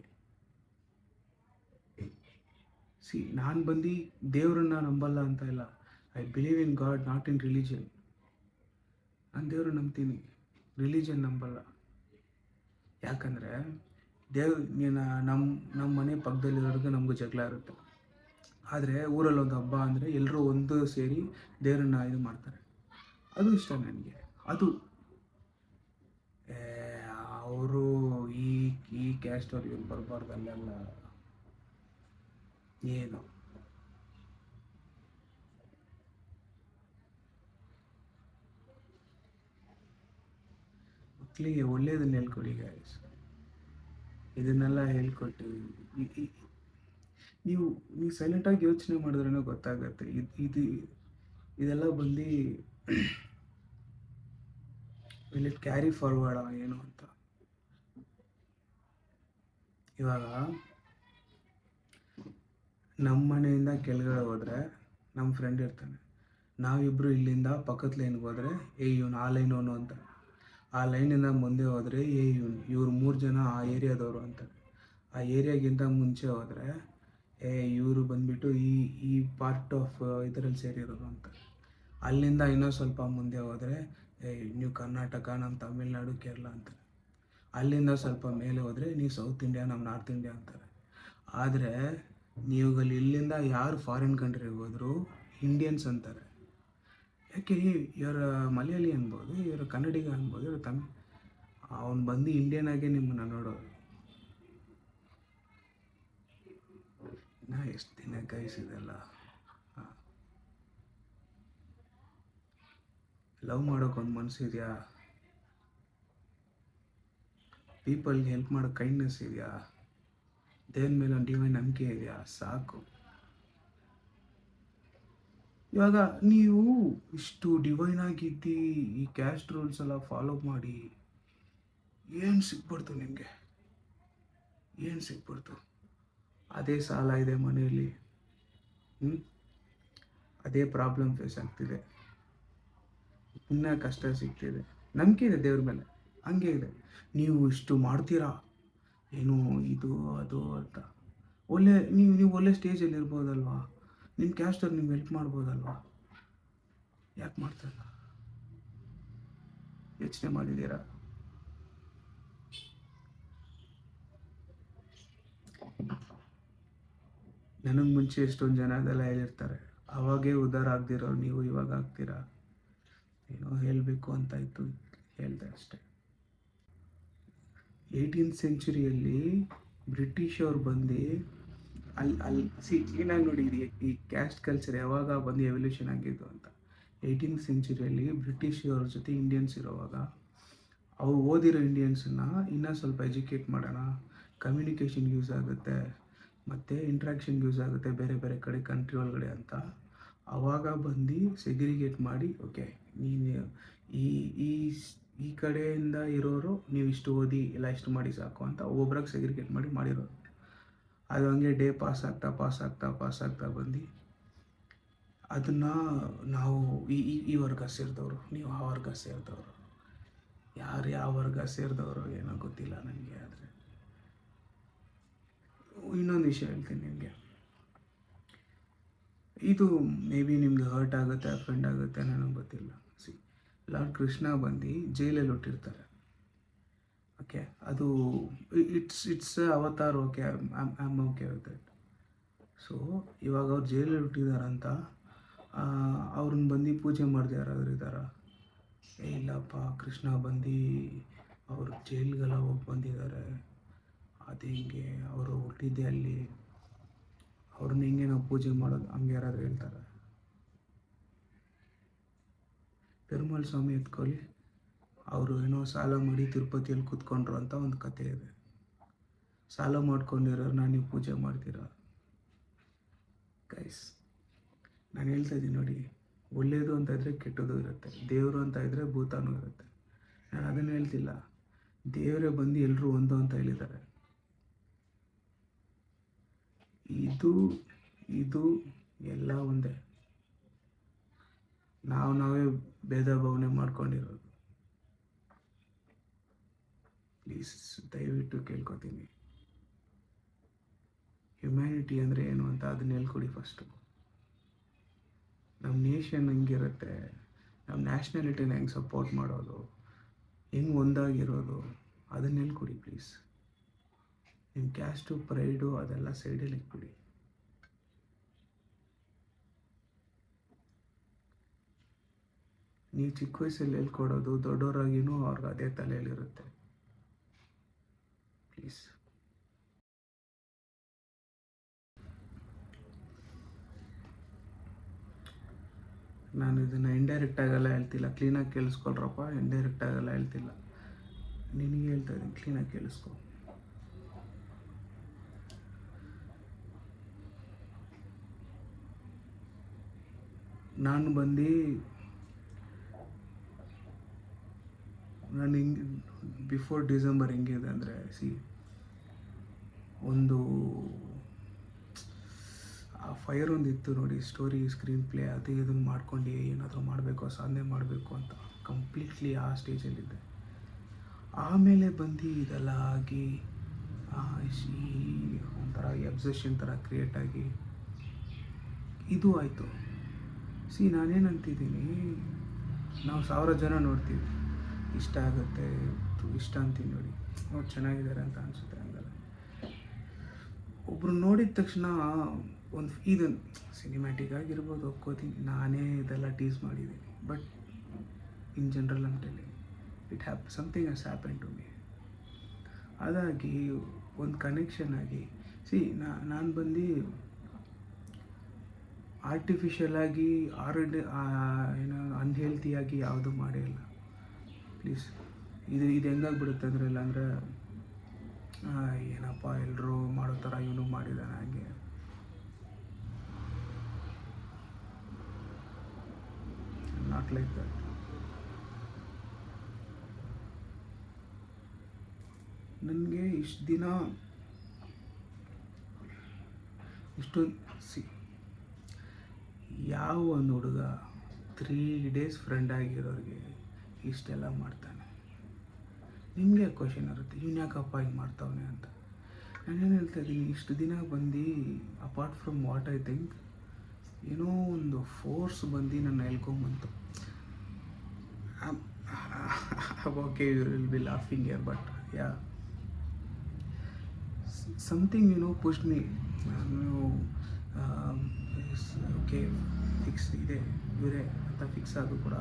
[SPEAKER 9] ನಾನು ಬಂದು ದೇವ್ರನ್ನ ನಂಬಲ್ಲ ಅಂತ ಇಲ್ಲ. I believe in god, not in religion. ನಾನು ದೇವ್ರು ನಂಬ್ತೀನಿ, ರಿಲಿಜನ್ ನಂಬಲ್ಲ. ಯಾಕಂದರೆ ನಮ್ಮ ಮನೆ ಪಕ್ಕದಲ್ಲಿರೋರಿಗೆ ನಮಗೂ ಜಗಳ ಇರುತ್ತೆ. ಆದರೆ ಊರಲ್ಲಿ ಒಂದು ಹಬ್ಬ ಅಂದರೆ ಎಲ್ಲರೂ ಒಂದು ಸೇರಿ ದೇವ್ರನ್ನ ಇದು ಮಾಡ್ತಾರೆ, ಅದು ಇಷ್ಟ ನನಗೆ. ಅದು ಅವರು ಈ ಕ್ಯಾಸ್ಟ್ ಅವ್ರಿಗೆ ಬರಬಾರ್ದು ಅಲ್ಲೆಲ್ಲ ಏನು. ಮಕ್ಕಳಿಗೆ ಒಳ್ಳೇದನ್ನ ಹೇಳ್ಕೊಡಿ ಗೈಸ್. ಇದನ್ನೆಲ್ಲ ಹೇಳ್ಕೊಟ್ಟು ನೀವು ಸೈಲೆಂಟಾಗಿ ಯೋಚನೆ ಮಾಡಿದ್ರೂ ಗೊತ್ತಾಗತ್ತೆ ಇದೆಲ್ಲ ಬಂದು ವಿಲ್ ಇಟ್ ಕ್ಯಾರಿ ಫಾರ್ವರ್ಡ್ ಏನು ಅಂತ. ಇವಾಗ ನಮ್ಮ ಮನೆಯಿಂದ ಕೆಳಗಡೆ ಹೋದರೆ ನಮ್ಮ ಫ್ರೆಂಡ್ ಇರ್ತಾನೆ, ನಾವಿಬ್ಬರು ಇಲ್ಲಿಂದ ಪಕ್ಕದ ಲೈನ್ಗೆ ಹೋದರೆ ಇವನು ಆ ಲೈನವನು ಅಂತ, ಆ ಲೈನಿಂದ ಮುಂದೆ ಹೋದರೆ ಇವ್ರು 3 ಜನ ಆ ಏರಿಯಾದವರು ಅಂತಾರೆ, ಆ ಏರಿಯಾಗಿಂತ ಮುಂಚೆ ಹೋದರೆ ಇವರು ಬಂದ್ಬಿಟ್ಟು ಈ ಪಾರ್ಟ್ ಆಫ್ ಇದರಲ್ಲಿ ಸೇರಿರೋರು ಅಂತ, ಅಲ್ಲಿಂದ ಇನ್ನೂ ಸ್ವಲ್ಪ ಮುಂದೆ ಹೋದರೆ ನೀವು ಕರ್ನಾಟಕ, ನಮ್ಮ ತಮಿಳ್ನಾಡು, ಕೇರಳ ಅಂತಾರೆ, ಅಲ್ಲಿಂದ ಸ್ವಲ್ಪ ಮೇಲೆ ಹೋದರೆ ನೀವು ಸೌತ್ ಇಂಡಿಯಾ, ನಮ್ಮ ನಾರ್ತ್ ಇಂಡಿಯಾ ಅಂತಾರೆ. ಆದರೆ ನೀವುಗಳು ಇಲ್ಲಿಂದ ಯಾರು ಫಾರಿನ್ ಕಂಟ್ರಿಗೆ ಹೋದರೂ ಇಂಡಿಯನ್ಸ್ ಅಂತಾರೆ. ಯಾಕೆ? ಇವರ ಮಲಯಾಳಿ ಅನ್ಬೋದು, ಇವರ ಕನ್ನಡಿಗ ಅನ್ಬೋದು, ಇವರು ತಮಿಳ್, ಅವನು ಬಂದು ಇಂಡಿಯನ್ ಆಗೇ ನಿಮ್ಮನ್ನು ನೋಡೋದು. ನಾ ಎಷ್ಟು ದಿನ ಕೈಸಿದೆಲ್ಲ. ಲವ್ ಮಾಡೋಕ್ಕೊಂದು ಮನಸ್ಸು ಇದೆಯಾ? ಪೀಪಲ್ಗೆ ಹೆಲ್ಪ್ ಮಾಡೋ ಕೈಂಡ್ನೆಸ್ ಇದೆಯಾ? ದೇವ್ರ ಮೇಲೆ ಒಂದು ಡಿವೈನ್ ನಂಬಿಕೆ ಇದೆಯಾ? ಸಾಕು. ಇವಾಗ ನೀವು ಇಷ್ಟು ಡಿವೈನ್ ಆಗಿದ್ದು ಈ ಕ್ಯಾಸ್ಟ್ ರೂಲ್ಸ್ ಎಲ್ಲ ಫಾಲೋ ಮಾಡಿ ಏನು ಸಿಕ್ಬಿಡ್ತು ನಿಮಗೆ? ಏನು ಸಿಕ್ಬಿಡ್ತು? ಅದೇ ಸಾಲ ಇದೆ ಮನೆಯಲ್ಲಿ, ಅದೇ ಪ್ರಾಬ್ಲಮ್ ಫೇಸ್ ಆಗ್ತಿದೆ, ಇನ್ನೂ ಕಷ್ಟ ಸಿಗ್ತಿದೆ. ನಂಬಿಕೆ ಇದೆ ದೇವ್ರ ಮೇಲೆ, ಹಂಗೆ ಇದೆ. ನೀವು ಇಷ್ಟು ಮಾಡ್ತೀರಾ ಏನು ಇದು ಅದು ಅಂತ, ನೀವು ಒಳ್ಳೆ ಸ್ಟೇಜಲ್ಲಿ ಇರ್ಬೋದಲ್ವಾ? ನಿಮ್ಮ ಕ್ಯಾಸ್ಟಲ್ಲಿ ನೀವು ಹೆಲ್ಪ್ ಮಾಡ್ಬೋದಲ್ವಾ? ಯಾಕೆ ಮಾಡ್ತಾಯಿಲ್ಲ? ಯೋಚನೆ ಮಾಡಿದ್ದೀರಾ? ನನಗೆ ಮುಂಚೆ ಎಷ್ಟೊಂದು ಜನ ಅದೆಲ್ಲ ಹೇಳಿರ್ತಾರೆ, ಅವಾಗೇ ಉದ್ಧಾರ ಆಗದಿರೋ ನೀವು ಇವಾಗ ಆಗ್ತೀರಾ. ಏನೋ ಹೇಳಬೇಕು ಅಂತ ಇತ್ತು, ಹೇಳಿದೆ ಅಷ್ಟೆ. 18th ಸೆಂಚುರಿಯಲ್ಲಿ ಬ್ರಿಟಿಷ್ ಅವ್ರು ಬಂದು ಅಲ್ಲಿ ಕ್ಲೀನಾಗಿ ನೋಡಿ, ಈ ಕ್ಯಾಸ್ಟ್ ಕಲ್ಚರ್ ಯಾವಾಗ ಬಂದು ಎವಲ್ಯೂಷನ್ ಆಗಿದ್ದು ಅಂತ. 18th ಸೆಂಚುರಿಯಲ್ಲಿ ಬ್ರಿಟಿಷ್ ಅವ್ರ ಜೊತೆ ಇಂಡಿಯನ್ಸ್ ಇರೋವಾಗ ಅವ್ರು ಓದಿರೋ ಇಂಡಿಯನ್ಸನ್ನ ಇನ್ನೂ ಸ್ವಲ್ಪ ಎಜುಕೇಟ್ ಮಾಡೋಣ, ಕಮ್ಯುನಿಕೇಷನ್ ಯೂಸ್ ಆಗುತ್ತೆ ಮತ್ತು ಇಂಟ್ರಾಕ್ಷನ್ ಯೂಸ್ ಆಗುತ್ತೆ ಬೇರೆ ಬೇರೆ ಕಡೆ ಕಂಟ್ರಿ ಒಳಗಡೆ ಅಂತ ಆವಾಗ ಬಂದು ಸೆಗ್ರಿಗೇಟ್ ಮಾಡಿ, ಓಕೆ ನೀನು ಈ ಕಡೆಯಿಂದ ಇರೋರು ನೀವು ಇಷ್ಟು ಓದಿ ಇಲ್ಲ ಇಷ್ಟು ಮಾಡಿ ಸಾಕು ಅಂತ ಒಬ್ಬೊಬ್ರಾಗ ಸೆಗ್ರಿಗೇಟ್ ಮಾಡಿರೋದು. ಅದು ಹಂಗೆ ಡೇ ಪಾಸ್ ಆಗ್ತಾ ಬಂದು ಅದನ್ನು ನಾವು ಈ ವರ್ಗ ಸೇರಿದವರು, ನೀವು ಆ ವರ್ಗ ಸೇರಿದವರು, ಯಾರು ಯಾವ ವರ್ಗ ಸೇರಿದವರು ಏನೋ ಗೊತ್ತಿಲ್ಲ ನನಗೆ. ಆದರೆ ಇನ್ನೊಂದು ವಿಷಯ ಹೇಳ್ತೀನಿ ನಿಮಗೆ, ಇದು ಮೇ ಬಿ ನಿಮ್ಗೆ ಹರ್ಟ್ ಆಗುತ್ತೆ, ಅಫೆಂಡ್ ಆಗುತ್ತೆ, ನನಗೆ ಗೊತ್ತಿಲ್ಲ. ಲಾರ್ಡ್ ಕೃಷ್ಣ ಬಂದು ಜೈಲಲ್ಲಿ ಹುಟ್ಟಿರ್ತಾರೆ. ಓಕೆ, ಅದು it's avatar. Okay, I'm okay with that. So ಇವಾಗ ಅವ್ರು ಜೈಲಲ್ಲಿ ಹುಟ್ಟಿದಾರಂತ ಅವ್ರನ್ನ ಬಂದು ಪೂಜೆ ಮಾಡಿದೆ ಯಾರಾದರೂ ಇದ್ದಾರಾ? ಇಲ್ಲಪ್ಪ, ಕೃಷ್ಣ ಬಂದು ಅವರು ಜೈಲ್ಗೆಲ್ಲ ಹೋಗಿ ಬಂದಿದ್ದಾರೆ, ಅದು ಹಿಂಗೆ ಅವರು ಹುಟ್ಟಿದ್ದೆ ಅಲ್ಲಿ, ಅವ್ರನ್ನ ಹಿಂಗೆ ನಾವು ಪೂಜೆ ಮಾಡೋದು ಹಂಗೆ ಯಾರಾದರೂ ಹೇಳ್ತಾರೆ? ಪೆರುಮಾಳ್ ಸ್ವಾಮಿ ಎತ್ಕೊಳ್ಳಿ, ಅವರು ಏನೋ ಸಾಲ ಮಾಡಿ ತಿರುಪತಿಯಲ್ಲಿ ಕೂತ್ಕೊಂಡ್ರು ಅಂತ ಒಂದು ಕತೆ ಇದೆ. ಸಾಲ ಮಾಡ್ಕೊಂಡಿರೋರು ನೀವು ಪೂಜೆ ಮಾಡ್ತೀರಾ? ಗೈಸ್, ನಾನು ಹೇಳ್ತಾ ಇದ್ದೀನಿ ನೋಡಿ, ಒಳ್ಳೆಯದು ಅಂತ ಇದ್ದರೆ ಕೆಟ್ಟದ್ದು ಇರುತ್ತೆ, ದೇವರು ಅಂತ ಇದ್ದರೆ ಭೂತಾನೂ ಇರುತ್ತೆ. ನಾನು ಅದನ್ನು ಹೇಳ್ತಿಲ್ಲ, ದೇವರೇ ಬಂದು ಎಲ್ಲರೂ ಒಂದು ಅಂತ ಹೇಳಿದ್ದಾರೆ. ಇದು ಎಲ್ಲ ಒಂದೇ, ನಾವೇ ಭೇದ ಭಾವನೆ ಮಾಡ್ಕೊಂಡಿರೋದು. ಪ್ಲೀಸ್ ದಯವಿಟ್ಟು ಕೇಳ್ಕೊತೀನಿ, ಹ್ಯುಮ್ಯಾನಿಟಿ ಅಂದರೆ ಏನು ಅಂತ ಅದನ್ನ ಹೇಳ್ಕೊಡಿ ಫಸ್ಟು. ನಮ್ಮ ನೇಷನ್ ಹೆಂಗಿರುತ್ತೆ, ನಮ್ಮ ನ್ಯಾಷನಾಲಿಟಿನ ಹೆಂಗೆ ಸಪೋರ್ಟ್ ಮಾಡೋದು, ಹೆಂಗೆ ಒಂದಾಗಿರೋದು, ಅದನ್ನ ಹೇಳ್ಕೊಡಿ ಪ್ಲೀಸ್. ನಿಮ್ಮ ಕ್ಯಾಸ್ಟು ಪ್ರೈಡು ಅದೆಲ್ಲ ಸೈಡಲ್ಲಿ ಇಟ್ಬಿಡಿ. ನೀವು ಚಿಕ್ಕ ವಯಸ್ಸಲ್ಲಿ ಹೇಳ್ಕೊಡೋದು ದೊಡ್ಡವರಾಗಿನೂ ಅವ್ರಿಗೆ ಅದೇ ತಲೆಯಲ್ಲಿರುತ್ತೆ. ಪ್ಲೀಸ್. ನಾನು ಇದನ್ನು ಇಂಡೈರೆಕ್ಟಾಗೆಲ್ಲ ಹೇಳ್ತಿಲ್ಲ, ಕ್ಲೀನಾಗಿ ಕೇಳಿಸ್ಕೊಳ್ರಪ್ಪ. ಇಂಡೈರೆಕ್ಟಾಗೆಲ್ಲ ಹೇಳ್ತಿಲ್ಲ, ನಿನಗೆ ಹೇಳ್ತಾ ಇದ್ದೀನಿ, ಕ್ಲೀನಾಗಿ ಕೇಳಿಸ್ಕೊ. ನಾನು ಹಿಂಗೆ ಬಿಫೋರ್ ಡಿಸೆಂಬರ್ ಹೆಂಗಿದೆ ಅಂದರೆ, ಒಂದು ಆ ಫೈರ್ ಒಂದಿತ್ತು ನೋಡಿ, ಸ್ಟೋರಿ, ಸ್ಕ್ರೀನ್ ಪ್ಲೇ, ಅದು ಇದನ್ನು ಮಾಡ್ಕೊಂಡು ಏನಾದರೂ ಮಾಡಬೇಕು, ಸಾಧನೆ ಮಾಡಬೇಕು ಅಂತ ಕಂಪ್ಲೀಟ್ಲಿ ಆ ಸ್ಟೇಜಲ್ಲಿದ್ದೆ. ಆಮೇಲೆ ಬಂದು ಇದೆಲ್ಲ ಆಗಿ ಒಂಥರ ಅಬ್ಸೆಷನ್ ಥರ ಕ್ರಿಯೇಟ್ ಆಗಿ ಇದು ಆಯಿತು. ನಾನೇನಂತಿದ್ದೀನಿ, ನಾವು 1000 ಜನ ನೋಡ್ತೀವಿ, ಇಷ್ಟ ಆಗುತ್ತೆ, ಇಷ್ಟ ಅಂತೀನಿ ನೋಡಿ, ಚೆನ್ನಾಗಿದ್ದಾರೆ ಅಂತ ಅನಿಸುತ್ತೆ. ಹಂಗಲ್ಲ, ಒಬ್ರು ನೋಡಿದ ತಕ್ಷಣ ಒಂದು ಇದು ಸಿನಿಮ್ಯಾಟಿಕ್ ಆಗಿರ್ಬೋದು, ಒಪ್ಕೋತೀನಿ, ನಾನೇ ಇದೆಲ್ಲ ಟೀಸ್ ಮಾಡಿದ್ದೀನಿ. ಬಟ್ ಇನ್ ಜನರಲ್ ಅಂತೇಳಿ something has happen to me. ಅದಾಗಿ ಒಂದು ಕನೆಕ್ಷನ್ ಆಗಿ ನಾನು ಬಂದು ಆರ್ಟಿಫಿಷಿಯಲ್ ಆಗಿ ಏನೋ ಅನ್ಹೆಲ್ತಿಯಾಗಿ ಯಾವುದೂ ಮಾಡಿಲ್ಲ. ಪ್ಲೀಸ್, ಇದು ಹೆಂಗಾಗ್ಬಿಡುತ್ತೆ ಅಂದರೆ, ಇಲ್ಲಾಂದರೆ ಏನಪ್ಪ ಎಲ್ಲರೂ ಮಾಡೋ ಥರ ಇವನು ಮಾಡಿದ್ದಾನೆ, ಹಂಗೆ ನಾಟ್ ಲೈಕ್ ದಟ್. ನನಗೆ ಇಷ್ಟು ದಿನ ಯಾವ ಒಂದು ಹುಡುಗ 3 days ಫ್ರೆಂಡ್ ಆಗಿರೋರಿಗೆ ಇಷ್ಟೆಲ್ಲ ಮಾಡ್ತಾನೆ? ನಿಮಗೆ ಕ್ವಶನ್ ಇರುತ್ತೆ, ಇವ್ನು ಯಾಕಪ್ಪ ಹಿಂಗೆ ಮಾಡ್ತಾವನೆ ಅಂತ. ನಾನೇನು ಹೇಳ್ತಾ ಇದ್ದೀನಿ, ಇಷ್ಟು ದಿನ ಬಂದು apart from what I think, ಏನೋ ಒಂದು ಫೋರ್ಸ್ ಬಂದು ನನ್ನ ಹೇಳ್ಕೊಂಬಂತು. Okay, you will be laughing here, but yeah, something pushed me. Okay, fix ಇದೆ ಇವರೇ ಅಂತ ಫಿಕ್ಸ್ ಆದರೂ ಕೂಡ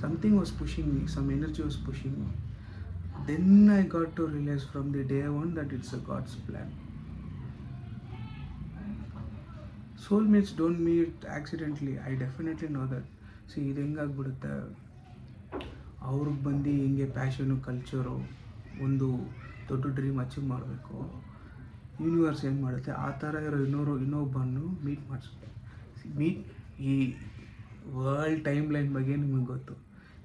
[SPEAKER 9] something was pushing me, some energy was pushing me. Then I got to realise from the day one that it's a God's plan. Soulmates don't meet accidentally. I definitely know that. See ಇದು ಹೆಂಗಾಗ್ಬಿಡುತ್ತೆ, ಅವ್ರಿಗೆ ಬಂದು ಹಿಂಗೆ passion, culture, ಒಂದು ದೊಡ್ಡ dream achieve ಮಾಡಬೇಕು. Universe ಏನು ಮಾಡುತ್ತೆ, ಆ ಥರ ಇರೋ ಇನ್ನೊಬ್ಬನ್ನು ಮೀಟ್ ಮಾಡಿಸುತ್ತೆ. ಈ ವರ್ಲ್ಡ್ ಟೈಮ್ ಲೈನ್ ಬಗ್ಗೆ ನಿಮಗೆ ಗೊತ್ತು.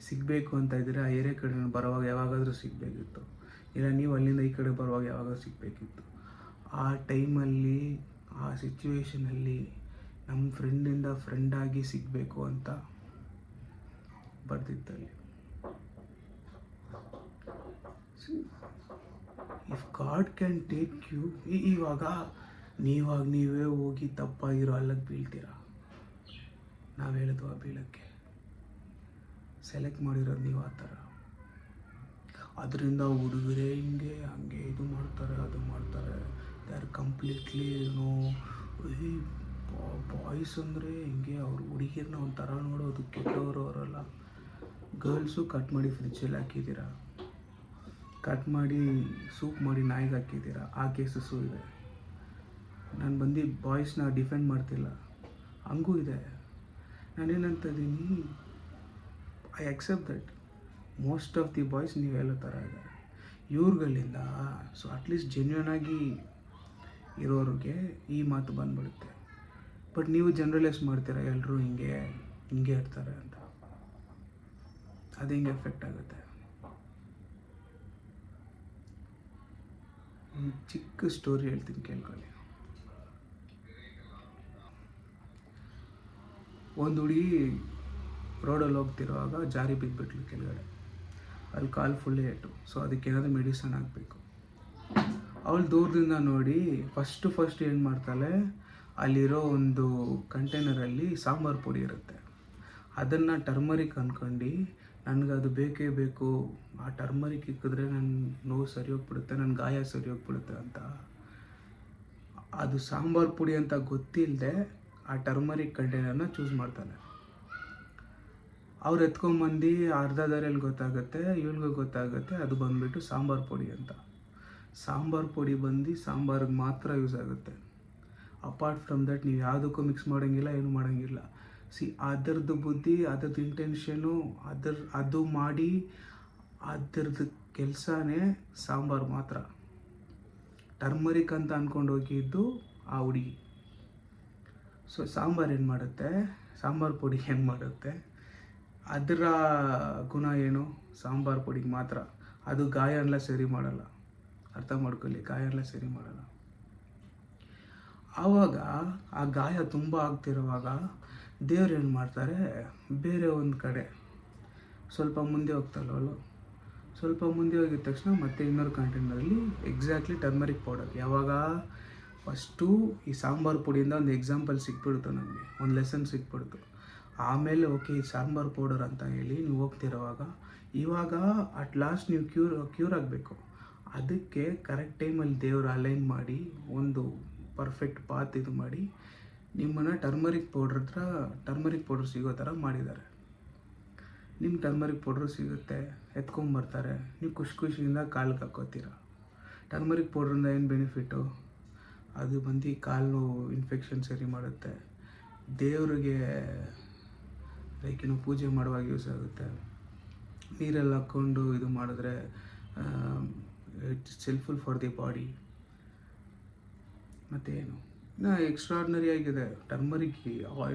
[SPEAKER 9] ಸಿಗಬೇಕು ಅಂತ ಇದ್ದರೆ ಆ ಏರಿಯಾ ಕಡೆ ಬರೋವಾಗ ಯಾವಾಗಾದರೂ ಸಿಗಬೇಕಿತ್ತು, ಇಲ್ಲ ನೀವು ಅಲ್ಲಿಂದ ಈ ಕಡೆ ಬರುವಾಗ ಯಾವಾಗಾದ್ರೂ ಸಿಗಬೇಕಿತ್ತು. ಆ ಟೈಮಲ್ಲಿ, ಆ ಸಿಚುವೇಶನಲ್ಲಿ ನಮ್ಮ ಫ್ರೆಂಡಿಂದ ಫ್ರೆಂಡಾಗಿ ಸಿಗಬೇಕು ಅಂತ ಬರ್ತಿತ್ತಲ್ಲಿ. If God can take you, ಇವಾಗ ನೀವೇ ಹೋಗಿ ತಪ್ಪಾಗಿರೋ ಅಲ್ಲಕ್ಕೆ ಬೀಳ್ತೀರ. ನಾವು ಹೇಳಿದ್ವಾ ಬೀಳಕ್ಕೆ? ಸೆಲೆಕ್ಟ್ ಮಾಡಿರೋದು ನೀವು ಆ ಥರ. ಅದರಿಂದ ಹುಡುಗರೇ ಹಿಂಗೆ ಹಂಗೆ ಇದು ಮಾಡ್ತಾರೆ, ಅದು ಮಾಡ್ತಾರೆ. ದೇ ಆರ್ ಕಂಪ್ಲೀಟ್ಲಿ ಬಾಯ್ಸ್ ಅಂದರೆ ಹಿಂಗೆ ಅವ್ರು ಹುಡುಗಿರನ್ನ ಒಂಥರ ನೋಡೋದು, ಕೆಟ್ಟವರು ಅವರಲ್ಲ. ಗರ್ಲ್ಸು ಕಟ್ ಮಾಡಿ ಫ್ರಿಜ್ಜಲ್ಲಿ ಹಾಕಿದ್ದೀರಾ, ಕಟ್ ಮಾಡಿ ಸೂಪ್ ಮಾಡಿ ನಾಯಿಗೆ ಹಾಕಿದ್ದೀರಾ, ಆ ಕೇಸಸ್ಸು ಇದೆ. ನಾನು ಬಂದು ಬಾಯ್ಸ್ನ ಡಿಫೆಂಡ್ ಮಾಡ್ತಿಲ್ಲ, ಹಂಗೂ ಇದೆ. ನಾನೇನಂತ ಇದ್ದೀನಿ, I accept that most of the boys ನೀವು ಹೇಳೋ ಥರ ಇದ್ದಾರೆ ಇವ್ರುಗಳಿಂದ. ಸೊ ಅಟ್ಲೀಸ್ಟ್ ಜೆನ್ಯೂನ್ ಆಗಿ ಇರೋರಿಗೆ ಈ ಮಾತು ಬಂದ್ಬಿಡುತ್ತೆ. ಬಟ್ ನೀವು ಜನರಲೈಸ್ ಮಾಡ್ತೀರ, ಎಲ್ಲರೂ ಹಿಂಗೆ ಇರ್ತಾರೆ ಅಂತ. ಅದು ಹಿಂಗೆ ಎಫೆಕ್ಟ್ ಆಗುತ್ತೆ. ಚಿಕ್ಕ ಸ್ಟೋರಿ ಹೇಳ್ತೀನಿ ಕೇಳ್ಕೊಳ್ಳಿ. ಒಂದು ಹುಡುಗಿ ರೋಡಲ್ಲಿ ಹೋಗ್ತಿರುವಾಗ ಜಾರಿ ಬಿದ್ದುಬಿಟ್ಲು ಕೆಳಗಡೆ. ಅಲ್ಲಿ ಕಾಲು ಫುಲ್ ಏಟು. ಸೊ ಅದಕ್ಕೇನಾದರೂ ಮೆಡಿಸನ್ ಹಾಕಬೇಕು. ಅವಳು ದೂರದಿಂದ ನೋಡಿ ಫಸ್ಟ್ ಏನು ಮಾಡ್ತಾಳೆ, ಅಲ್ಲಿರೋ ಒಂದು ಕಂಟೈನರಲ್ಲಿ ಸಾಂಬಾರು ಪುಡಿ ಇರುತ್ತೆ. ಅದನ್ನು ಟರ್ಮರಿಕ್ ಅಂದ್ಕೊಂಡು ನನಗದು ಬೇಕೇ ಬೇಕು, ಆ ಟರ್ಮರಿಕ್ ಇಕ್ಕಿದ್ರೆ ನನ್ನ ನೋವು ಸರಿ ಹೋಗ್ಬಿಡುತ್ತೆ, ನನ್ನ ಗಾಯ ಸರಿ ಹೋಗ್ಬಿಡುತ್ತೆ ಅಂತ. ಅದು ಸಾಂಬಾರು ಪುಡಿ ಅಂತ ಗೊತ್ತಿಲ್ಲದೆ ಆ ಟರ್ಮರಿಕ್ ಕಂಟೈನರ್ನ ಚೂಸ್ ಮಾಡ್ತಾನೆ. ಅವ್ರು ಎತ್ಕೊಂಬಂದು ಅರ್ಧ ದಾರಿಯಲ್ಲಿ ಗೊತ್ತಾಗುತ್ತೆ, ಇವಳಿಗೂ ಗೊತ್ತಾಗುತ್ತೆ ಅದು ಬಂದುಬಿಟ್ಟು ಸಾಂಬಾರು ಪುಡಿ ಅಂತ. ಸಾಂಬಾರು ಪುಡಿ ಬಂದು ಸಾಂಬಾರಿಗೆ ಮಾತ್ರ ಯೂಸ್ ಆಗುತ್ತೆ. ಅಪಾರ್ಟ್ ಫ್ರಮ್ ದಟ್ ನೀವು ಯಾವುದಕ್ಕೂ ಮಿಕ್ಸ್ ಮಾಡೋಂಗಿಲ್ಲ, ಏನು ಮಾಡೋಂಗಿಲ್ಲ. ಅದರದ್ದು ಬುದ್ಧಿ, ಅದರದ್ದು ಇಂಟೆನ್ಷನು, ಅದು ಮಾಡಿ ಅದರದ್ದು ಕೆಲಸನೇ ಸಾಂಬಾರು ಮಾತ್ರ. ಟರ್ಮರಿಕ್ ಅಂತ ಅಂದ್ಕೊಂಡು ಹೋಗಿದ್ದು ಆ ಹುಡುಗಿ. ಸೊ ಸಾಂಬಾರು ಏನು ಮಾಡುತ್ತೆ, ಸಾಂಬಾರು ಪುಡಿ ಏನು ಮಾಡುತ್ತೆ, ಅದರ ಗುಣ ಏನು, ಸಾಂಬಾರು ಪುಡಿಗೆ ಮಾತ್ರ. ಅದು ಗಾಯ ಎಲ್ಲ ಸರಿ ಮಾಡಲ್ಲ. ಅರ್ಥ ಮಾಡ್ಕೊಳ್ಳಿ, ಗಾಯ ಎಲ್ಲ ಸರಿ ಮಾಡಲ್ಲ. ಆವಾಗ ಆ ಗಾಯ ತುಂಬ ಆಗ್ತಿರುವಾಗ ದೇವ್ರು ಏನು ಮಾಡ್ತಾರೆ, ಬೇರೆ ಒಂದು ಕಡೆ ಸ್ವಲ್ಪ ಮುಂದೆ ಹೋಗ್ತಲ್ವಲ್ಲ, ಸ್ವಲ್ಪ ಮುಂದೆ ಹೋಗಿದ ತಕ್ಷಣ ಮತ್ತೆ ಇನ್ನೊಂದು ಕಂಟೈನರಲ್ಲಿ ಎಕ್ಸಾಕ್ಟ್ಲಿ ಟರ್ಮರಿಕ್ ಪೌಡರ್. ಯಾವಾಗ ಫಸ್ಟು ಈ ಸಾಂಬಾರು ಪುಡಿಯಿಂದ ಒಂದು ಎಕ್ಸಾಂಪಲ್ ಸಿಕ್ಬಿಡ್ತು, ನನಗೆ ಒಂದು ಲೆಸನ್ ಸಿಕ್ಬಿಡ್ತು. ಆಮೇಲೆ ಓಕೆ ಈ ಸಾಂಬಾರು ಪೌಡರ್ ಅಂತ ಹೇಳಿ ನೀವು ಹೋಗ್ತಿರೋವಾಗ, ಇವಾಗ ಅಟ್ ಲಾಸ್ಟ್ ನೀವು ಕ್ಯೂರ್ ಆಗಬೇಕು. ಅದಕ್ಕೆ ಕರೆಕ್ಟ್ ಟೈಮಲ್ಲಿ ದೇವರು ಅಲೈನ್ ಮಾಡಿ ಒಂದು ಪರ್ಫೆಕ್ಟ್ ಪಾತ್ ಇದು ಮಾಡಿ ನಿಮ್ಮನ್ನು ಟರ್ಮರಿಕ್ ಪೌಡ್ರ್ ಸಿಗೋ ಥರ ಮಾಡಿದ್ದಾರೆ. ನಿಮ್ಗೆ ಟರ್ಮರಿಕ್ ಪೌಡ್ರು ಸಿಗುತ್ತೆ, ಎತ್ಕೊಂಬರ್ತಾರೆ, ನೀವು ಖುಷಿಯಿಂದ ಕಾಲಿಗೆ ಹಾಕೋತೀರ. ಟರ್ಮರಿಕ್ ಪೌಡ್ರಿಂದ ಏನು ಬೆನಿಫಿಟ್ಟು, ಅದು ಬಂದು ಕಾಲು ಇನ್ಫೆಕ್ಷನ್ ಸರಿ ಮಾಡುತ್ತೆ. ದೇವರಿಗೆ ಲೈಕ್ ಪೂಜೆ ಮಾಡುವಾಗ ಯೂಸ್ ಆಗುತ್ತೆ. ನೀರಲ್ಲಿ ಹಾಕ್ಕೊಂಡು ಇದು ಮಾಡಿದ್ರೆ it's helpful for the body. ಮತ್ತೇನು ಇನ್ನು ಎಕ್ಸ್ಟ್ರಾರ್ಡ್ನರಿ ಆಗಿದೆ ಟರ್ಮರಿಕ್,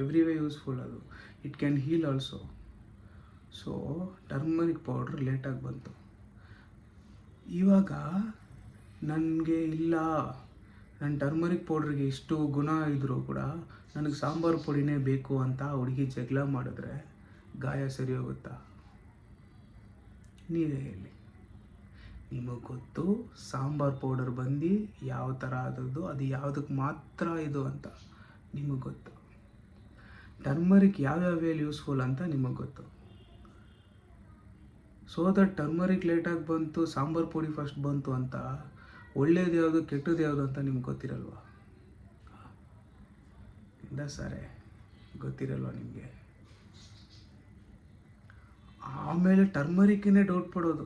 [SPEAKER 9] ಎವ್ರಿ ವೇ ಯೂಸ್ಫುಲ್. ಅದು it can heal also. So turmeric powder ಲೇಟಾಗಿ ಬಂತು. ಇವಾಗ ನನಗೆ ಇಲ್ಲ, ನನ್ನ ಟರ್ಮರಿಕ್ ಪೌಡ್ರಿಗೆ ಇಷ್ಟು ಗುಣ ಇದ್ದರೂ ಕೂಡ ನನಗೆ ಸಾಂಬಾರು ಪುಡಿನೇ ಬೇಕು ಅಂತ ಹುಡುಗಿ ಜಗಳ ಮಾಡಿದ್ರೆ ಗಾಯ ಸರಿ ಹೋಗುತ್ತಾ? ನೀವೇ ಹೇಳಿ. ನಿಮಗೆ ಗೊತ್ತು ಸಾಂಬಾರು ಪೌಡರ್ ಬಂದು ಯಾವ ಥರ ಆದದ್ದು, ಅದು ಯಾವುದಕ್ಕೆ ಮಾತ್ರ ಇದು ಅಂತ ನಿಮಗೆ ಗೊತ್ತು. ಟರ್ಮರಿಕ್ ಯಾವ್ಯಾವ ವೇಲಿ ಯೂಸ್ಫುಲ್ ಅಂತ ನಿಮಗೆ ಗೊತ್ತು. ಸೊ ದಟ್ ಟರ್ಮರಿಕ್ ಲೇಟಾಗಿ ಬಂತು, ಸಾಂಬಾರು ಪುಡಿ ಫಸ್ಟ್ ಬಂತು ಅಂತ ಒಳ್ಳೇದು ಯಾವುದು ಕೆಟ್ಟದ್ದು ಯಾವುದು ಅಂತ ನಿಮ್ಗೆ ಗೊತ್ತಿರಲ್ವಾ? ಇಲ್ಲ ಸರಿ, ಗೊತ್ತಿರಲ್ವ ನಿಮಗೆ? ಆಮೇಲೆ ಟರ್ಮರಿಕ್ಕೇ ಡೌಟ್ ಪಡೋದು,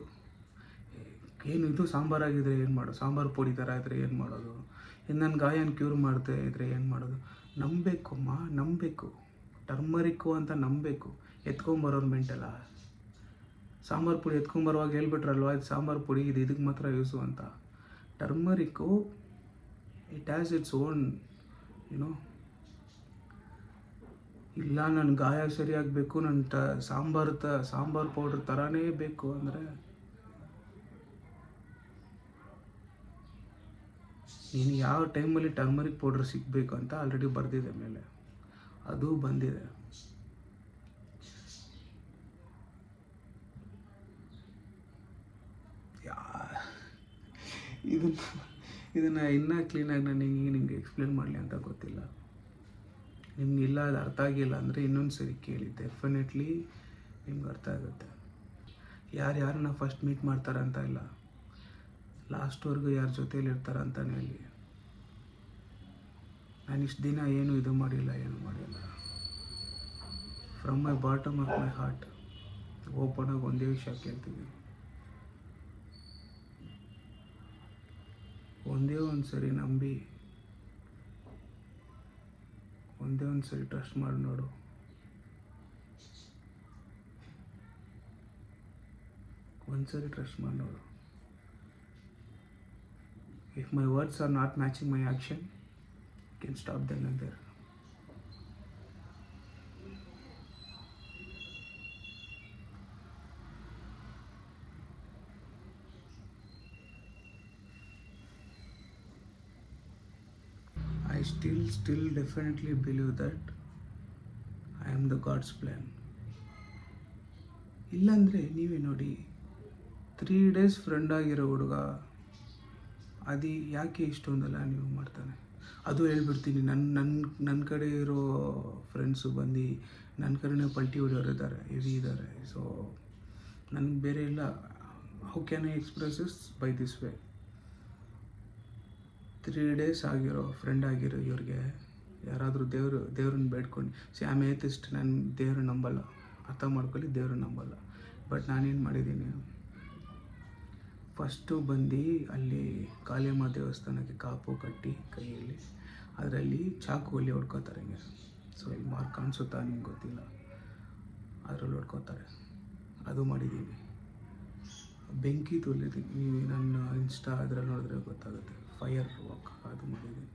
[SPEAKER 9] ಏನು ಇದು ಸಾಂಬಾರಾಗಿದ್ರೆ ಏನು ಮಾಡೋದು, ಸಾಂಬಾರು ಪುಡಿ ಥರ ಇದ್ದರೆ ಏನು ಮಾಡೋದು, ಇನ್ನು ನನ್ನ ಗಾಯನ ಕ್ಯೂರ್ ಮಾಡ್ತಾ ಇದ್ರೆ ಏನು ಮಾಡೋದು.
[SPEAKER 7] ನಂಬಬೇಕು ಟರ್ಮರಿಕ್ಕು ಅಂತ ನಂಬಬೇಕು. ಎತ್ಕೊಂಬರೋರು ಮೆಂಟಲ್ಲ. ಸಾಂಬಾರು ಪುಡಿ ಎತ್ಕೊಂಬರುವಾಗ ಹೇಳ್ಬಿಟ್ರಲ್ವ ಇದು ಸಾಂಬಾರು ಪುಡಿ ಇದು ಇದಕ್ಕೆ ಮಾತ್ರ ಯೂಸು ಅಂತ. Turmeric it has its own YONO. ಇಲ್ಲ ನನ್ನ ಗಾಯ ಸರಿಯಾಗಬೇಕು, ನನ್ನ ಸಾಂಬಾರು ಪೌಡ್ರ್ ಥರನೇ ಬೇಕು ಅಂದರೆ ನೀನು ಯಾವ ಟೈಮಲ್ಲಿ ಟರ್ಮರಿಕ್ ಪೌಡ್ರ್ ಸಿಗಬೇಕು ಅಂತ ಆಲ್ರೆಡಿ ಬರೆದಿದೆ ಮೇಲೆ, ಅದು ಬಂದಿದೆ. ಇದನ್ನು ಇನ್ನೂ ಕ್ಲೀನಾಗಿ ನಾನು ನಿಮಗೆ ಎಕ್ಸ್ಪ್ಲೇನ್ ಮಾಡಲಿ ಅಂತ ಗೊತ್ತಿಲ್ಲ. ನಿಮಗಿಲ್ಲ ಅದು ಅರ್ಥ ಆಗಿಲ್ಲ ಅಂದರೆ ಇನ್ನೊಂದು ಸರಿ ಕೇಳಿ, ಡೆಫಿನೆಟ್ಲಿ ನಿಮ್ಗೆ ಅರ್ಥ ಆಗುತ್ತೆ. ಯಾರನ್ನ ಫಸ್ಟ್ ಮೀಟ್ ಮಾಡ್ತಾರಂತ ಇಲ್ಲ, ಲಾಸ್ಟ್ವರೆಗೂ ಯಾರ ಜೊತೇಲಿ ಇರ್ತಾರಂತಾನೆ ಹೇಳಿ. ನಾನು ಇಷ್ಟು ದಿನ ಏನು ಇದು ಮಾಡಿಲ್ಲ. From my bottom of my heart open ಆಗಿ ಒಂದೇ ವಿಷಯ ಕೇಳ್ತೀವಿ. ಒಂದೇ ಒಂದು ಸರಿ ನಂಬಿ, ಒಂದೇ ಒಂದು ಸರಿ ಟ್ರಸ್ಟ್ ಮಾಡಿ ನೋಡು. ಒಂದ್ಸರಿ ಟ್ರಸ್ಟ್ ಮಾಡಿ ನೋಡು. If my words are not matching my action, you can stop then and there. I still definitely believe that I am the God's plan. ಇಲ್ಲಾಂದರೆ ನೀವೇ ನೋಡಿ, 3 days ಫ್ರೆಂಡ್ ಆಗಿರೋ ಹುಡುಗ ಅದು ಯಾಕೆ ಇಷ್ಟೊಂದೆಲ್ಲ ನೀವು ಮಾಡ್ತಾನೆ? ಅದು ಹೇಳ್ಬಿಡ್ತೀನಿ, ನನ್ನ ಕಡೆ ಇರೋ ಫ್ರೆಂಡ್ಸು ಬಂದು ನನ್ನ ಕಡೆನೇ ಪಲ್ಟಿ ಹೊಡೆಯೋರು ಇದ್ದಾರೆ, ಹೆವಿ ಇದ್ದಾರೆ. ಸೊ ನನಗೆ ಬೇರೆ ಇಲ್ಲ. How can I express is by this way. 3 days ಆಗಿರೋ ಫ್ರೆಂಡ್ ಆಗಿರೋ ಇವ್ರಿಗೆ ಯಾರಾದರೂ ದೇವ್ರನ್ನ ಬೇಡ್ಕೊಂಡು, ಆಮ್ ಏತಿಸ್ಟ್, ನಾನು ದೇವ್ರ ನಂಬಲ್ಲ, ಅರ್ಥ ಮಾಡ್ಕೊಳ್ಳಿ, ದೇವ್ರ ನಂಬಲ್ಲ. ಬಟ್ ನಾನೇನು ಮಾಡಿದ್ದೀನಿ, ಫಸ್ಟು ಬಂದು ಅಲ್ಲಿ ಕಾಳಿಯಮ್ಮ ದೇವಸ್ಥಾನಕ್ಕೆ ಕಾಪು ಕಟ್ಟಿ ಕೈಯಲ್ಲಿ ಅದರಲ್ಲಿ ಚಾಕುವಲ್ಲಿ ಹೊಡ್ಕೋತಾರೆ ಹಿಂಗೆ. ಸೊ ಇಲ್ಲಿ ಮಾರ್ಕ್ ಕಾಣಿಸುತ್ತಾ ನಿಮ್ಗೆ ಗೊತ್ತಿಲ್ಲ, ಅದರಲ್ಲಿ ಹೊಡ್ಕೋತಾರೆ. ಅದು ಮಾಡಿದ್ದೀನಿ. ಬೆಂಕಿ ತುಳಿದೀನಿ, ನೀವು ನನ್ನ ಇನ್ಸ್ಟಾ ಅದರಲ್ಲಿ ನೋಡಿದ್ರೆ ಗೊತ್ತಾಗುತ್ತೆ. ಫೈರ್ ವಾಕ್ ಅದು ಮಾಡಿದ್ದೀನಿ.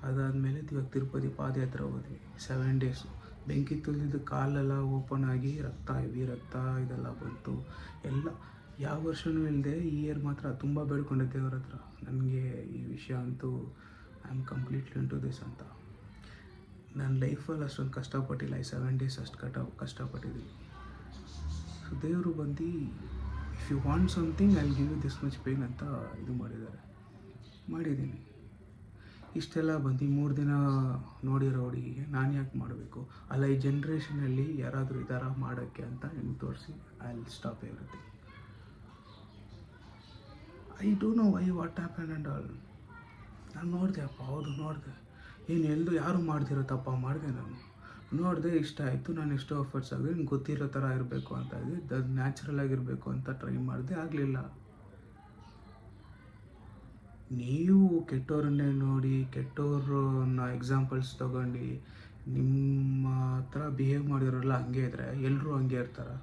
[SPEAKER 7] ಅದಾದಮೇಲೆ ಇವಾಗ ತಿರುಪತಿ ಪಾದಯಾತ್ರೆ ಹೋದ್ವಿ, 7 days. ಬೆಂಕಿ ತುಳಿದಿದ್ದು ಕಾಲೆಲ್ಲ ಓಪನ್ ಆಗಿ ರಕ್ತ ಇದೆಲ್ಲ ಬಂತು. ಎಲ್ಲ ಯಾವ ವರ್ಷವೂ ಇಲ್ಲದೆ ಈ ಇಯರ್ ಮಾತ್ರ ತುಂಬ ಬೇಡ್ಕೊಂಡೆ ದೇವ್ರ ಹತ್ರ, ನನಗೆ ಈ ವಿಷಯ ಅಂತೂ I am completely into this ಅಂತ. ನನ್ನ ಲೈಫಲ್ಲಿ ಅಷ್ಟೊಂದು ಕಷ್ಟಪಟ್ಟಿಲ್ಲ, ಈ 7 days ಅಷ್ಟು ಕಷ್ಟಪಟ್ಟಿದ್ದೀನಿ. ಸೊ ದೇವರು ಬಂದು if you want something I will give you this much pain ಅಂತ ಇದು ಮಾಡಿದ್ದೀನಿ. ಇಷ್ಟೆಲ್ಲ ಬಂದು 3 ದಿನ ನೋಡಿರೋ ಹುಡುಗಿಗೆ ನಾನು ಯಾಕೆ ಮಾಡಬೇಕು? ಅಲ್ಲ, ಈ ಜನ್ರೇಷನಲ್ಲಿ ಯಾರಾದರೂ ಇದ್ದಾರಾ ಮಾಡೋಕ್ಕೆ ಅಂತ ನಿಮ್ಗೆ ತೋರಿಸಿ I will stop everything. I don't know why what happen and all. ನಾನು ನೋಡಿದೆ, ಅಪ್ಪ ಹೌದು ನೋಡಿದೆ, ಏನು ಯಾರು ಮಾಡ್ದಿರೋ ತಪ್ಪ ಮಾಡಿದೆ. ನಾನು ನೋಡಿದೆ, ಇಷ್ಟ ಆಯಿತು, ನಾನು ಎಷ್ಟೋ ಎಫರ್ಟ್ಸ್ ಆಗಿದೆ, ನಿಮ್ಗೆ ಗೊತ್ತಿರೋ ಥರ ಇರಬೇಕು ಅಂತ ಇದೆ, ಅದು ನ್ಯಾಚುರಲ್ ಆಗಿರಬೇಕು ಅಂತ ಟ್ರೈ ಮಾಡಿದೆ, ಆಗಲಿಲ್ಲ. ನೀವು ಕೆಟ್ಟವ್ರನ್ನೇ ನೋಡಿ, ಕೆಟ್ಟವ್ರನ್ನ ಎಕ್ಸಾಂಪಲ್ಸ್ ತೊಗೊಂಡು ನಿಮ್ಮ ಹತ್ರ ಬಿಹೇವ್ ಮಾಡಿರೋಲ್ಲ ಹಂಗೆ ಇದ್ದರೆ ಎಲ್ಲರೂ ಹಂಗೆ ಇರ್ತಾರೆ.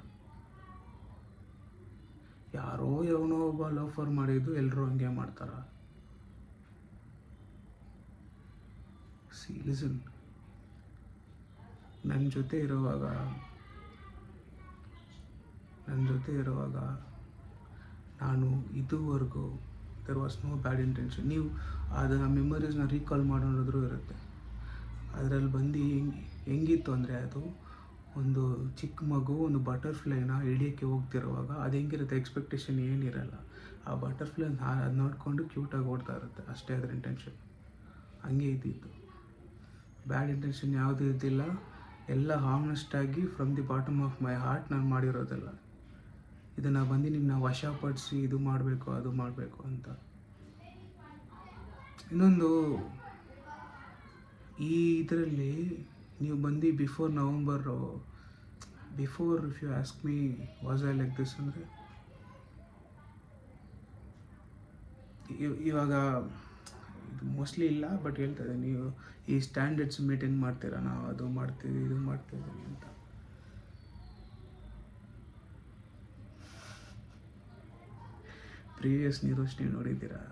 [SPEAKER 7] ಯಾರೋ ಯಾವನೋ ಒಬ್ಬ ಲೋಫರ್ ಮಾಡಿದ್ದು ಎಲ್ಲರೂ ಹಂಗೆ ಮಾಡ್ತಾರೆ. ಲಿಸನ್, ನನ್ನ ಜೊತೆ ಇರುವಾಗ ನಾನು ಇದುವರೆಗೂ there was no bad intention. ನೀವು ಅದನ್ನು ಮೆಮೊರೀಸ್ನ ರೀಕಾಲ್ ಮಾಡೋದ್ರೂ ಇರುತ್ತೆ. ಅದರಲ್ಲಿ ಬಂದು ಹೆಂಗಿತ್ತು ಅಂದರೆ, ಅದು ಒಂದು ಚಿಕ್ಕ ಮಗು ಒಂದು ಬಟರ್ಫ್ಲೈನ ಹಿಡಿಯೋಕ್ಕೆ ಹೋಗ್ತಿರುವಾಗ ಅದು ಹೆಂಗಿರುತ್ತೆ, ಎಕ್ಸ್ಪೆಕ್ಟೇಷನ್ ಏನಿರಲ್ಲ. ಆ ಬಟರ್ಫ್ಲೈ ಅದು ನೋಡಿಕೊಂಡು ಕ್ಯೂಟಾಗಿ ಓಡ್ತಾ ಇರುತ್ತೆ, ಅಷ್ಟೇ ಅದರ ಇಂಟೆನ್ಷನ್. ಹಂಗೆ ಇದ್ದಿತ್ತು, ಬ್ಯಾಡ್ ಇಂಟೆನ್ಷನ್ ಯಾವುದೂ ಇದ್ದಿಲ್ಲ. ಎಲ್ಲ ಹಾನೆಸ್ಟಾಗಿ from the bottom of my heart ನಾನು ಮಾಡಿರೋದಲ್ಲ. ಇದನ್ನು ಬಂದು ನಿಮ್ಮನ್ನ ವಶಪಡಿಸಿ ಇದು ಮಾಡಬೇಕು ಅದು ಮಾಡಬೇಕು ಅಂತ. ಇನ್ನೊಂದು, ಈ ಇದರಲ್ಲಿ ನೀವು ಬಂದು before if you ask me was I like this ಅಂದರೆ, ಇವಾಗ
[SPEAKER 9] ಇದು ಮೋಸ್ಟ್ಲಿ ಇಲ್ಲ, ಬಟ್ ಹೇಳ್ತಾ ಇದ್ದೀನಿ, ನೀವು ಈ ಸ್ಟ್ಯಾಂಡರ್ಡ್ಸ್ ಮೇಂಟೈನ್ ಮಾಡ್ತೀರಾ, ನಾವು ಅದು ಮಾಡ್ತೀವಿ ಇದು ಮಾಡ್ತಿದ್ದೀವಿ ಅಂತ. ಪ್ರೀವಿಯಸ್ ನೀರೋಶ್ನಿ ನೋಡಿದ್ದೀರಾ?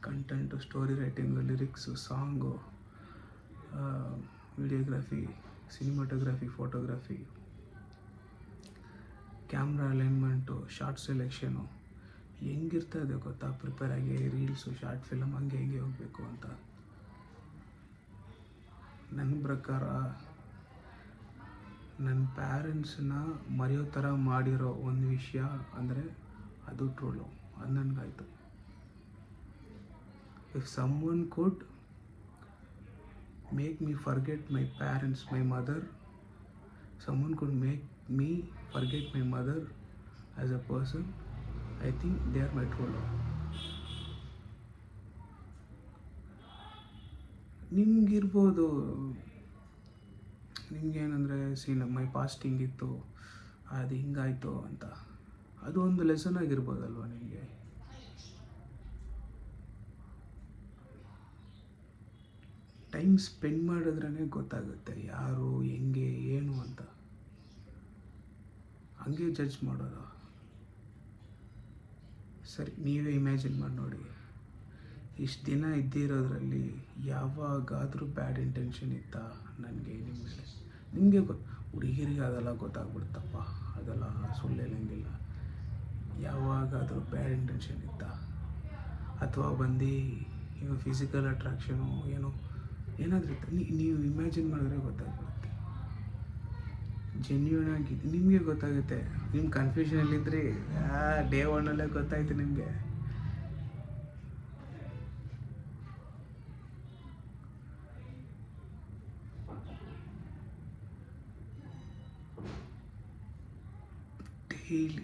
[SPEAKER 9] Content, story writing, lyrics, song, videography, cinematography, photography, camera alignment, shot selection ಹೆಂಗಿರ್ತದೆ ಗೊತ್ತಾ? ಪ್ರಿಪೇರ್ ಆಗಿ ರೀಲ್ಸು, ಶಾರ್ಟ್ ಫಿಲಮ್ ಹಂಗೆ ಹಿಂಗೆ ಹೋಗಬೇಕು ಅಂತ. ನನ್ನ ಪ್ರಕಾರ ನನ್ನ ಪ್ಯಾರೆಂಟ್ಸನ್ನ ಮರೆಯೋ ಥರ ಮಾಡಿರೋ ಒಂದು ವಿಷಯ ಅಂದರೆ ಅದು ಟ್ರೋಲು. ಅದು ನನಗಾಯಿತು. If someone could make me forget my parents, my mother, someone could make me forget my mother as a person, I think they are my true love. ನಿಮಗಿರ್ಬೋದು, ನಿಮ್ಗೇನಂದರೆ ಮೈ ಪಾಸ್ಟ್ ಹಿಂಗಿತ್ತು, ಅದು ಹಿಂಗಾಯಿತು ಅಂತ, ಅದು ಒಂದು ಲೆಸನ್ ಆಗಿರ್ಬೋದಲ್ವ ನಿಮಗೆ. ಟೈಮ್ ಸ್ಪೆಂಡ್ ಮಾಡಿದ್ರೇ ಗೊತ್ತಾಗುತ್ತೆ ಯಾರು ಹೆಂಗೆ ಏನು ಅಂತ. ಹಂಗೆ ಜಡ್ಜ್ ಮಾಡೋದು ಸರಿ. ನೀವೇ ಇಮ್ಯಾಜಿನ್ ಮಾಡಿ ನೋಡಿ, ಇಷ್ಟು ದಿನ ಇದ್ದಿರೋದ್ರಲ್ಲಿ ಯಾವಾಗಾದರೂ ಬ್ಯಾಡ್ ಇಂಟೆನ್ಷನ್ ಇತ್ತಾ ನನಗೆ ನಿಮ್ಮ ಮೇಲೆ? ನಿಮಗೆ ಹುಡುಗಿರಿಗೆ ಅದೆಲ್ಲ ಗೊತ್ತಾಗ್ಬಿಡುತ್ತಪ್ಪ, ಅದೆಲ್ಲ ಸುಳ್ಳು ಹೇಳಂಗಿಲ್ಲ. ಯಾವಾಗಾದರೂ ಬ್ಯಾಡ್ ಇಂಟೆನ್ಷನ್ ಇತ್ತಾ? ಅಥವಾ ಬಂದು ಈಗ ಫಿಸಿಕಲ್ ಅಟ್ರಾಕ್ಷನು ಏನೋ ಏನಾದರೂ ಇತ್ತು, ನೀವು ಇಮ್ಯಾಜಿನ್ ಮಾಡಿದ್ರೆ ಗೊತ್ತಾಗ್ಬಿಡುತ್ತೆ. ಜೆನ್ಯೂನ್ ಆಗಿ ನಿಮಗೆ ಗೊತ್ತಾಗುತ್ತೆ. ನಿಮ್ಮ ಕನ್ಫ್ಯೂಷನಲ್ಲಿದ್ದರೆ ಡೇ ಒನ್ನಲ್ಲೇ ಗೊತ್ತಾಯ್ತು ನಿಮಗೆ. ಡೈಲಿ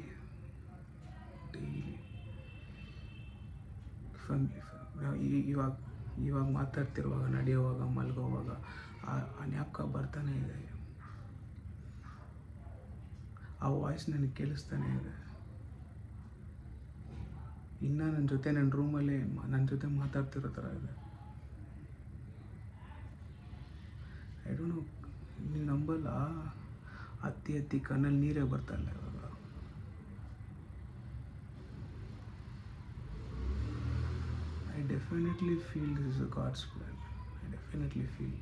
[SPEAKER 9] ಇವಾಗ ಮಾತಾಡ್ತಿರುವಾಗ, ನಡೆಯುವಾಗ, ಮಲಗೋವಾಗ ಆ ಜ್ಞಾಪಕ ಬರ್ತಾನೆ ಇದೆ. ಆ ವಾಯ್ಸ್ ನನಗೆ ಕೇಳಿಸ್ತಾನೆ ಇದೆ. ಇನ್ನು ನನ್ನ ಜೊತೆ ನನ್ನ ರೂಮಲ್ಲಿ ನನ್ನ ಜೊತೆ ಮಾತಾಡ್ತಿರೋ ಥರ ಇದೆ. ಐ ಡೋಂಟ್ ನೋ, ನೀವು ನಂಬಲ್ಲ, ಹತ್ತಿ ಕಣ್ಣಲ್ಲಿ ನೀರೇ ಬರ್ತಾಯಿಲ್ಲ ಇವಾಗ. I definitely feel this is a God's plan. I definitely feel.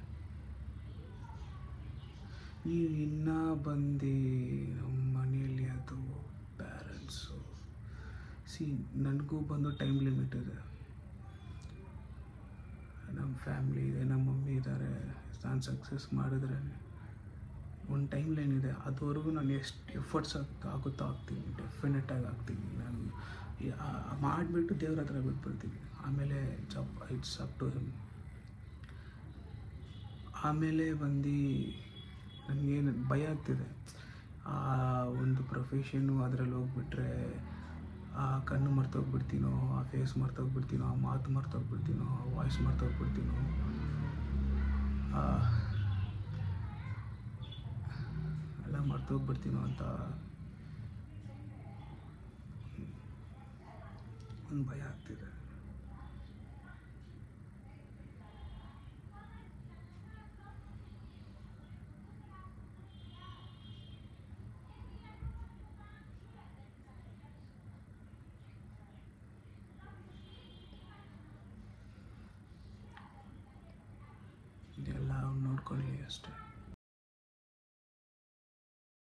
[SPEAKER 9] ನೀವು ಇನ್ನೂ ಬಂದು ನಮ್ಮ ಮನೆಯಲ್ಲಿ ಅದು ಪ್ಯಾರೆಂಟ್ಸು ನನಗೂ ಬಂದು ಟೈಮ್ ಲಿಮಿಟ್ ಇದೆ. ನಮ್ಮ ಫ್ಯಾಮ್ಲಿ ಇದೆ, ನಮ್ಮ ಮಮ್ಮಿ ಇದ್ದಾರೆ. ನಾನು ಸಕ್ಸಸ್ ಮಾಡಿದ್ರೆ ಒಂದು ಟೈಮ್ ಲೈನ್ ಇದೆ, ಅದುವರೆಗೂ ನಾನು ಎಷ್ಟು ಎಫರ್ಟ್ಸ್ ಆಗುತ್ತೋ ಆಗ್ತೀನಿ, ಡೆಫಿನೆಟಾಗಿ ಆಗ್ತೀನಿ. ನಾನು ಮಾಡಿಬಿಟ್ಟು ದೇವ್ರ ಹತ್ರ ಬಿಟ್ಬಿಡ್ತೀನಿ. ಆಮೇಲೆ ಇಟ್ಸ್ ಅಪ್ ಟು ಹಿಮ್. ಆಮೇಲೆ ಬಂದು ನನಗೇನು ಭಯ ಆಗ್ತಿದೆ, ಆ ಒಂದು ಪ್ರೊಫೆಷನ್ನು ಅದರಲ್ಲಿ ಹೋಗ್ಬಿಟ್ರೆ ಆ ಕಣ್ಣು ಮರ್ತೋಗ್ಬಿಡ್ತೀನೋ, ಆ ಫೇಸ್ ಮರ್ತೋಗ್ಬಿಡ್ತೀನೋ, ಆ ಮಾತು ಮರ್ತೋಗ್ಬಿಡ್ತೀನೋ, ಆ ವಾಯ್ಸ್ ಮರ್ತೋಗ್ಬಿಡ್ತೀನೋ, ಎಲ್ಲ ಮರ್ತೋಗ್ಬಿಡ್ತೀನೋ ಅಂತ ಒಂದು ಭಯ ಆಗ್ತಿದೆ. ಎಲ್ಲ ನೋಡ್ಕೊಳ್ಳಿ ಅಷ್ಟೇ.